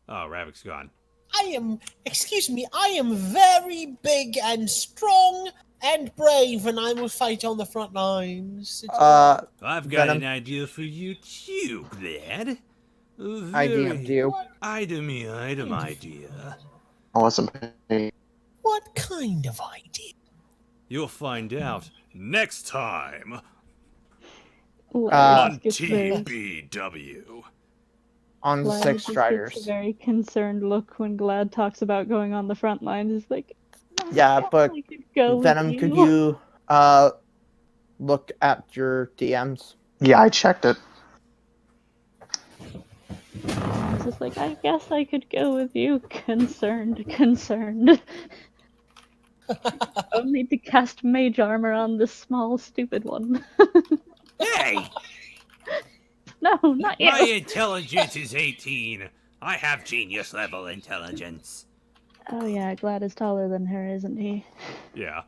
Speaker 7: Ravak's gone.
Speaker 3: I am very big and strong and brave, and I will fight on the front lines. It's
Speaker 7: I've got
Speaker 2: Venom.
Speaker 7: an idea for you too, Glad. A
Speaker 2: I
Speaker 7: very
Speaker 2: DM'd you.
Speaker 7: item idea.
Speaker 1: I wasn't paying.
Speaker 3: what kind of idea?
Speaker 7: You'll find out next time
Speaker 4: Lars
Speaker 7: on
Speaker 4: gets very-
Speaker 7: TBW.
Speaker 2: On
Speaker 4: Lars
Speaker 2: Six
Speaker 4: just
Speaker 2: Striders.
Speaker 4: gets a very concerned look when Glad talks about going on the front lines. He's like, "I
Speaker 2: Yeah,
Speaker 4: guess
Speaker 2: but
Speaker 4: I could go with
Speaker 2: Venom, could you look at your DMs?
Speaker 1: Yeah, I checked it.
Speaker 4: I was just like, I guess I could go with you. Concerned. Only to cast mage armor on this small, stupid one.
Speaker 7: Hey,
Speaker 4: No, not
Speaker 7: my
Speaker 4: you.
Speaker 7: intelligence is 18. I have genius level intelligence.
Speaker 4: Oh yeah, Glad is taller than her, isn't he?
Speaker 5: Yeah.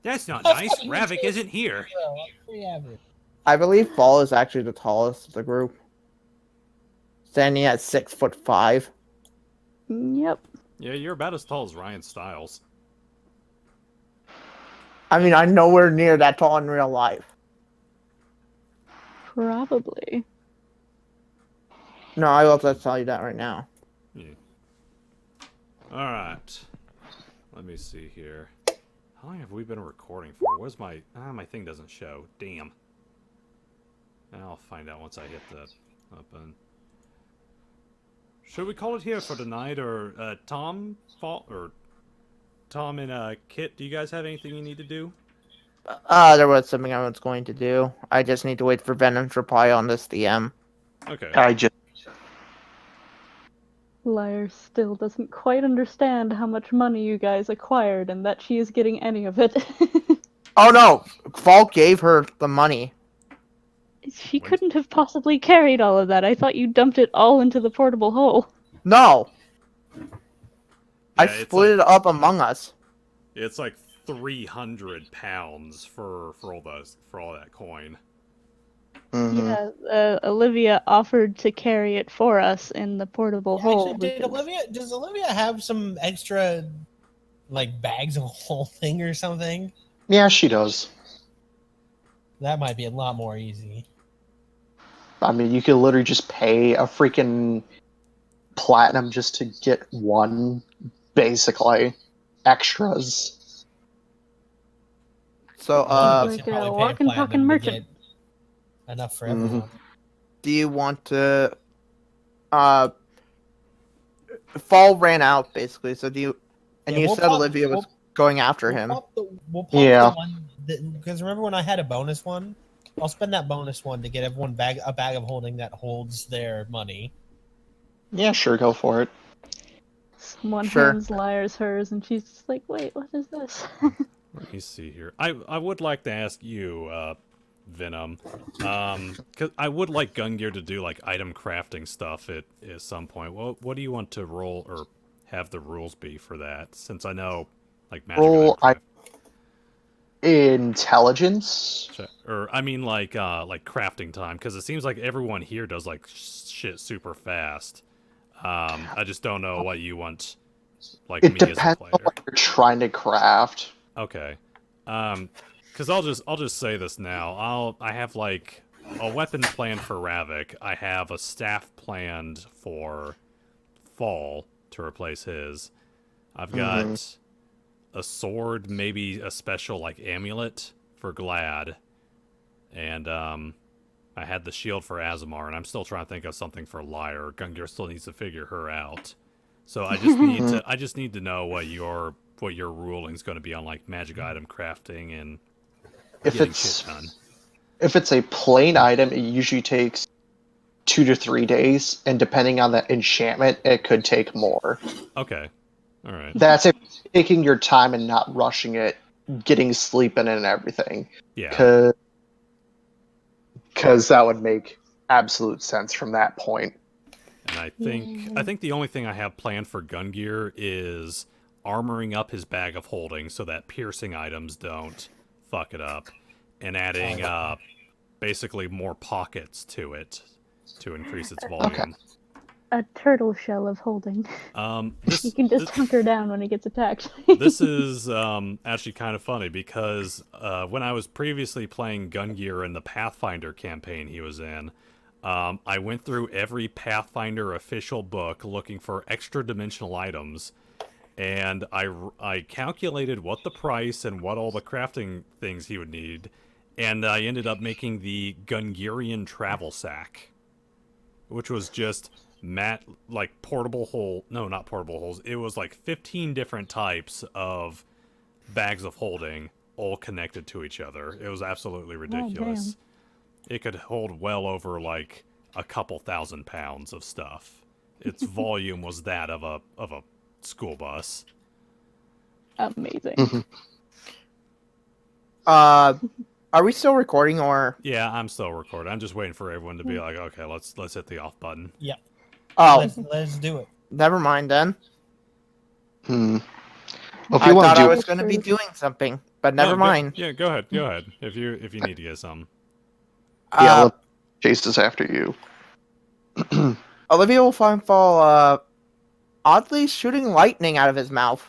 Speaker 7: That's not nice. Ravak isn't here.
Speaker 3: Well, we have it.
Speaker 2: I believe Fall is actually the tallest of the group. Standing at 6'5".
Speaker 4: Yep.
Speaker 5: Yeah, you're about as tall as Ryan Stiles.
Speaker 2: I mean, I'm nowhere near that tall in real life.
Speaker 4: Probably.
Speaker 2: No, I will just tell you that right now.
Speaker 7: Yeah. Alright. Let me see here. How long have we been recording for? Where's my... my thing doesn't show. Damn. I'll find out once I hit the button. Should we call it here for tonight, or Tom and Kit, do you guys have anything you need to do?
Speaker 2: There was something I was going to do. I just need to wait for Venom's reply on this DM.
Speaker 7: Okay.
Speaker 1: I just
Speaker 4: Liar still doesn't quite understand how much money you guys acquired and that she is getting any of it.
Speaker 2: Oh no! Fall gave her the money.
Speaker 4: She couldn't have possibly carried all of that. I thought you dumped it all into the portable hole.
Speaker 2: No! I
Speaker 7: Yeah, it's
Speaker 2: split it up among us.
Speaker 7: It's like 300 pounds for all that coin.
Speaker 1: mhm.
Speaker 4: Yeah, Olivia offered to carry it for us in the portable hole.
Speaker 3: Actually, does Olivia have some extra, like, bags of holding or something?
Speaker 1: Yeah, she does.
Speaker 3: That might be a lot more easy.
Speaker 1: I mean, you could literally just pay a freaking platinum just to get one, basically. Extras.
Speaker 2: So,
Speaker 4: Like
Speaker 3: You'd
Speaker 4: a
Speaker 3: probably pay
Speaker 4: walking,
Speaker 3: platinum
Speaker 4: talking
Speaker 3: to
Speaker 4: merchant.
Speaker 3: get enough for everyone.
Speaker 2: do you want to... Fall ran out, basically, so do you... And
Speaker 3: Yeah,
Speaker 2: you
Speaker 3: we'll
Speaker 2: said
Speaker 3: pop-
Speaker 2: Olivia was
Speaker 3: we'll-
Speaker 2: going after
Speaker 3: We'll
Speaker 2: him.
Speaker 3: pop
Speaker 1: Yeah.
Speaker 3: the one because remember when I had a bonus one? I'll spend that bonus one to get everyone a bag of holding that holds their money.
Speaker 1: Yeah, sure, go for it.
Speaker 4: Someone
Speaker 2: Sure.
Speaker 4: hands Liars hers, and she's just like, wait, what is this?
Speaker 7: Let me see here. I would like to ask you, Venom, because I would like Gungir to do like item crafting stuff at some point. What do you want to roll or have the rules be for that? Since I know, like magic
Speaker 1: Roll
Speaker 7: item
Speaker 1: intelligence.
Speaker 7: or I mean like crafting time, because it seems like everyone here does like shit super fast. I just don't know what you want, like
Speaker 1: It
Speaker 7: me as a
Speaker 1: depends
Speaker 7: player.
Speaker 1: on what you're trying to craft.
Speaker 7: Okay. Because I'll just say this now. I have like a weapon planned for Ravak. I have a staff planned for Fall to replace his. I've got a sword, maybe a special like amulet for Glad, and I had the shield for Azamar, and I'm still trying to think of something for Liar. Gungir still needs to figure her out. So I just need to know what your ruling's going to be on like magic item crafting and
Speaker 1: If
Speaker 7: getting
Speaker 1: it's
Speaker 7: shit done.
Speaker 1: if it's a plain item, it usually takes 2 to 3 days, and depending on the enchantment, it could take more.
Speaker 7: Okay. All right.
Speaker 1: That's if taking your time and not rushing it, getting sleep in it and everything.
Speaker 7: Yeah.
Speaker 1: Because that would make absolute sense from that point.
Speaker 7: And I think the only thing I have planned for Gungir is armoring up his bag of holding so that piercing items don't fuck it up, and adding basically more pockets to it to increase its volume.
Speaker 4: A turtle shell of holding.
Speaker 7: This,
Speaker 4: He can just hunker down when he gets attacked.
Speaker 7: This is actually kind of funny because when I was previously playing Gungir in the Pathfinder campaign he was in, I went through every Pathfinder official book looking for extra dimensional items, and I calculated what the price and what all the crafting things he would need, and I ended up making the Gungirian travel sack, which was just portable hole. No, not portable holes. It was like 15 different types of bags of holding, all connected to each other. It was absolutely ridiculous. It could hold well over like a couple thousand pounds of stuff. Its volume was that of a school bus.
Speaker 4: Amazing.
Speaker 2: Are we still recording or?
Speaker 7: Yeah, I'm still recording. I'm just waiting for everyone to be like, okay, let's hit the off button.
Speaker 3: Yep.
Speaker 2: Oh,
Speaker 3: Let's do it.
Speaker 2: never mind then.
Speaker 1: Well, if
Speaker 2: I
Speaker 1: you want
Speaker 2: thought
Speaker 1: to
Speaker 2: I
Speaker 1: do
Speaker 2: was going to be doing something, but never mind.
Speaker 7: Yeah, go ahead. Go ahead. If you need to get some.
Speaker 1: yeah, Chase is after you.
Speaker 2: Olivia will find Fall oddly shooting lightning out of his mouth.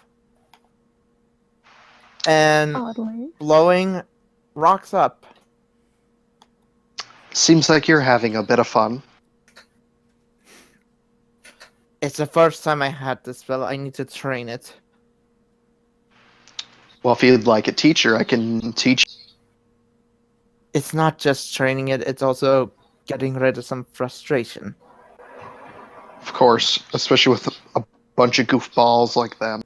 Speaker 2: and
Speaker 4: Oddly.
Speaker 2: blowing rocks up.
Speaker 1: Seems like you're having a bit of fun.
Speaker 2: It's the first time I had this spell. I need to train it.
Speaker 1: Well, if you'd like a teacher, I can teach.
Speaker 2: It's not just training it, it's also getting rid of some frustration.
Speaker 1: Of course, especially with a bunch of goofballs like them.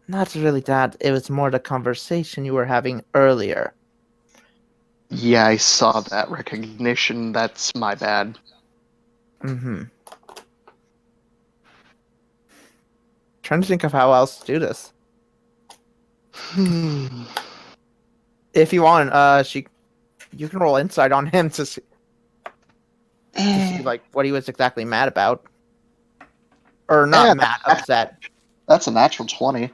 Speaker 2: Not really that, it was more the conversation you were having earlier.
Speaker 1: Yeah, I saw that recognition. That's my bad.
Speaker 2: Mm-hmm. Trying to think of how else to do this. If you want, you can roll insight on him to see like what he was exactly mad about, or not mad, upset.
Speaker 1: That's a natural 20.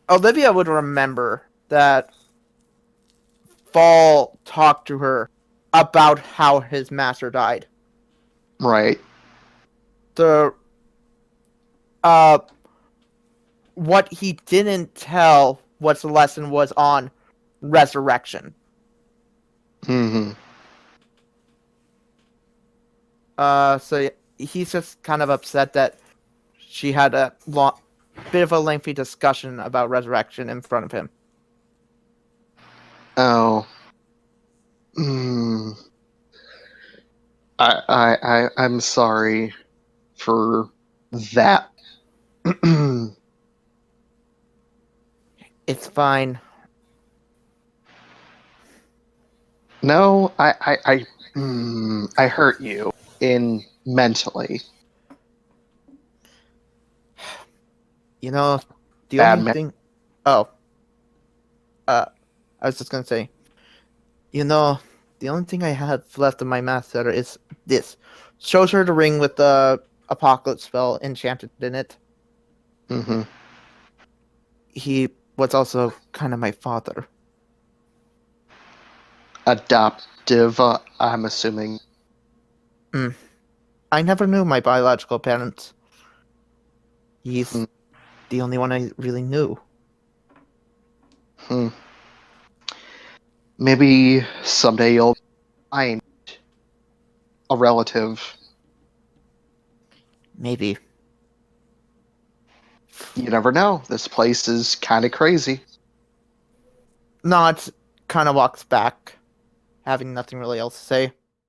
Speaker 2: Olivia would remember that Fall talked to her about how his master died.
Speaker 1: Right.
Speaker 2: What he didn't tell what the lesson was on resurrection.
Speaker 1: Mm-hmm.
Speaker 2: So he's just kind of upset that she had a bit of a lengthy discussion about resurrection in front of him.
Speaker 1: Oh. I'm sorry for that.
Speaker 2: It's fine.
Speaker 1: No, I hurt you mentally.
Speaker 2: You know, the
Speaker 1: Bad
Speaker 2: only
Speaker 1: man.
Speaker 2: thing. Oh. I was just gonna say. You know, the only thing I have left of my master is this. Shows her the ring with the apocalypse spell enchanted in it.
Speaker 1: Mm-hmm.
Speaker 2: He was also kind of my father.
Speaker 1: Adoptive, I'm assuming.
Speaker 2: I never knew my biological parents. He's
Speaker 1: Hmm.
Speaker 2: the only one I really knew.
Speaker 1: Maybe someday you'll find a relative.
Speaker 2: Maybe.
Speaker 1: You never know. This place is kind of crazy.
Speaker 2: Nod kind of walks back, having nothing really else to say.